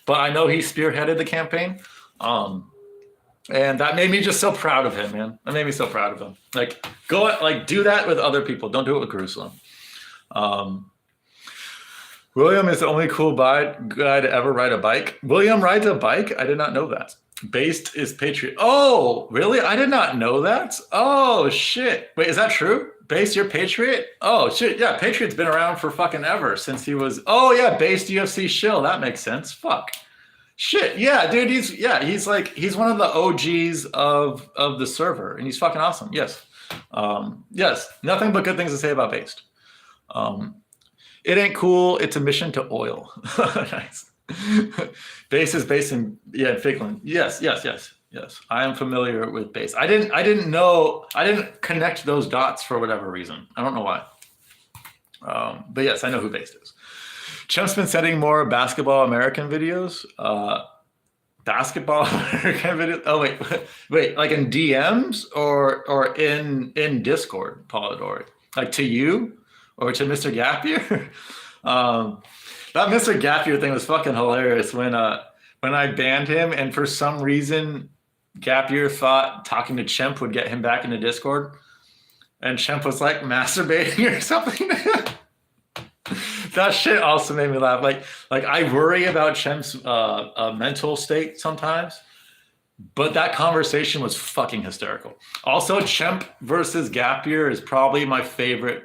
but I know he spearheaded the campaign. And that made me just so proud of him, man. That made me so proud of him. Like, do that with other people. Don't do it with Jerusalem. William is the only cool guy to ever ride a bike. William rides a bike? I did not know that. Based is Patriot. Oh, really? I did not know that. Oh, shit. Wait, is that true? Based, you're Patriot? Oh, shit. Yeah, Patriot's been around for fucking ever since he was. Oh, yeah, Based UFC shill. That makes sense. Fuck. Shit, yeah, dude, he's one of the OGs of the server, and he's fucking awesome. Yes. Yes, nothing but good things to say about Based. It ain't cool, it's a mission to oil. Nice. Based is based in Figland. Yes. I am familiar with Based. I didn't connect those dots for whatever reason. I don't know why. But yes, I know who Based is. Chemp's been sending more basketball American videos. Basketball American videos. Oh wait, like in DMs or in Discord, Polidori. Like to you or to Mr. Gapier. That Mr. Gapier thing was fucking hilarious when I banned him, and for some reason Gapier thought talking to Chemp would get him back into Discord, and Chemp was like masturbating or something. That shit also made me laugh. Like I worry about Chemp's mental state sometimes, But that conversation was fucking hysterical. Also, Chimp versus Gap Year is probably my favorite.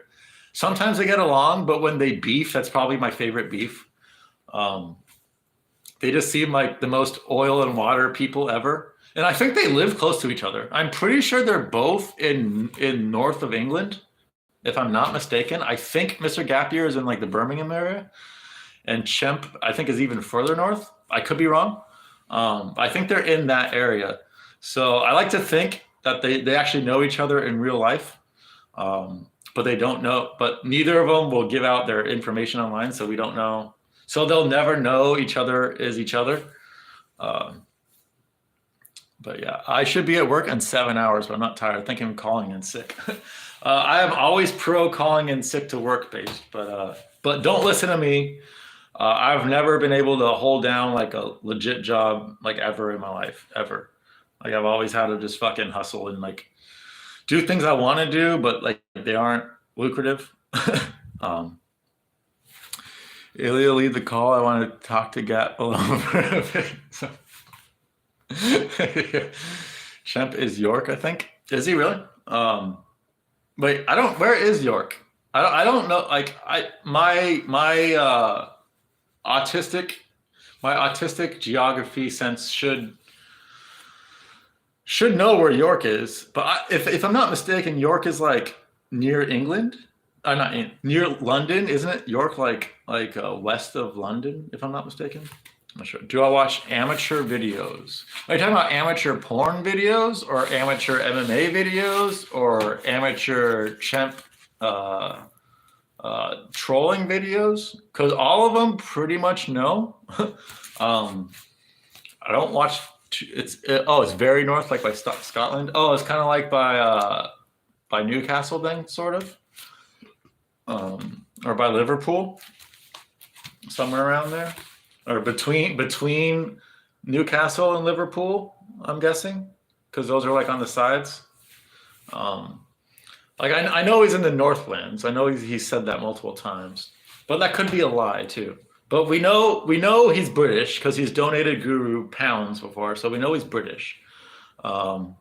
Sometimes they get along, but when they beef, that's probably my favorite beef. Um, they just seem like the most oil and water people ever. And I think they live close to each other. I'm pretty sure they're both in north of England, if I'm not mistaken. I think Mr. Gap Year is in like the Birmingham area, and Chimp I think is even further north. I could be wrong. I think they're in that area. So I like to think that they actually know each other in real life, but they don't know. But neither of them will give out their information online, so we don't know. So they'll never know each other is each other. But yeah, I should be at work in 7 hours, but I'm not tired. I think I'm calling in sick. I am always pro calling in sick to work based, but don't listen to me. I've never been able to hold down like a legit job like ever in my life, ever. Like I've always had to just fucking hustle and like do things I want to do, but like they aren't lucrative. Ilya, lead the call. I want to talk to Gap below for a bit. So. Shemp is York, I think. Is he really? Wait, I don't. Where is York? I don't know. Like my autistic geography sense should know where York is. But if I'm not mistaken, York is like near England. Not near London, isn't it? York like west of London, if I'm not mistaken. I'm not sure. Do I watch amateur videos? Are you talking about amateur porn videos or amateur MMA videos or amateur chimp trolling videos? Because all of them pretty much no. I don't watch. It's very north, like by Scotland. Oh, it's kind of like by Newcastle, then sort of, or by Liverpool, somewhere around there. Or between Newcastle and Liverpool, I'm guessing, because those are like on the sides. Like I know he's in the Northlands. I know he's said that multiple times, but that could be a lie too. But we know he's British because he's donated Guru pounds before, so we know he's British. And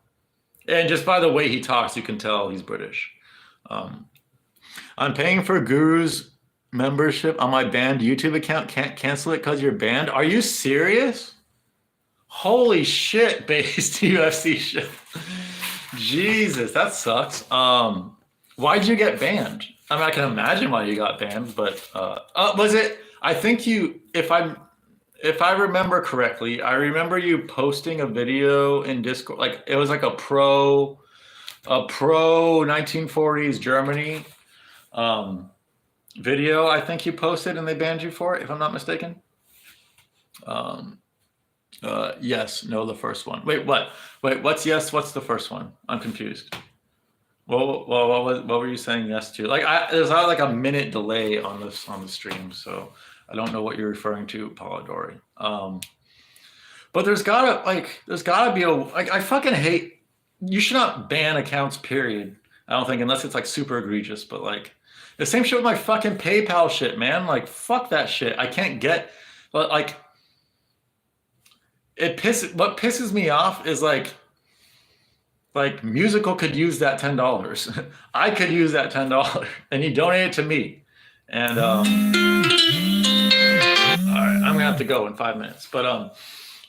just by the way he talks, you can tell he's British. I'm paying for Guru's membership on my banned YouTube account. Can't cancel it because you're banned. Are you serious? Holy shit, based UFC shit. Jesus, that sucks. Why'd you get banned? I mean, I can imagine why you got banned, but was it? I think if I remember correctly, I remember you posting a video in Discord. Like it was like a pro 1940s Germany video, I think you posted and they banned you for it, if I'm not mistaken. Yes, no, the first one. Wait, what? Wait, what's yes? What's the first one? I'm confused. Well, what were you saying yes to? Like, there's like a minute delay on the stream, so I don't know what you're referring to, Polidori. But there's gotta be a like. I fucking hate. You should not ban accounts. Period. I don't think unless it's like super egregious, but like. The same shit with my fucking PayPal shit, man. Like, fuck that shit. I can't get, but like, what pisses me off is like Musical could use that $10. I could use that $10 and you donate it to me. And, all right, I'm gonna have to go in 5 minutes, but,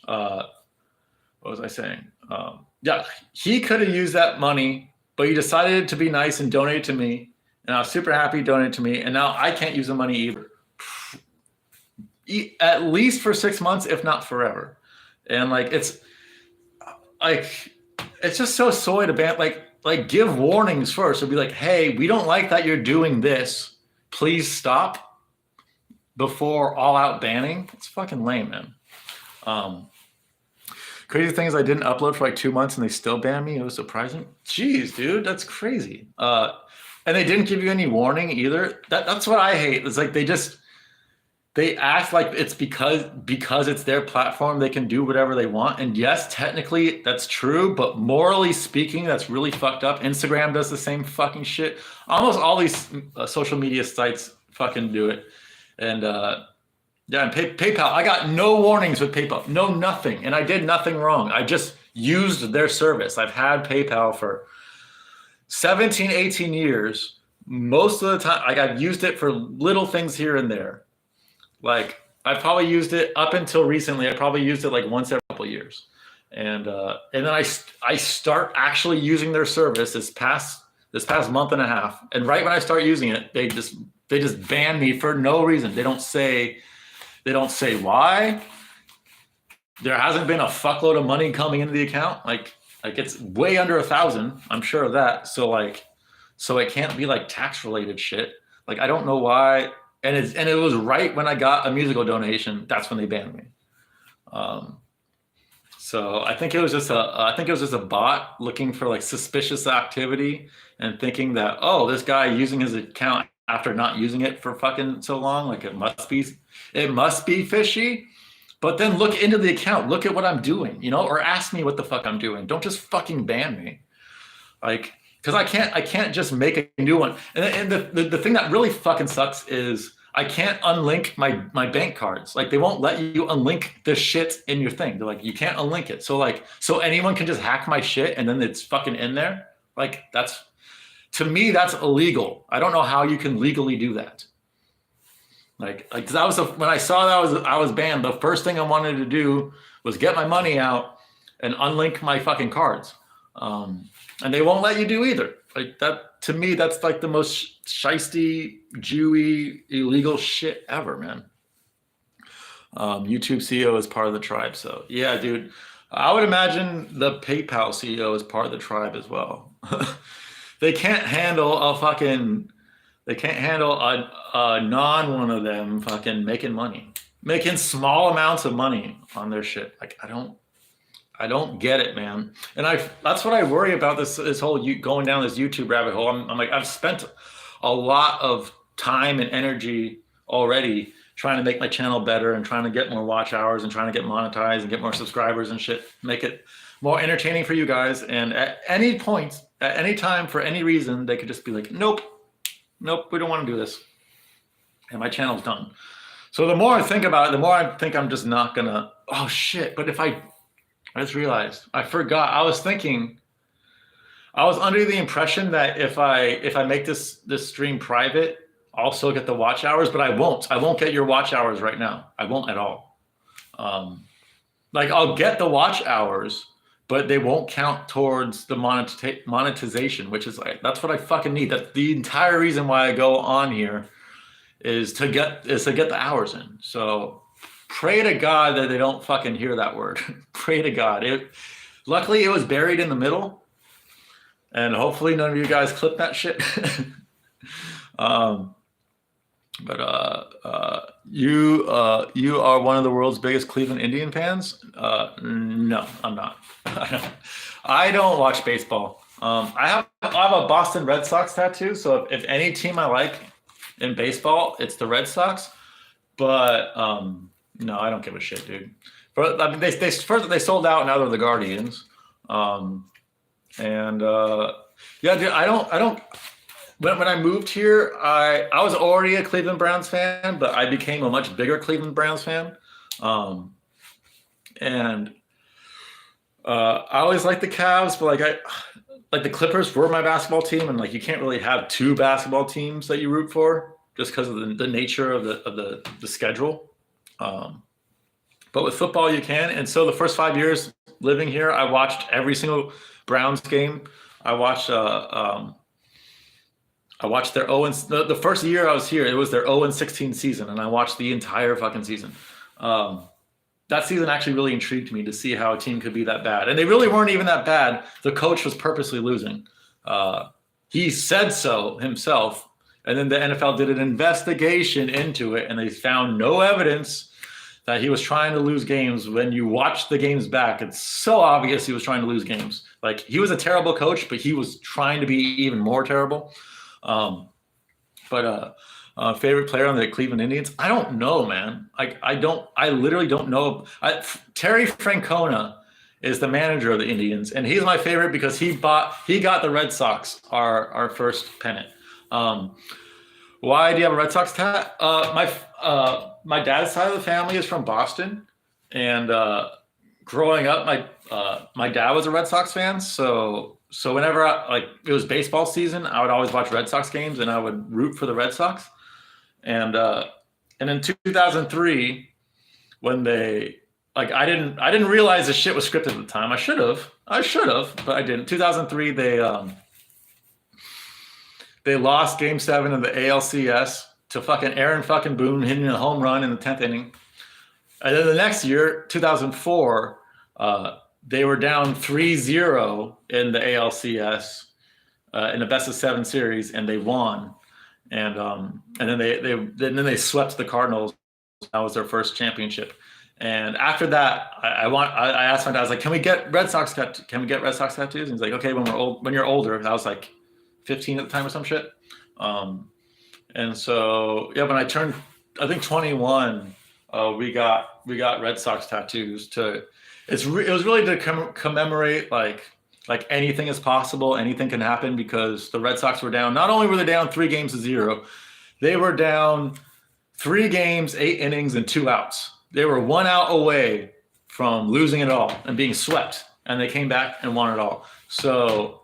what was I saying? Yeah, he could have used that money, but he decided to be nice and donate it to me. And I was super happy he donated to me. And now I can't use the money either. At least for 6 months, if not forever. And like, it's just so soy to ban, like give warnings first. It'll be like, hey, we don't like that you're doing this. Please stop before all out banning. It's fucking lame, man. Crazy thing is I didn't upload for like 2 months and they still banned me. It was surprising. Jeez, dude, that's crazy. And they didn't give you any warning either. That's what I hate. It's like they act like it's because it's their platform, they can do whatever they want. And yes, technically that's true, but morally speaking, that's really fucked up. Instagram does the same fucking shit. Almost all these social media sites fucking do it. And yeah, and PayPal, I got no warnings with PayPal, no nothing. And I did nothing wrong. I just used their service. I've had PayPal for 17, 18 years. Most of the time, like I've used it for little things here and there. Like I've probably used it up until recently. I probably used it like once every couple of years. And then I start actually using their service this past month and a half. And right when I start using it, they just ban me for no reason. They don't say why. There hasn't been a fuckload of money coming into the account. Like it's way under 1,000. I'm sure of that. So it can't be like tax related shit. Like I don't know why. And it was right when I got a musical donation. That's when they banned me. So I think it was just a bot looking for like suspicious activity and thinking that, oh, this guy using his account after not using it for fucking so long, like it must be fishy. But then look into the account, look at what I'm doing, or ask me what the fuck I'm doing. Don't just fucking ban me. Like, because I can't just make a new one. And the thing that really fucking sucks is I can't unlink my bank cards. Like they won't let you unlink the shit in your thing. They're like, you can't unlink it. So anyone can just hack my shit and then it's fucking in there. Like to me, that's illegal. I don't know how you can legally do that. Like that was when I saw that I was banned. The first thing I wanted to do was get my money out and unlink my fucking cards. And they won't let you do either. Like that, to me, that's like the most shisty, Jewy, illegal shit ever, man. YouTube CEO is part of the tribe. So yeah, dude, I would imagine the PayPal CEO is part of the tribe as well. They can't handle a non one of them fucking making small amounts of money on their shit. Like I don't get it, man. And that's what I worry about this whole going down this YouTube rabbit hole. I'm like, I've spent a lot of time and energy already trying to make my channel better and trying to get more watch hours and trying to get monetized and get more subscribers and shit, make it more entertaining for you guys. And at any point, at any time, for any reason, they could just be like, nope, we don't want to do this. And my channel's done. So the more I think about it, the more I think I'm just not gonna, oh shit. But I just realized, I forgot. I was under the impression that if I make this stream private, I'll still get the watch hours, but I won't get your watch hours right now. I won't at all. Like I'll get the watch hours, but they won't count towards the monetization, which is like, that's what I fucking need. That's the entire reason why I go on here is to get the hours in. So pray to God that they don't fucking hear that word. Pray to God. Luckily, it was buried in the middle, and hopefully none of you guys clip that shit. You are one of the world's biggest Cleveland Indian fans? No, I'm not. I don't watch baseball. I have a Boston Red Sox tattoo, so if any team I like in baseball, it's the Red Sox. But no, I don't give a shit, dude. But I mean, they sold out, now they're the Guardians. Yeah, dude, I don't. When I moved here, I was already a Cleveland Browns fan, but I became a much bigger Cleveland Browns fan. And I always liked the Cavs, but like the Clippers were my basketball team, and like you can't really have two basketball teams that you root for just because of the nature of the schedule. But with football you can. And so the first 5 years living here, I watched every single Browns game. I watched their 0 and the first year I was here, it was their 0-16 season, and I watched the entire fucking season. That season actually really intrigued me to see how a team could be that bad. And they really weren't even that bad. The coach was purposely losing. He said so himself. And then the NFL did an investigation into it, and they found no evidence that he was trying to lose games. When you watch the games back, it's so obvious he was trying to lose games. Like, he was a terrible coach, but he was trying to be even more terrible. Favorite player on the Cleveland Indians? I don't know, man. I literally don't know. Terry Francona is the manager of the Indians, and he's my favorite because he got the Red Sox our first pennant. Why do you have a Red Sox tat? My dad's side of the family is from Boston, and growing up, my dad was a Red Sox fan, so whenever like it was baseball season, I would always watch Red Sox games and I would root for the Red Sox. And in 2003, when they like I didn't realize the shit was scripted at the time. I should have, but I didn't. 2003, they lost Game 7 of the ALCS to fucking Aaron fucking Boone hitting a home run in the 10th inning. And then the next year, 2004, they were down 3-0 in the ALCS in the best of 7 series, and they won. And then they swept the Cardinals. That was their first championship. And after that, I asked my dad, I was like, can we get Red Sox tattoos? And he's like, okay, when you're older. I was like 15 at the time or some shit. And so yeah, when I turned, I think 21, we got Red Sox tattoos it was really to commemorate like anything is possible, anything can happen, because the Red Sox were down. Not only were they down 3-0, they were down 3 games, 8 innings, and 2 outs. They were 1 out away from losing it all and being swept, and they came back and won it all. So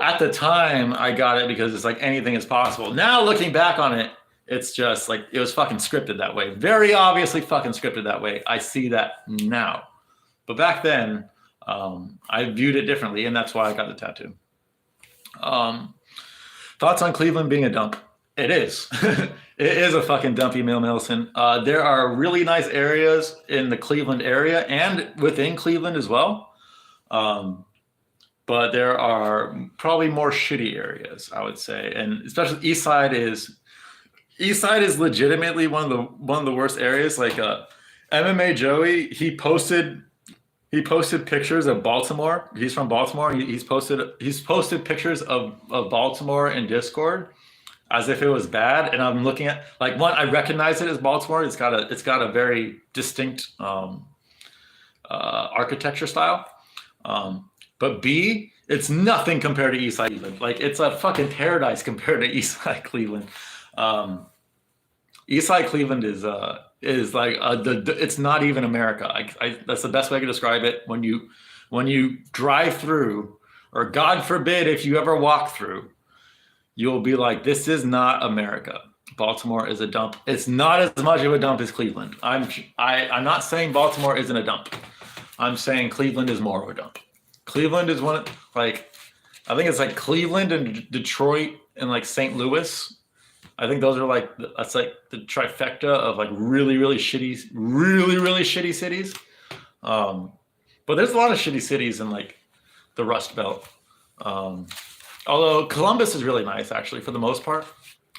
at the time, I got it because it's like anything is possible. Now looking back on it, it's just like it was fucking scripted that way. Very obviously fucking scripted that way. I see that now. But back then, I viewed it differently, and that's why I got the tattoo. Thoughts on Cleveland being a dump? It is. It is a fucking dumpy mill, Milson. There are really nice areas in the Cleveland area and within Cleveland as well. But there are probably more shitty areas, I would say. And especially East Side is legitimately one of the worst areas. Like MMA Joey, he posted pictures of Baltimore. He's from Baltimore. He's posted pictures of Baltimore in Discord as if it was bad. And I'm looking at like, one, I recognize it as Baltimore. It's got a very distinct architecture style. But B, it's nothing compared to Eastside Cleveland. Like, it's a fucking paradise compared to Eastside Cleveland. Eastside Cleveland is like it's not even America. That's the best way I can describe it. When you drive through, or God forbid if you ever walk through, you'll be like, this is not America. Baltimore is a dump. It's not as much of a dump as Cleveland. I'm not saying Baltimore isn't a dump. I'm saying Cleveland is more of a dump. Cleveland is I think it's like Cleveland and Detroit and like St. Louis. I think those are that's like the trifecta of like really shitty cities. But there's a lot of shitty cities in like the Rust Belt. Although Columbus is really nice, actually, for the most part.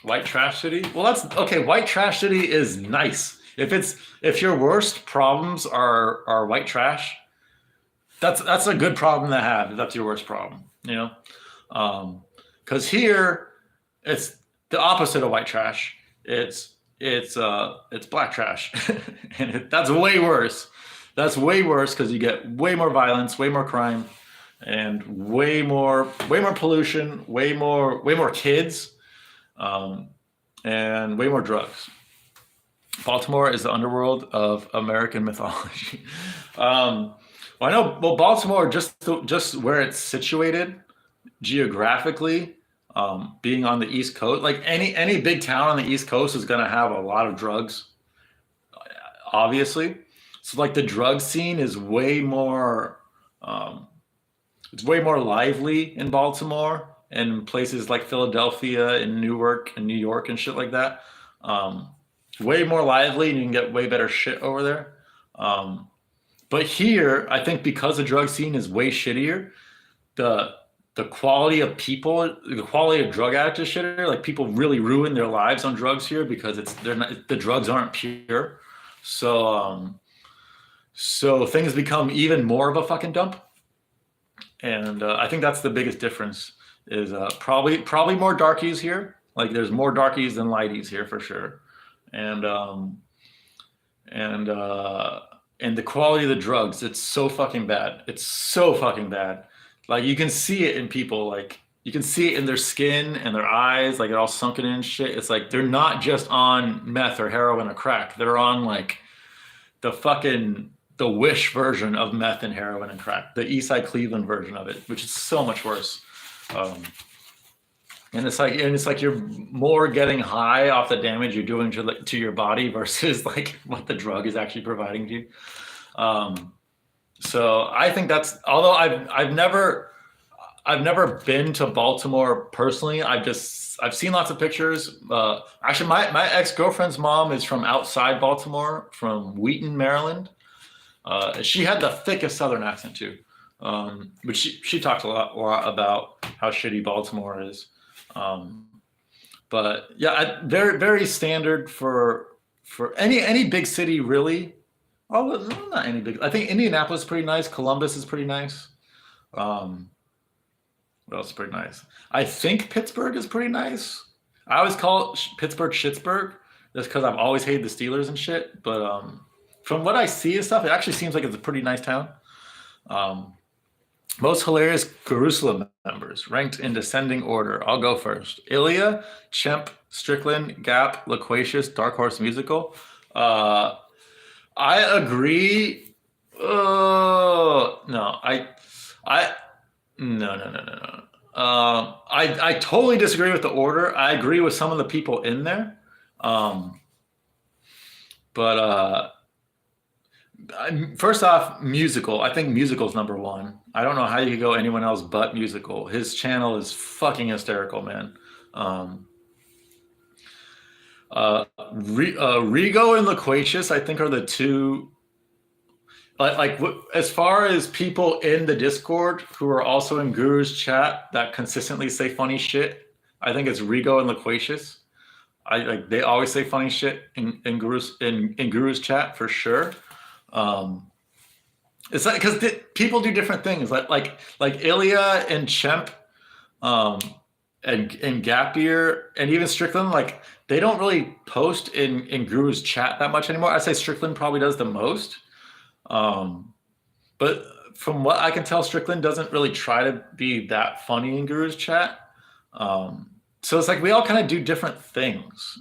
White trash city. Well, that's okay. White trash city is nice. If your worst problems are white trash, that's a good problem to have. If that's your worst problem, you know. Because here it's the opposite of white trash. It's black trash, and that's way worse. That's way worse because you get way more violence, way more crime, and way more pollution, way more kids, and way more drugs. Baltimore is the underworld of American mythology. Well, I know. Well, Baltimore, just where it's situated geographically, being on the East Coast, like any big town on the East Coast is going to have a lot of drugs, obviously. So like the drug scene is way more, it's way more lively in Baltimore and places like Philadelphia and Newark and New York and shit like that. Way more lively, and you can get way better shit over there. But here, I think because the drug scene is way shittier, the quality of people, the quality of drug addicts is shittier. Like, people really ruin their lives on drugs here because the drugs aren't pure. So things become even more of a fucking dump. And I think that's the biggest difference is probably more darkies here. Like, there's more darkies than lighties here for sure. And the quality of the drugs, it's so fucking bad. It's so fucking bad. Like, you can see it in people. Like, you can see it in their skin and their eyes. Like, they're all sunken in and shit. It's like they're not just on meth or heroin or crack. They're on like the the Wish version of meth and heroin and crack, the Eastside Cleveland version of it, which is so much worse. Um, and it's like you're more getting high off the damage you're doing to your body versus like what the drug is actually providing to you. So I think that's, although I've never been to Baltimore personally. I've seen lots of pictures. Actually, my ex-girlfriend's mom is from outside Baltimore, from Wheaton, Maryland. She had the thickest Southern accent too. But she talked a lot about how shitty Baltimore is. But yeah, very very standard for any big city really. Oh, not any big. I think Indianapolis is pretty nice. Columbus is pretty nice. What else is pretty nice? I think Pittsburgh is pretty nice. I always call Pittsburgh Schittsburg just because I've always hated the Steelers and shit. But from what I see and stuff, it actually seems like it's a pretty nice town. Most hilarious Jerusalem members, ranked in descending order. I'll go first. Ilya, Chemp, Strickland, Gap, Loquacious, Dark Horse Musical. I agree. No, no. I totally disagree with the order. I agree with some of the people in there. But first off, musical. I think musical's number one. I don't know how you could go anyone else but musical. His channel is fucking hysterical, man. Rigo and Loquacious, I think, are the two. As far as people in the Discord who are also in Guru's chat that consistently say funny shit, I think it's Rigo and Loquacious. They always say funny shit in Guru's chat for sure. It's like because people do different things. Like Ilya and Chemp, and Gapier and even Strickland. Like they don't really post in Guru's chat that much anymore. I'd say Strickland probably does the most. But from what I can tell, Strickland doesn't really try to be that funny in Guru's chat. So it's like we all kind of do different things.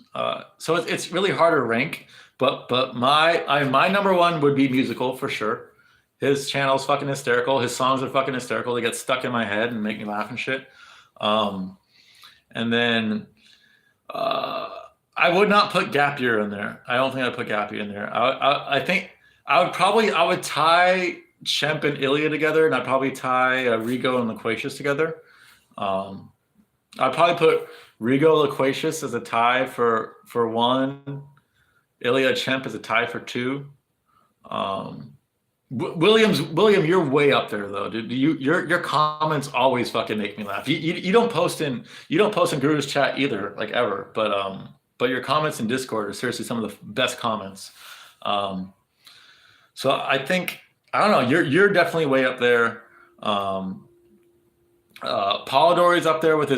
So it's really hard to rank. But my number one would be musical for sure. His channel's fucking hysterical. His songs are fucking hysterical. They get stuck in my head and make me laugh and shit. And then I would not put Gapier in there. I don't think I'd put Gapier in there. I think I would tie Chemp and Ilya together, and I'd probably tie Rigo and Loquacious together. I'd probably put Rigo Loquacious as a tie for one. Ilya Chemp as a tie for two. William, you're way up there though, dude. Your comments always fucking make me laugh. You don't post in Guru's chat either, like ever. But your comments in Discord are seriously some of the best comments. So I think I don't know. You're definitely way up there. Polidori's up there with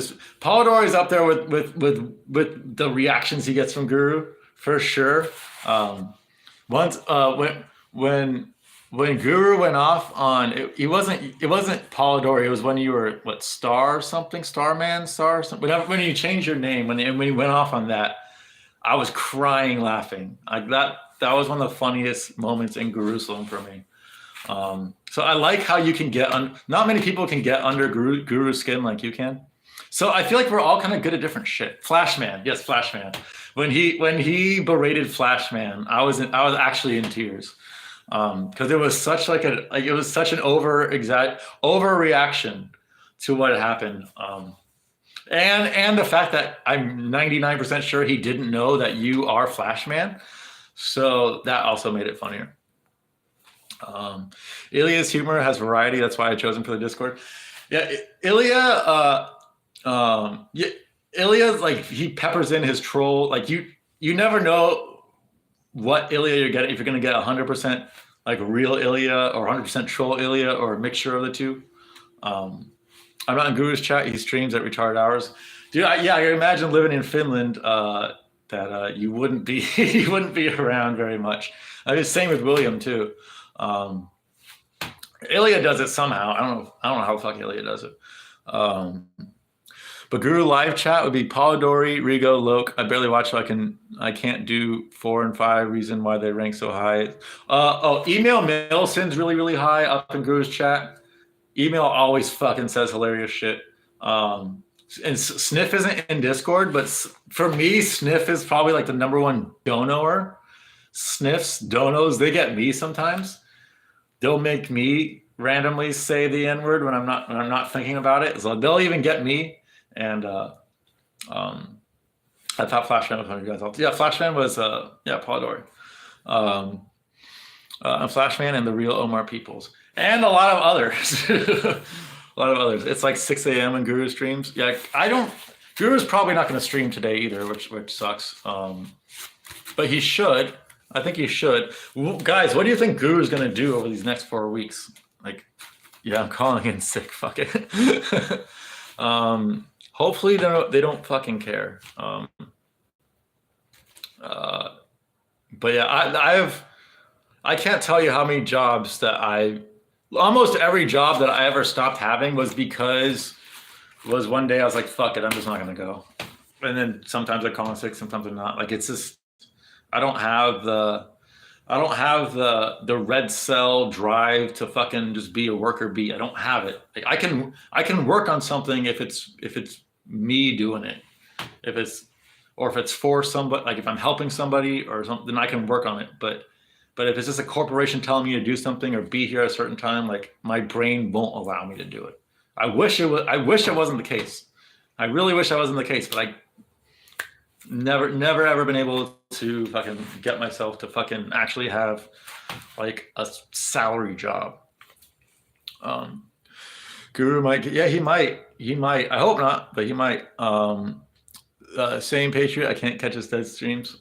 the reactions he gets from Guru for sure. Once when Guru went off on it wasn't Polidori. It was when you were Starman. When you changed your name, when you went off on that, I was crying laughing. That was one of the funniest moments in Jerusalem for me. So I like how you can get not many people can get under Guru's skin like you can. So I feel like we're all kind of good at different shit. Flashman, yes, Flashman. When he berated Flashman, I was actually in tears. Because it was such an overreaction to what happened. And the fact that I'm 99% sure he didn't know that you are Flashman. So that also made it funnier. Ilya's humor has variety. That's why I chose him for the Discord. Yeah, Ilya's like he peppers in his troll. Like you never know what Ilya you're getting, if you're going to get 100% like real Ilya or 100% troll Ilya or a mixture of the two. I'm not in Guru's chat. He streams at retarded hours. Dude, I can imagine living in Finland that you wouldn't be around very much. I mean, same with William too. Ilya does it somehow. I don't know how the fuck Ilya does it. But Guru live chat would be Polidori, Rigo, Loke. I barely watch, so I can't do 4 and 5. Reason why they rank so high. Email Milson's really high up in Guru's chat. Email always fucking says hilarious shit. And Sniff isn't in Discord, but for me, Sniff is probably like the #1 donoer. Sniffs, donos, they get me sometimes. They'll make me randomly say the N-word when I'm not thinking about it. So they'll even get me. And I thought Flashman was one of you guys. Yeah, Flashman was Polidori. Flashman and the real Omar Peoples. And a lot of others. A lot of others. It's like 6 a.m. in Guru streams. Yeah, Guru's probably not going to stream today either, which sucks. But he should. I think he should. Guys, what do you think Guru's going to do over these next 4 weeks? Like, yeah, I'm calling in sick. Fuck it. Hopefully they don't fucking care. But yeah, I can't tell you how many jobs that almost every job that I ever stopped having was one day I was like, fuck it, I'm just not gonna go. And then sometimes I call in sick, sometimes I'm not. Like, it's just, I don't have the red cell drive to fucking just be a worker bee. I don't have it. Like, I can work on something if it's me doing it. If it's for somebody, like if I'm helping somebody or something, then I can work on it. But if it's just a corporation telling me to do something or be here at a certain time, like, my brain won't allow me to do it. I wish it wasn't the case. I really wish that wasn't the case, but I never ever been able to fucking get myself to fucking actually have like a salary job. Guru might, yeah, he might. I hope not, but he might. Same Patriot, I can't catch his dead streams.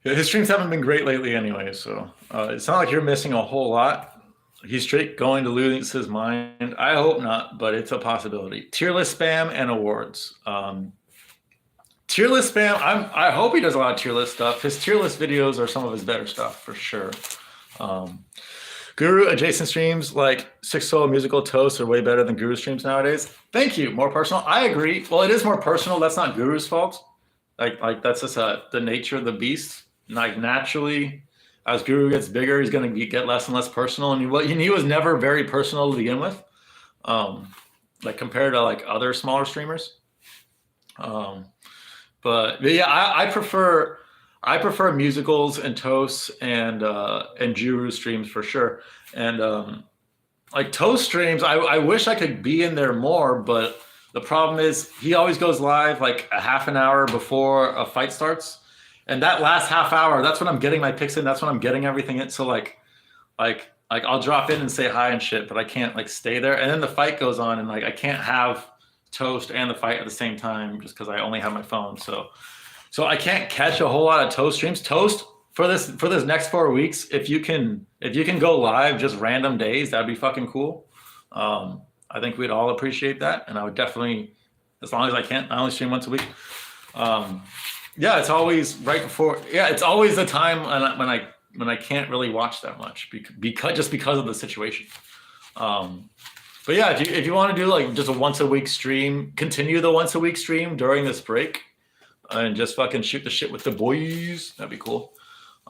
His streams haven't been great lately anyway, so it's not like you're missing a whole lot. He's straight going to lose his mind. I hope not, but it's a possibility. Tier list spam and awards. Tier list spam, I hope he does a lot of tier list stuff. His tier list videos are some of his better stuff for sure. Guru adjacent streams like Six Soul Musical Toast are way better than Guru streams nowadays. Thank you. More personal. I agree. Well, it is more personal. That's not Guru's fault. Like that's just the nature of the beast. Like, naturally, as Guru gets bigger, he's going to get less and less personal. And he was never very personal to begin with, like compared to like other smaller streamers. But yeah, I prefer musicals and Toast and Guru streams for sure. And like Toast streams, I wish I could be in there more, but the problem is he always goes live like a half an hour before a fight starts. And that last half hour, that's when I'm getting my picks in. That's when I'm getting everything in. So like I'll drop in and say hi and shit, but I can't like stay there. And then the fight goes on, and like I can't have Toast and the fight at the same time just because I only have my phone. So I can't catch a whole lot of Toast streams. Toast for this next 4 weeks, if you can go live just random days, that'd be fucking cool. I think we'd all appreciate that, and I would definitely, as long as I can, I only stream once a week. Yeah, it's always right before. Yeah, it's always the time when I can't really watch that much because of the situation. But yeah, if you want to do like just a once a week stream, continue the once a week stream during this break, and just fucking shoot the shit with the boys. That'd be cool.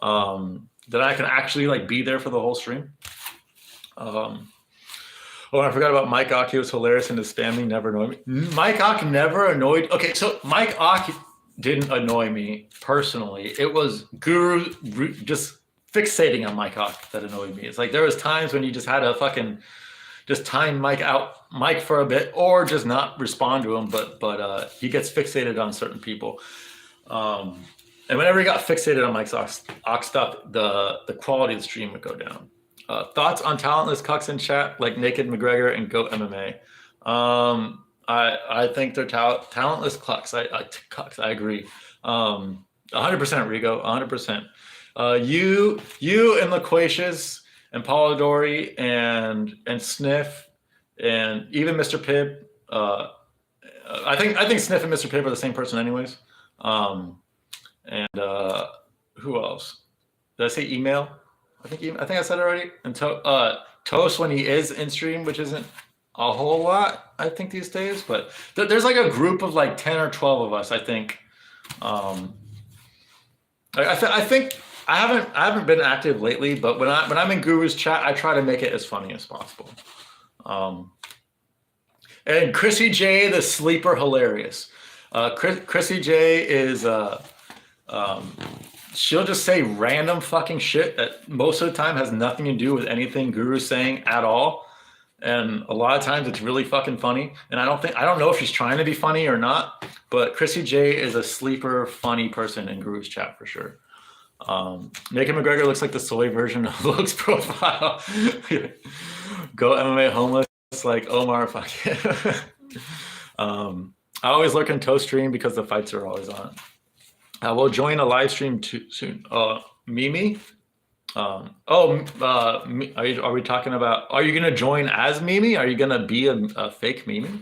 Then I can actually like be there for the whole stream. Oh, I forgot about Mike Ock. He was hilarious, and his family never annoyed me. Mike Ock never annoyed. Okay, so Mike Ock didn't annoy me personally. It was Guru just fixating on Mike Ock that annoyed me. It's like there was times when you just had to fucking just time Mike for a bit, or just not respond to him. But he gets fixated on certain people. And whenever he got fixated on Mike's Ock stuff, the quality of the stream would go down. Thoughts on talentless cucks in chat like Naked McGregor and Goat MMA? I think they're talentless cucks. Cucks. I agree. 100% Rigo. 100%. You and Loquacious and Polidori and Sniff and even Mr. Pibb. I think Sniff and Mr. Pibb are the same person, anyways. And who else? Did I say email? I think I said it already. And Toast when he is in stream, which isn't a whole lot, I think, these days. But there's like a group of like 10 or 12 of us, I think. Um, I think I haven't been active lately, but when I'm in Guru's chat, I try to make it as funny as possible. Um, and Chrissy J, the sleeper, hilarious. Chrissy J is um, she'll just say random fucking shit that most of the time has nothing to do with anything Guru's saying at all. And a lot of times it's really fucking funny. And I don't know if she's trying to be funny or not, but Chrissy J is a sleeper funny person in Guru's chat for sure. Macon McGregor looks like the soy version of Luke's profile. Go MMA homeless like Omar. Fuck yeah. I always lurk in Toast Stream because the fights are always on. We'll join a live stream soon. Mimi? Are we talking about, are you going to join as Mimi? Are you going to be a fake Mimi?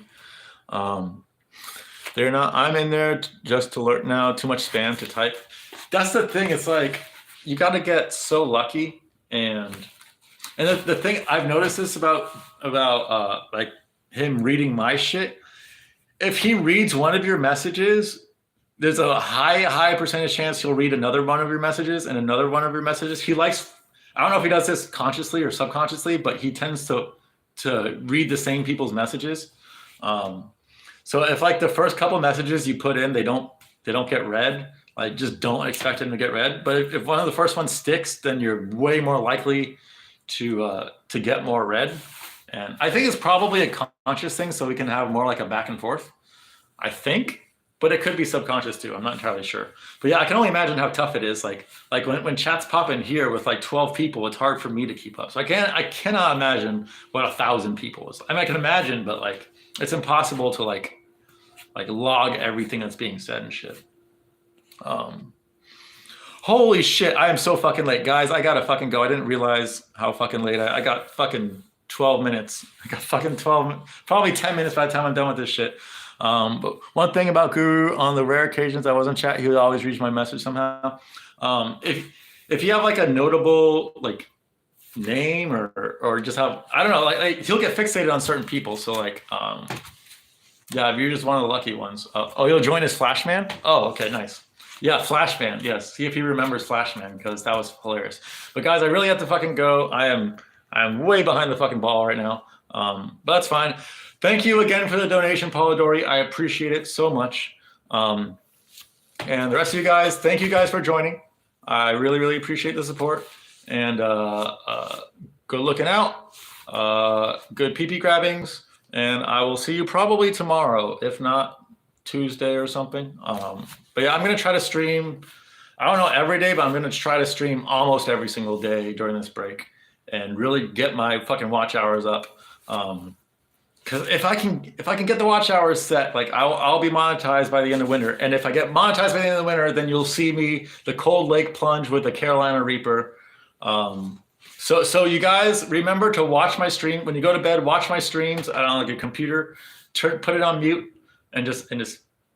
They're not, I'm in there just to alert now. Too much spam to type. That's the thing. It's like, you got to get so lucky. And the thing I've noticed this about like him reading my shit. If he reads one of your messages, there's a high percentage chance he'll read another one of your messages and another one of your messages. He likes, I don't know if he does this consciously or subconsciously, but he tends to read the same people's messages. So if like the first couple messages you put in, they don't get read, like just don't expect them to get read. But if one of the first ones sticks, then you're way more likely to get more read. And I think it's probably a conscious thing, so we can have more like a back and forth, I think. But it could be subconscious too. I'm not entirely sure. But yeah, I can only imagine how tough it is. Like when chats pop in here with like 12 people, it's hard for me to keep up. So I cannot imagine what 1,000 people is. I mean, I can imagine, but like it's impossible to like log everything that's being said and shit. Holy shit, I am so fucking late. Guys, I gotta fucking go. I didn't realize how fucking late I got fucking 12 minutes. I got fucking 12, probably 10 minutes by the time I'm done with this shit. But one thing about Guru, on the rare occasions I was in chat, he would always read my message somehow. If you have like a notable like name or just have, I don't know, like he'll get fixated on certain people. So like, yeah, if you're just one of the lucky ones. You'll join as Flashman? Oh, okay, nice. Yeah, Flashman, yes. See if he remembers Flashman, because that was hilarious. But guys, I really have to fucking go. I am way behind the fucking ball right now. But that's fine. Thank you again for the donation, Polidori. I appreciate it so much. And the rest of you guys, thank you guys for joining. I really, really appreciate the support. And good looking out. Good pee-pee grabbings. And I will see you probably tomorrow, if not Tuesday or something. But yeah, I'm going to try to stream, I don't know every day, but I'm going to try to stream almost every single day during this break and really get my fucking watch hours up. Because if I can get the watch hours set, like I'll be monetized by the end of winter. And if I get monetized by the end of the winter, then you'll see me the Cold Lake plunge with the Carolina Reaper. So you guys remember to watch my stream when you go to bed. Watch my streams on like a computer. Put it on mute and just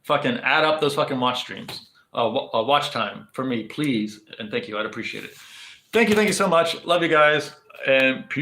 fucking add up those fucking watch streams. Watch time for me, please, and thank you. I'd appreciate it. Thank you so much. Love you guys, and peace.